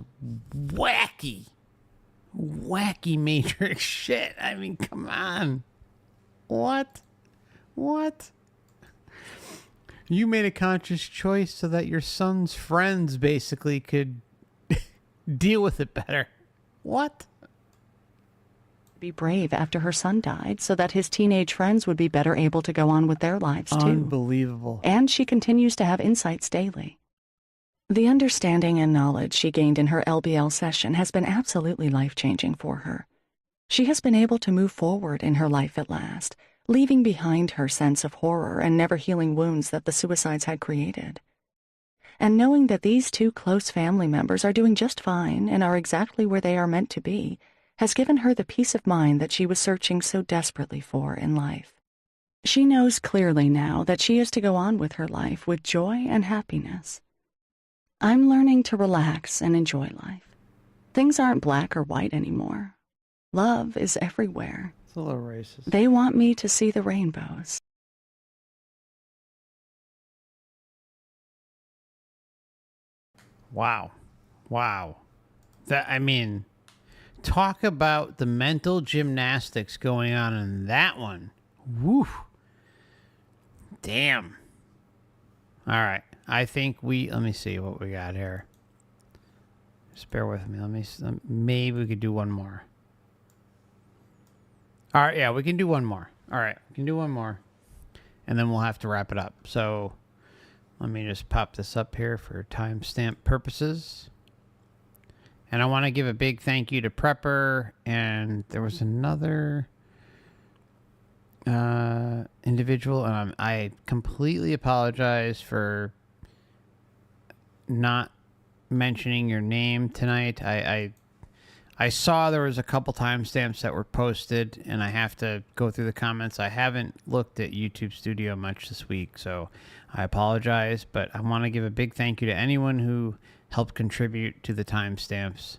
wacky Matrix shit. I mean, come on. What? You made a conscious choice so that your son's friends basically could deal with it better. What? Be brave after her son died so that his teenage friends would be better able to go on with their lives too. Unbelievable. And she continues to have insights daily. The understanding and knowledge she gained in her LBL session has been absolutely life-changing for her. She has been able to move forward in her life at last, leaving behind her sense of horror and never-healing wounds that the suicides had created. And knowing that these two close family members are doing just fine and are exactly where they are meant to be has given her the peace of mind that she was searching so desperately for in life. She knows clearly now that she is to go on with her life with joy and happiness. I'm learning to relax and enjoy life. Things aren't black or white anymore. Love is everywhere. It's a little racist. They want me to see the rainbows. Wow. Wow. That, I mean, talk about the mental gymnastics going on in that one. Woo. Damn. All right. I think let me see what we got here. Just bear with me. Maybe we could do one more. All right. Yeah, we can do one more. All right. We can do one more. And then we'll have to wrap it up. So let me just pop this up here for timestamp purposes. And I want to give a big thank you to Prepper. And there was another individual. And I completely apologize for not mentioning your name tonight. I saw there was a couple timestamps that were posted, and I have to go through the comments. I haven't looked at YouTube Studio much this week, so I apologize. But I want to give a big thank you to anyone who helped contribute to the timestamps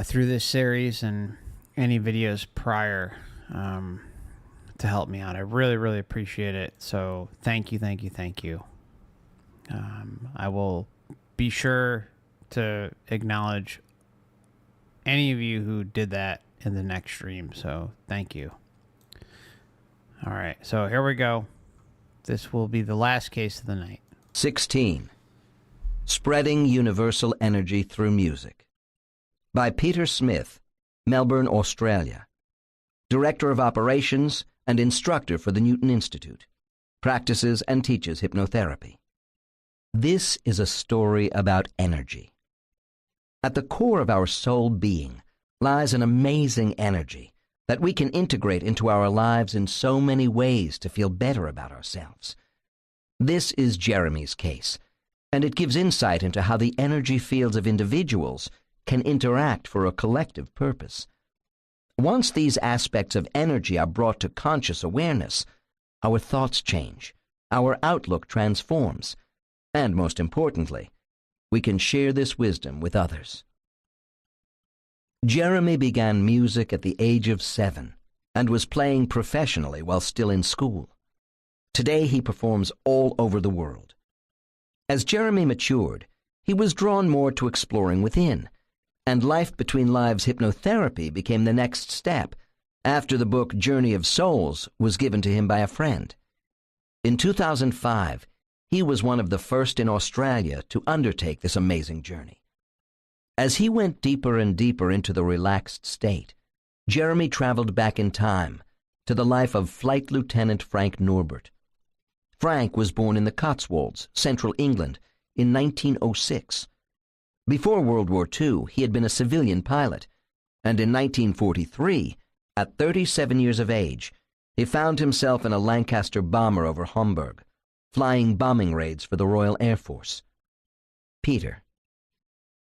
through this series and any videos prior to help me out. I really, really appreciate it. So thank you, thank you, thank you. I will be sure to acknowledge any of you who did that in the next stream. So thank you. All right. So here we go. This will be the last case of the night. 16. Spreading Universal Energy Through Music. By Peter Smith, Melbourne, Australia. Director of Operations and instructor for the Newton Institute. Practices and teaches hypnotherapy. This is a story about energy. At the core of our soul being lies an amazing energy that we can integrate into our lives in so many ways to feel better about ourselves. This is Jeremy's case, and it gives insight into how the energy fields of individuals can interact for a collective purpose. Once these aspects of energy are brought to conscious awareness, our thoughts change, our outlook transforms, and most importantly, we can share this wisdom with others. Jeremy began music at the age of 7 and was playing professionally while still in school. Today he performs all over the world. As Jeremy matured, he was drawn more to exploring within, and Life Between Lives hypnotherapy became the next step after the book Journey of Souls was given to him by a friend. In 2005, he was one of the first in Australia to undertake this amazing journey. As he went deeper and deeper into the relaxed state, Jeremy traveled back in time to the life of Flight Lieutenant Frank Norbert. Frank was born in the Cotswolds, central England, in 1906. Before World War II, he had been a civilian pilot, and in 1943, at 37 years of age, he found himself in a Lancaster bomber over Hamburg, flying bombing raids for the Royal Air Force. Peter,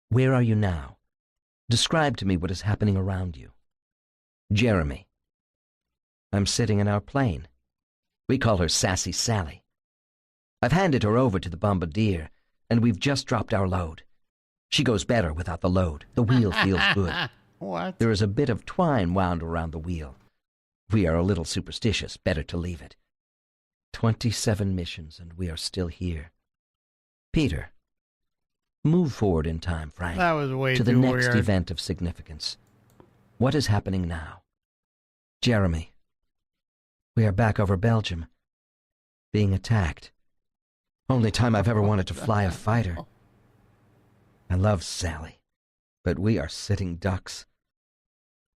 where are you now? Describe to me what is happening around you. Jeremy, I'm sitting in our plane. We call her Sassy Sally. I've handed her over to the bombardier, and we've just dropped our load. She goes better without the load. The wheel feels good. What? There is a bit of twine wound around the wheel. We are a little superstitious. Better to leave it. 27 missions, and we are still here. Peter, move forward in time, Frank, That was way to the too next weird. event of significance. What is happening now? Jeremy, we are back over Belgium, being attacked. Only time I've ever wanted to fly a fighter. I love Sally, but we are sitting ducks.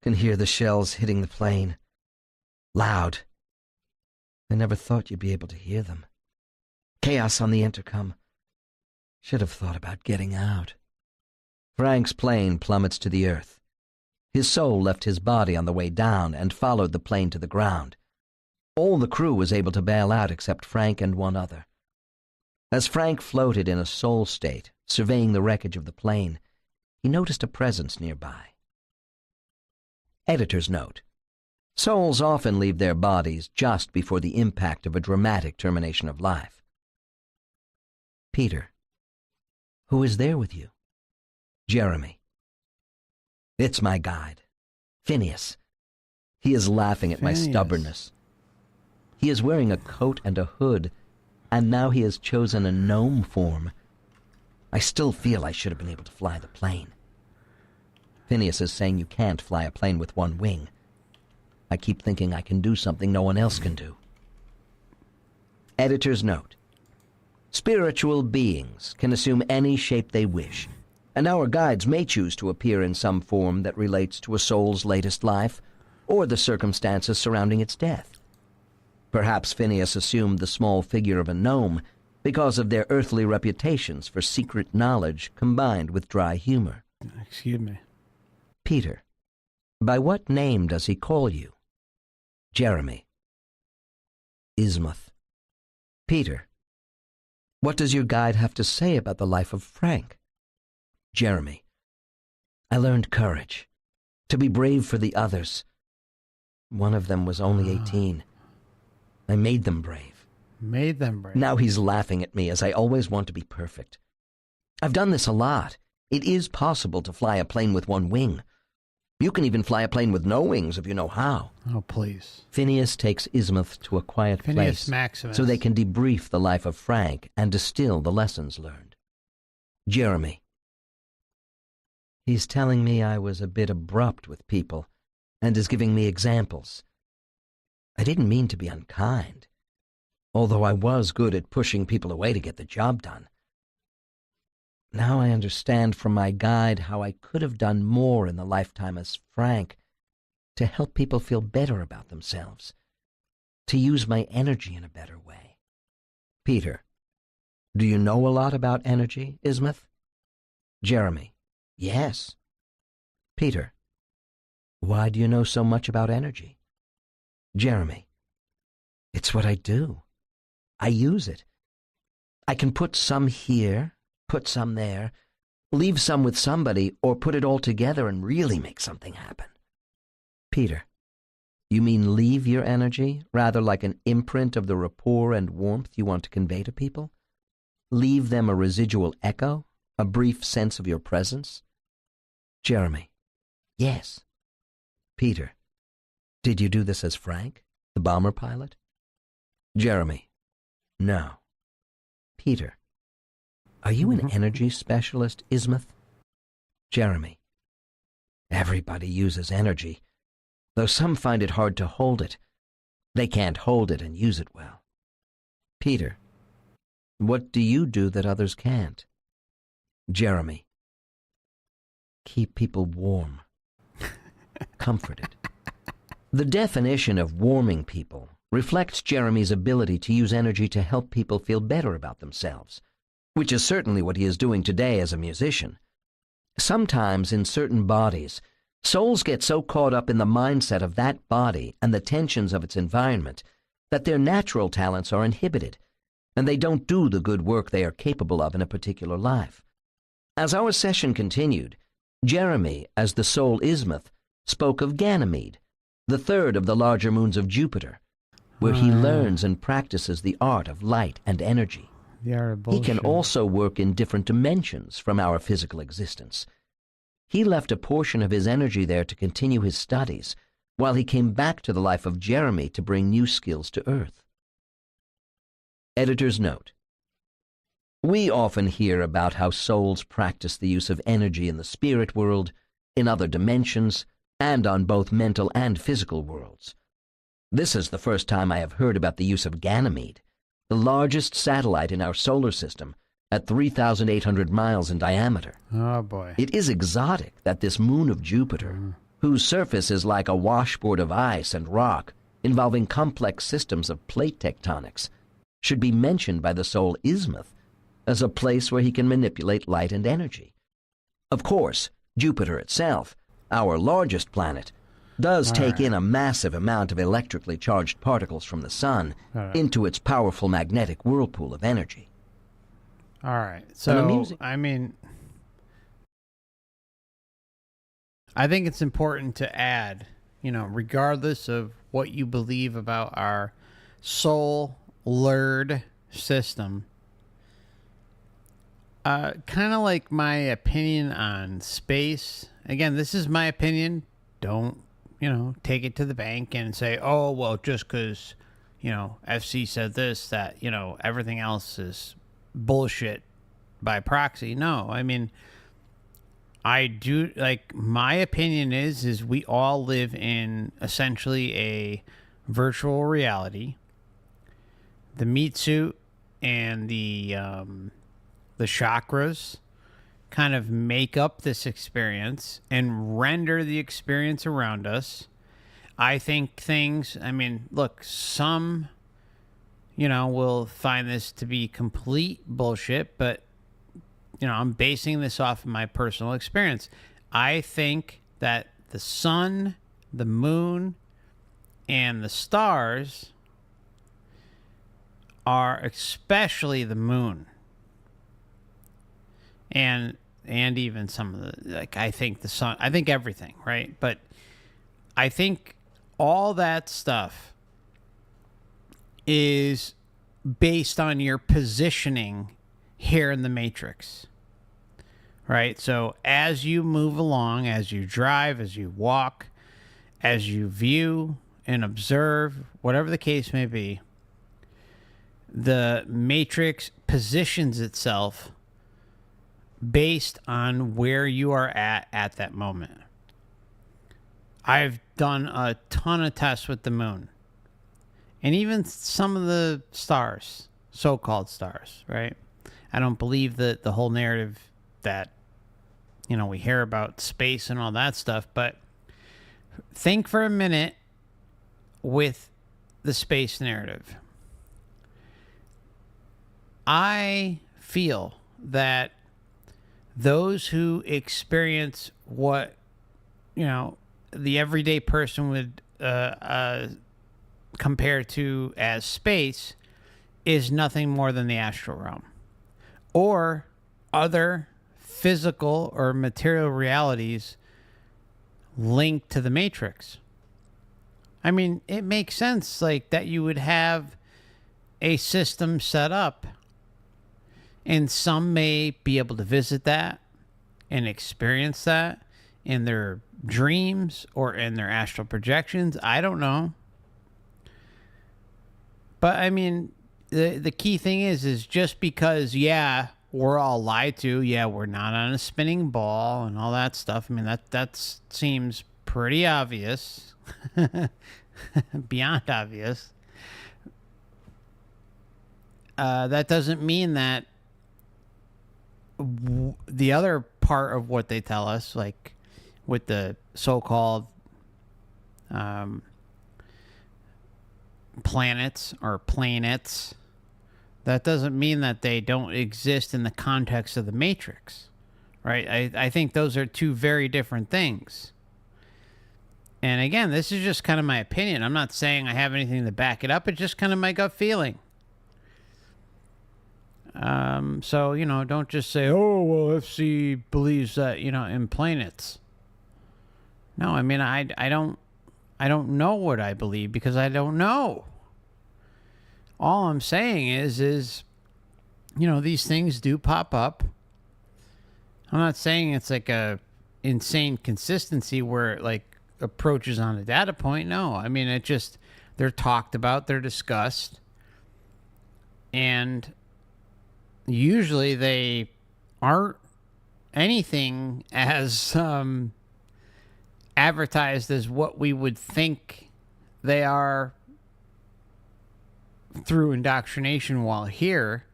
Can hear the shells hitting the plane. Loud. I never thought you'd be able to hear them. Chaos on the intercom. Should have thought about getting out. Frank's plane plummets to the earth. His soul left his body on the way down and followed the plane to the ground. All the crew was able to bail out except Frank and one other. As Frank floated in a soul state, surveying the wreckage of the plane, he noticed a presence nearby. Editor's note. Souls often leave their bodies just before the impact of a dramatic termination of life. Peter, who is there with you? Jeremy. It's my guide, Phineas. He is laughing at my Phineas. stubbornness. He is wearing a coat and a hood, and now he has chosen a gnome form. I still feel I should have been able to fly the plane. Phineas is saying you can't fly a plane with one wing. I keep thinking I can do something no one else can do. Editor's note. Spiritual beings can assume any shape they wish, and our guides may choose to appear in some form that relates to a soul's latest life, or the circumstances surrounding its death. Perhaps Phineas assumed the small figure of a gnome because of their earthly reputations for secret knowledge combined with dry humor. Excuse me. Peter, by what name does he call you? Jeremy. Ismuth. Peter, what does your guide have to say about the life of Frank? Jeremy, I learned courage, to be brave for the others. One of them was only 18. I made them brave. Made them brave. Now he's laughing at me as I always want to be perfect. I've done this a lot. It is possible to fly a plane with one wing. You can even fly a plane with no wings if you know how. Oh, please. Phineas takes Ismuth to a quiet Phineas place Maximus. so they can debrief the life of Frank and distill the lessons learned. Jeremy. He's telling me I was a bit abrupt with people and is giving me examples. I didn't mean to be unkind, although I was good at pushing people away to get the job done. Now I understand from my guide how I could have done more in the lifetime as Frank to help people feel better about themselves, to use my energy in a better way. Peter, do you know a lot about energy, Ismuth? Jeremy, yes. Peter, why do you know so much about energy? Jeremy, it's what I do. I use it. I can put some here, put some there, leave some with somebody, or put it all together and really make something happen. Peter, you mean leave your energy, rather like an imprint of the rapport and warmth you want to convey to people? Leave them a residual echo, a brief sense of your presence? Jeremy, yes. Peter, did you do this as Frank, the bomber pilot? Jeremy, no. Peter, are you an energy specialist, Ismuth? Jeremy, everybody uses energy, though some find it hard to hold it. They can't hold it and use it well. Peter, what do you do that others can't? Jeremy, keep people warm, comforted. The definition of warming people reflects Jeremy's ability to use energy to help people feel better about themselves, which is certainly what he is doing today as a musician. Sometimes in certain bodies, souls get so caught up in the mindset of that body and the tensions of its environment that their natural talents are inhibited, and they don't do the good work they are capable of in a particular life. As our session continued, Jeremy, as the soul Ismuth, spoke of Ganymede, the third of the larger moons of Jupiter, where he learns and practices the art of light and energy. He can also work in different dimensions from our physical existence. He left a portion of his energy there to continue his studies, while he came back to the life of Jeremy to bring new skills to Earth. Editor's note. We often hear about how souls practice the use of energy in the spirit world, in other dimensions, and on both mental and physical worlds. This is the first time I have heard about the use of Ganymede, the largest satellite in our solar system, at 3,800 miles in diameter. Oh, boy. It is exotic that this moon of Jupiter, whose surface is like a washboard of ice and rock, involving complex systems of plate tectonics, should be mentioned by the soul Ismuth as a place where he can manipulate light and energy. Of course, Jupiter itself, our largest planet, does take in a massive amount of electrically charged particles from the sun into its powerful magnetic whirlpool of energy. All right. So, I mean, I think it's important to add, regardless of what you believe about our soul lured system, kind of like my opinion on space. Again, this is my opinion. Don't, take it to the bank and say, oh, well, just because, FC said this, that, everything else is bullshit. by proxy. No, I mean, I do, like, my opinion is we all live in essentially a virtual reality. The meat suit and the chakras kind of make up this experience and render the experience around us. I think things, I mean, look, some, will find this to be complete bullshit, but, I'm basing this off of my personal experience. I think that the sun, the moon, and the stars are, especially the moon, and even some of the, like, I think the sun, I think everything, right? But I think all that stuff is based on your positioning here in the matrix, right? So as you move along, as you drive, as you walk, as you view and observe, whatever the case may be, the matrix positions itself based on where you are at that moment. I've done a ton of tests with the moon and even some of the stars, so-called stars, right? I don't believe that the whole narrative that, we hear about space and all that stuff, but think for a minute with the space narrative. I feel that those who experience what, the everyday person would compare to as space is nothing more than the astral realm or other physical or material realities linked to the matrix. I mean, it makes sense, like, that you would have a system set up, and some may be able to visit that and experience that in their dreams or in their astral projections. I don't know. But I mean, the key thing is just because, we're all lied to, we're not on a spinning ball and all that stuff. I mean, that seems pretty obvious. Beyond obvious. That doesn't mean that the other part of what they tell us, like with the so-called planets or planets, that doesn't mean that they don't exist in the context of the matrix, right? I think those are two very different things. And again, this is just kind of my opinion. I'm not saying I have anything to back it up. It's just kind of my gut feeling. So, don't just say, oh, well, FC believes that, in planets. No, I mean, I don't know what I believe because I don't know. All I'm saying is, these things do pop up. I'm not saying it's like a insane consistency where it like approaches on a data point. No, I mean, it just, they're talked about, they're discussed, and usually they aren't anything as advertised as what we would think they are through indoctrination while here.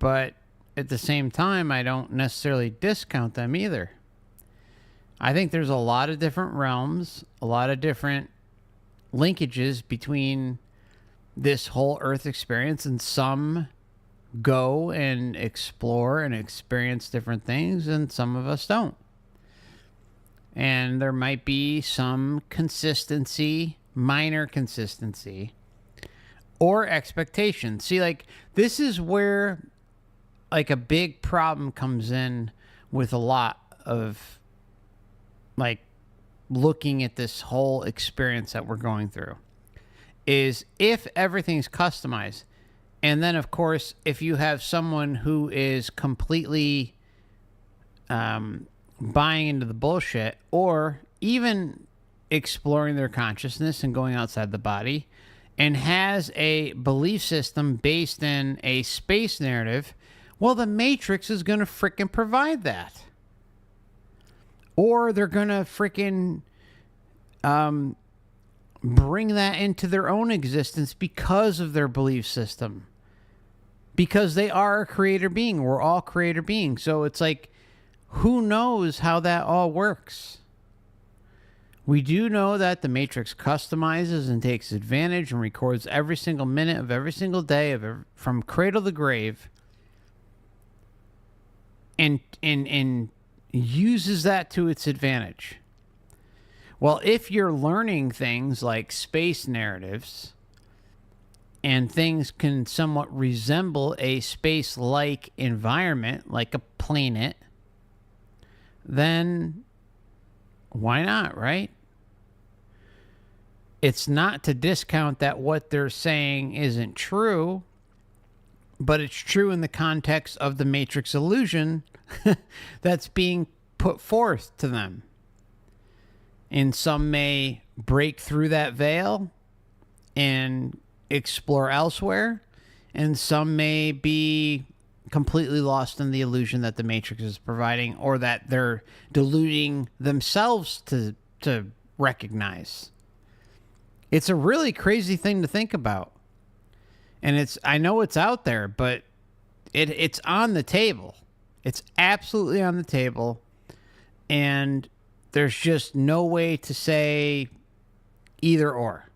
But at the same time, I don't necessarily discount them either. I think there's a lot of different realms, a lot of different linkages between this whole Earth experience, and some go and explore and experience different things, and some of us don't. And there might be some consistency, minor consistency, or expectation. See, like, this is where, like, a big problem comes in with a lot of, like, looking at this whole experience that we're going through, is if everything's customized, and then, of course, if you have someone who is completely buying into the bullshit, or even exploring their consciousness and going outside the body, and has a belief system based in a space narrative, Well, the Matrix is going to frickin' provide that. Or they're going to frickin' bring that into their own existence because of their belief system. Because they are a creator being. We're all creator beings. So it's like, who knows how that all works? We do know that the Matrix customizes and takes advantage and records every single minute of every single day from cradle to grave, and uses that to its advantage. Well, if you're learning things like space narratives, and things can somewhat resemble a space-like environment, like a planet, then why not, right? It's not to discount that what they're saying isn't true, but it's true in the context of the Matrix illusion that's being put forth to them. And some may break through that veil and explore elsewhere, and some may be completely lost in the illusion that the Matrix is providing, or that they're deluding themselves to recognize. It's a really crazy thing to think about. And I know it's out there, but it's on the table. It's absolutely on the table. And there's just no way to say either or.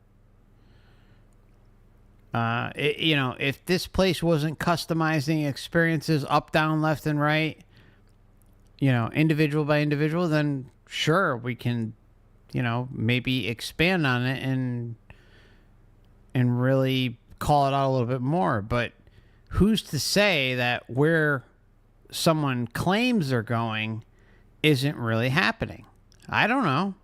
If this place wasn't customizing experiences up, down, left, and right, individual by individual, then sure, we can, maybe expand on it and really call it out a little bit more. But who's to say that where someone claims they're going isn't really happening? I don't know.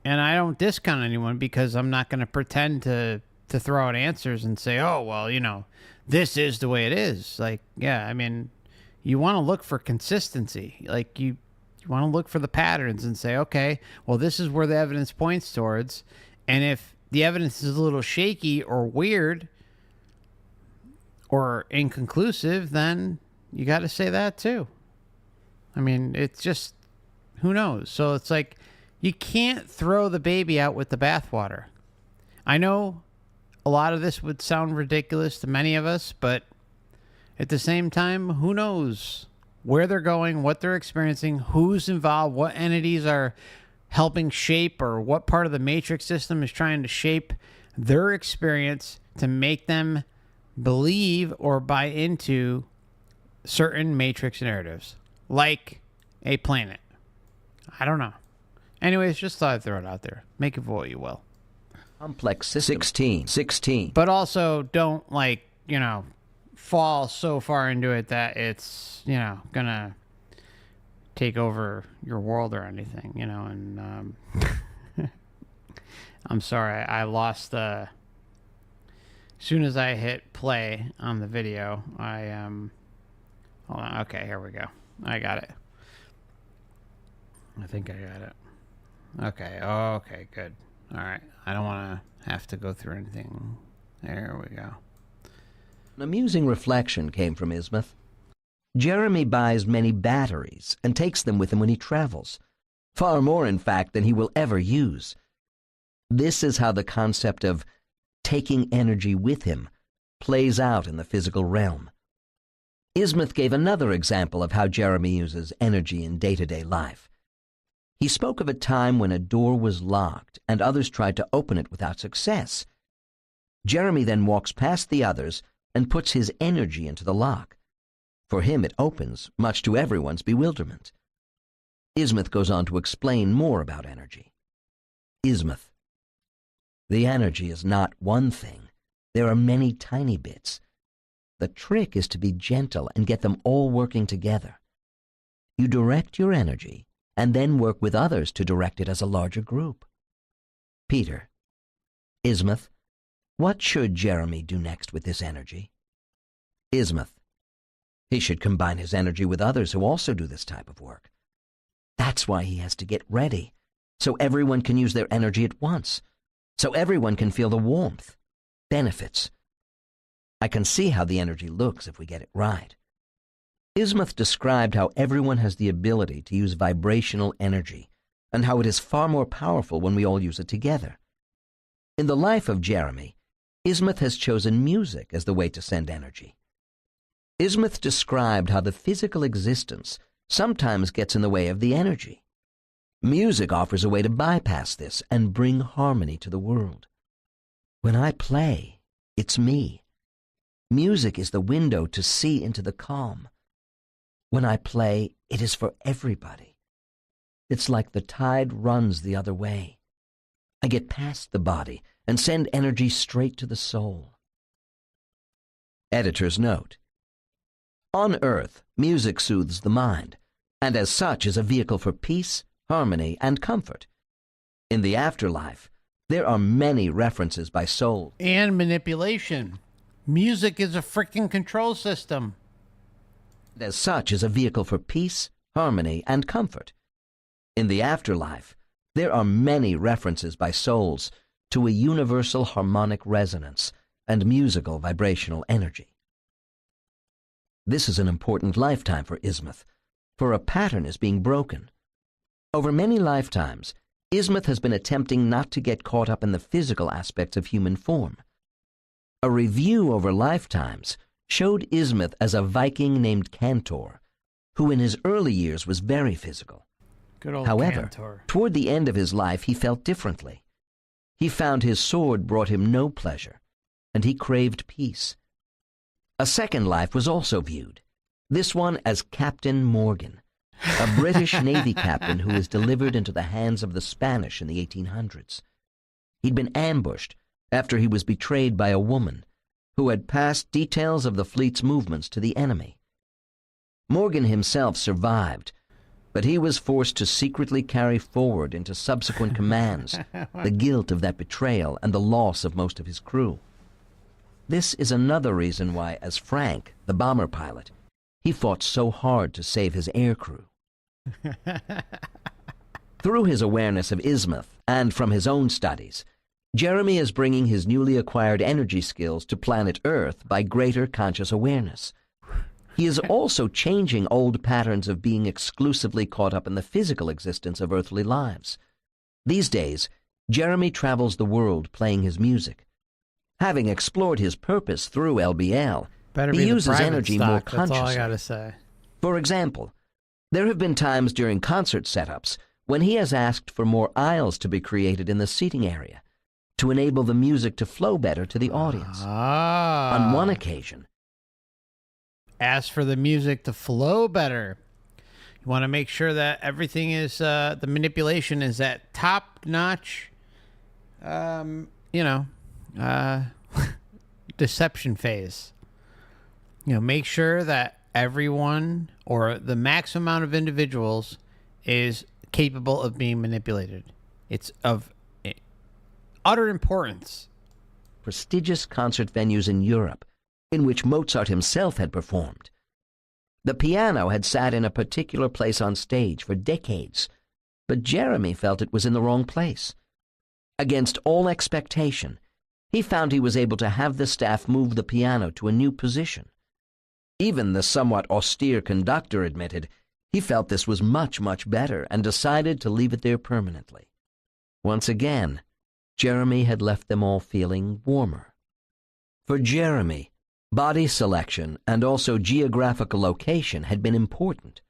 And I don't discount anyone, because I'm not going to pretend to throw out answers and say, oh, well, this is the way it is. Like, yeah, I mean, you want to look for consistency. Like, you want to look for the patterns and say, okay, well, this is where the evidence points towards. And if the evidence is a little shaky or weird or inconclusive, then you got to say that too. I mean, it's just, who knows? So it's like, you can't throw the baby out with the bathwater. I know a lot of this would sound ridiculous to many of us, but at the same time, who knows where they're going, what they're experiencing, who's involved, what entities are helping shape, or what part of the Matrix system is trying to shape their experience to make them believe or buy into certain Matrix narratives, like a planet. I don't know. Anyways, just thought I'd throw it out there. Make of what you will. Complex system. 16. But also don't, fall so far into it that it's, gonna take over your world or anything, and I'm sorry, I lost the... As soon as I hit play on the video, hold on, okay, here we go. I got it. I think I got it. Okay, good. All right. I don't want to have to go through anything. There we go. An amusing reflection came from Ismuth. Jeremy buys many batteries and takes them with him when he travels. Far more, in fact, than he will ever use. This is how the concept of taking energy with him plays out in the physical realm. Ismuth gave another example of how Jeremy uses energy in day-to-day life. He spoke of a time when a door was locked and others tried to open it without success. Jeremy then walks past the others and puts his energy into the lock. For him it opens, much to everyone's bewilderment. Ismuth goes on to explain more about energy. Ismuth: the energy is not one thing. There are many tiny bits. The trick is to be gentle and get them all working together. You direct your energy and then work with others to direct it as a larger group. Peter: Ismuth, what should Jeremy do next with this energy? Ismuth: he should combine his energy with others who also do this type of work. That's why he has to get ready, so everyone can use their energy at once, so everyone can feel the warmth, benefits. I can see how the energy looks if we get it right. Ismuth described how everyone has the ability to use vibrational energy and how it is far more powerful when we all use it together. In the life of Jeremy, Ismuth has chosen music as the way to send energy. Ismuth described how the physical existence sometimes gets in the way of the energy. Music offers a way to bypass this and bring harmony to the world. When I play, it's me. Music is the window to see into the calm. When I play, it is for everybody. It's like the tide runs the other way. I get past the body and send energy straight to the soul. Editor's note: on Earth, music soothes the mind, and as such is a vehicle for peace, harmony, and comfort. In the afterlife, there are many references by soul And manipulation. Music is a freaking control system. as such is a vehicle for peace, harmony, and comfort. In the afterlife, there are many references by souls to a universal harmonic resonance and musical vibrational energy. This is an important lifetime for Ismuth, for a pattern is being broken. Over many lifetimes, Ismuth has been attempting not to get caught up in the physical aspects of human form. A review over lifetimes showed Ismuth as a Viking named Cantor, who in his early years was very physical. Good old However, Cantor. toward the end of his life, he felt differently. He found his sword brought him no pleasure, and he craved peace. A second life was also viewed, this one as Captain Morgan, a British Navy captain who was delivered into the hands of the Spanish in the 1800s. He'd been ambushed after he was betrayed by a woman who had passed details of the fleet's movements to the enemy. Morgan himself survived, but he was forced to secretly carry forward into subsequent commands the guilt of that betrayal and the loss of most of his crew. This is another reason why, as Frank, the bomber pilot, he fought so hard to save his air crew. Through his awareness of Ismuth and from his own studies, Jeremy is bringing his newly acquired energy skills to planet Earth by greater conscious awareness. He is also changing old patterns of being exclusively caught up in the physical existence of earthly lives. These days, Jeremy travels the world playing his music. Having explored his purpose through LBL, Better he be the uses private energy stock, more That's all I consciously. gotta say. For example, there have been times during concert setups when he has asked for more aisles to be created in the seating area to enable the music to flow better to the audience. Ah. On one occasion, Ask for the music to flow better. You want to make sure that everything is, the manipulation is at top-notch, deception phase. Make sure that everyone or the maximum amount of individuals is capable of being manipulated. It's of utter importance. prestigious concert venues in Europe, in which Mozart himself had performed. The piano had sat in a particular place on stage for decades, but Jeremy felt it was in the wrong place. Against all expectation, he found he was able to have the staff move the piano to a new position. Even the somewhat austere conductor admitted he felt this was much, much better and decided to leave it there permanently. Once again, Jeremy had left them all feeling warmer. For Jeremy, body selection and also geographical location had been important.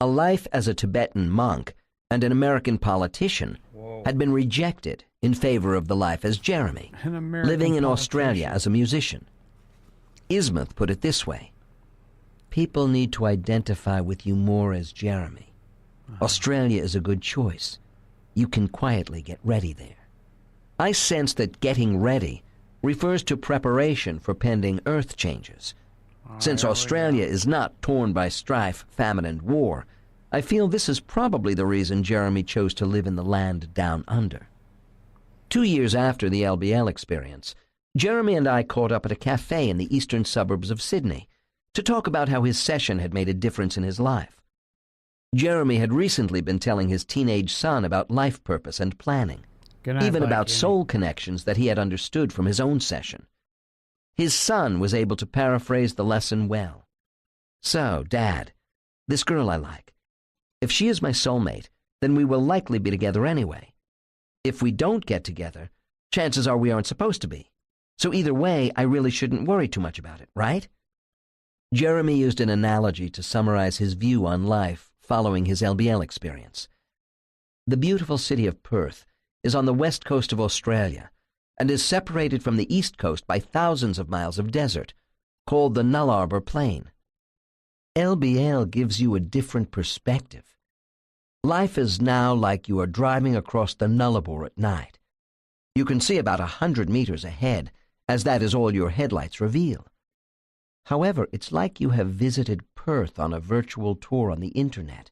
A life as a Tibetan monk and an American politician had been rejected in favor of the life as Jeremy, An American living in Australia politician. as a musician. Ismuth put it this way: people need to identify with you more as Jeremy. Australia is a good choice. You can quietly get ready there. I sense that getting ready refers to preparation for pending Earth changes. Since Australia is not torn by strife, famine, and war, I feel this is probably the reason Jeremy chose to live in the land down under. 2 years after the LBL experience, Jeremy and I caught up at a cafe in the eastern suburbs of Sydney to talk about how his session had made a difference in his life. Jeremy had recently been telling his teenage son about life purpose and planning, Good night, even about Viking. soul connections that he had understood from his own session. His son was able to paraphrase the lesson well. So, Dad, this girl I like, if she is my soulmate, then we will likely be together anyway. If we don't get together, chances are we aren't supposed to be. So either way, I really shouldn't worry too much about it, right? Jeremy used an analogy to summarize his view on life following his LBL experience. The beautiful city of Perth is on the west coast of Australia and is separated from the east coast by thousands of miles of desert, called the Nullarbor Plain. LBL gives you a different perspective. Life is now like you are driving across the Nullarbor at night. You can see about 100 meters ahead, as that is all your headlights reveal. However, it's like you have visited Perth on a virtual tour on the internet.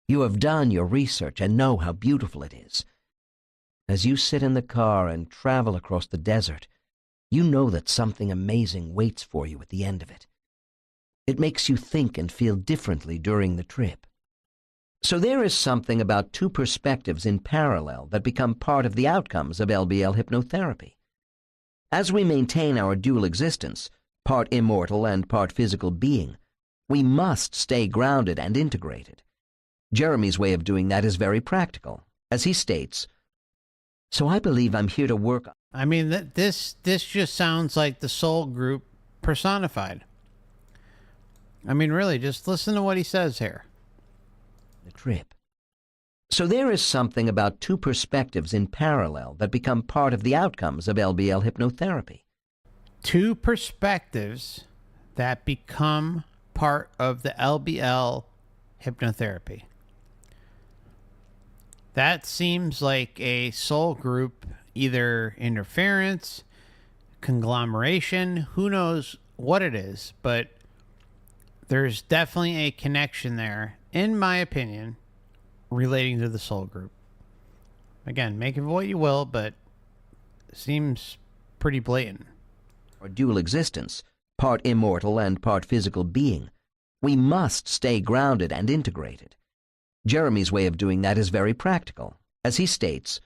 You have done your research and know how beautiful it is. As you sit in the car and travel across the desert, you know that something amazing waits for you at the end of it. It makes you think and feel differently during the trip. So there is something about two perspectives in parallel that become part of the outcomes of LBL hypnotherapy. As we maintain our dual existence, part immortal and part physical being, we must stay grounded and integrated. Jeremy's way of doing that is very practical. As he states, "So I believe I'm here to work." I mean, this just sounds like the soul group personified. I mean, really, just listen to what he says here. The trip. So there is something about two perspectives in parallel that become part of the outcomes of LBL hypnotherapy. Two perspectives that become part of the LBL hypnotherapy. That seems like a soul group, either interference, conglomeration, who knows what it is, but there's definitely a connection there, in my opinion, relating to the soul group. Again, make of it what you will, but it seems pretty blatant. Or dual existence, part immortal and part physical being, we must stay grounded and integrated. Jeremy's way of doing that is very practical. As he states,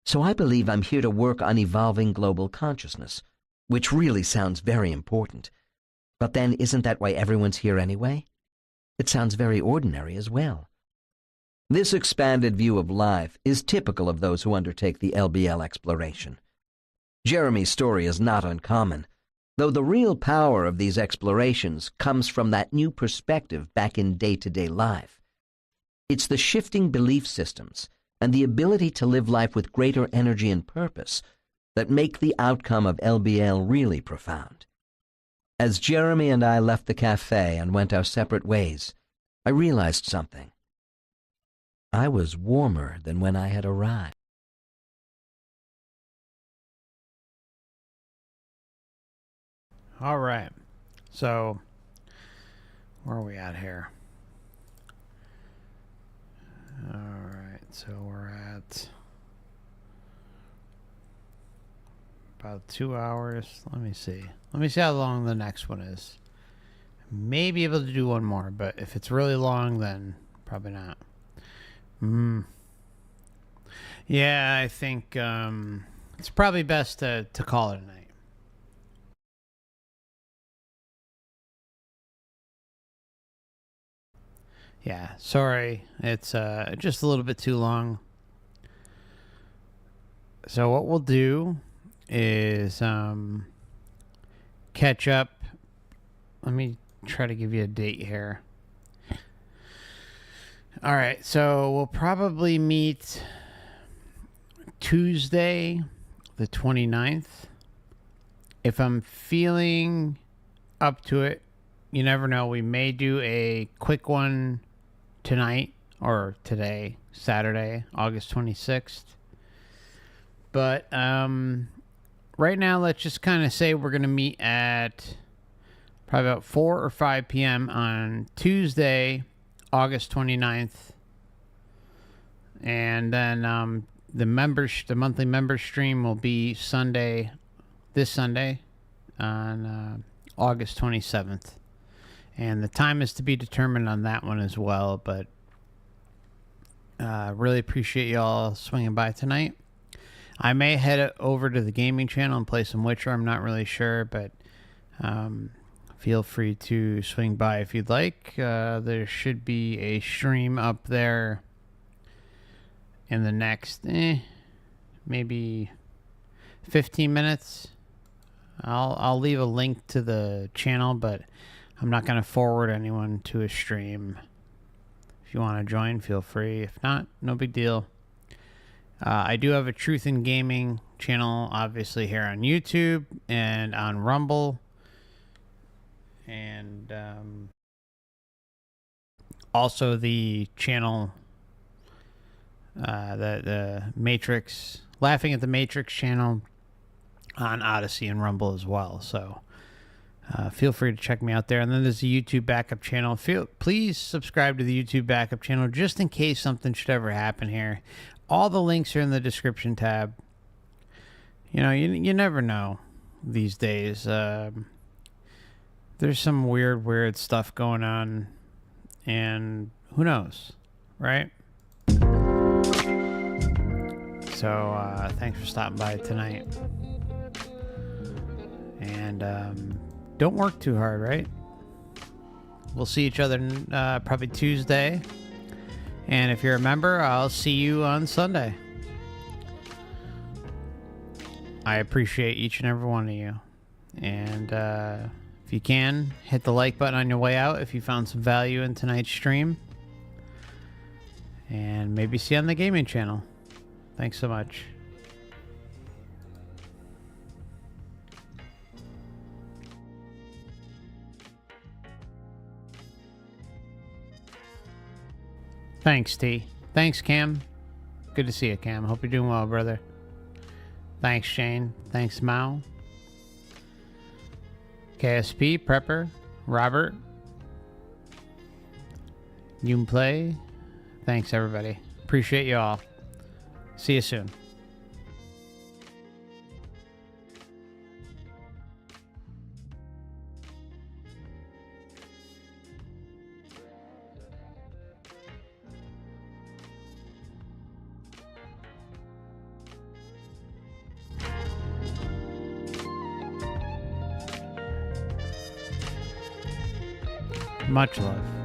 "So I believe I'm here to work on evolving global consciousness," which really sounds very important. But then isn't that why everyone's here anyway? It sounds very ordinary as well. This expanded view of life is typical of those who undertake the LBL exploration. Jeremy's story is not uncommon, though the real power of these explorations comes from that new perspective back in day-to-day life. It's the shifting belief systems and the ability to live life with greater energy and purpose that make the outcome of LBL really profound. As Jeremy and I left the cafe and went our separate ways, I realized something. I was warmer than when I had arrived. All right. So, where are we at here? All right. So, we're at about 2 hours. Let me see. Let me see how long the next one is. May be able to do one more, but if it's really long, then probably not. Yeah, I think it's probably best to call it a night. Yeah, sorry. It's just a little bit too long. So what we'll do is catch up. Let me try to give you a date here. All right, so we'll probably meet Tuesday, the 29th. If I'm feeling up to it, you never know. We may do a quick one tonight or today, Saturday, August 26th. But right now, let's just kind of say we're going to meet at probably about 4 or 5 p.m. on Tuesday, August 29th. And then the monthly member stream will be this Sunday on August 27th. And the time is to be determined on that one as well. But really appreciate y'all swinging by tonight. I may head over to the gaming channel and play some Witcher. I'm not really sure, but feel free to swing by if you'd like. There should be a stream up there in the next maybe 15 minutes. I'll leave a link to the channel, but I'm not going to forward anyone to a stream. If you want to join, feel free. If not, no big deal. I do have a Truth in Gaming channel, obviously, here on YouTube and on Rumble. And also the channel, the Matrix, Laughing at the Matrix channel on Odysee and Rumble as well. So feel free to check me out there. And then there's the YouTube backup channel. Please subscribe to the YouTube backup channel just in case something should ever happen here. All the links are in the description tab. You know, you never know these days. There's some weird stuff going on, and who knows, right? So thanks for stopping by tonight. And don't work too hard, right? We'll see each other probably Tuesday. And if you're a member, I'll see you on Sunday. I appreciate each and every one of you. And if you can, hit the like button on your way out if you found some value in tonight's stream. And maybe see you on the gaming channel. Thanks so much. Thanks, T. Thanks, Cam. Good to see you, Cam. Hope you're doing well, brother. Thanks, Shane. Thanks, Mao. KSP, Prepper, Robert. You can play. Thanks, everybody. Appreciate you all. See you soon. Much love.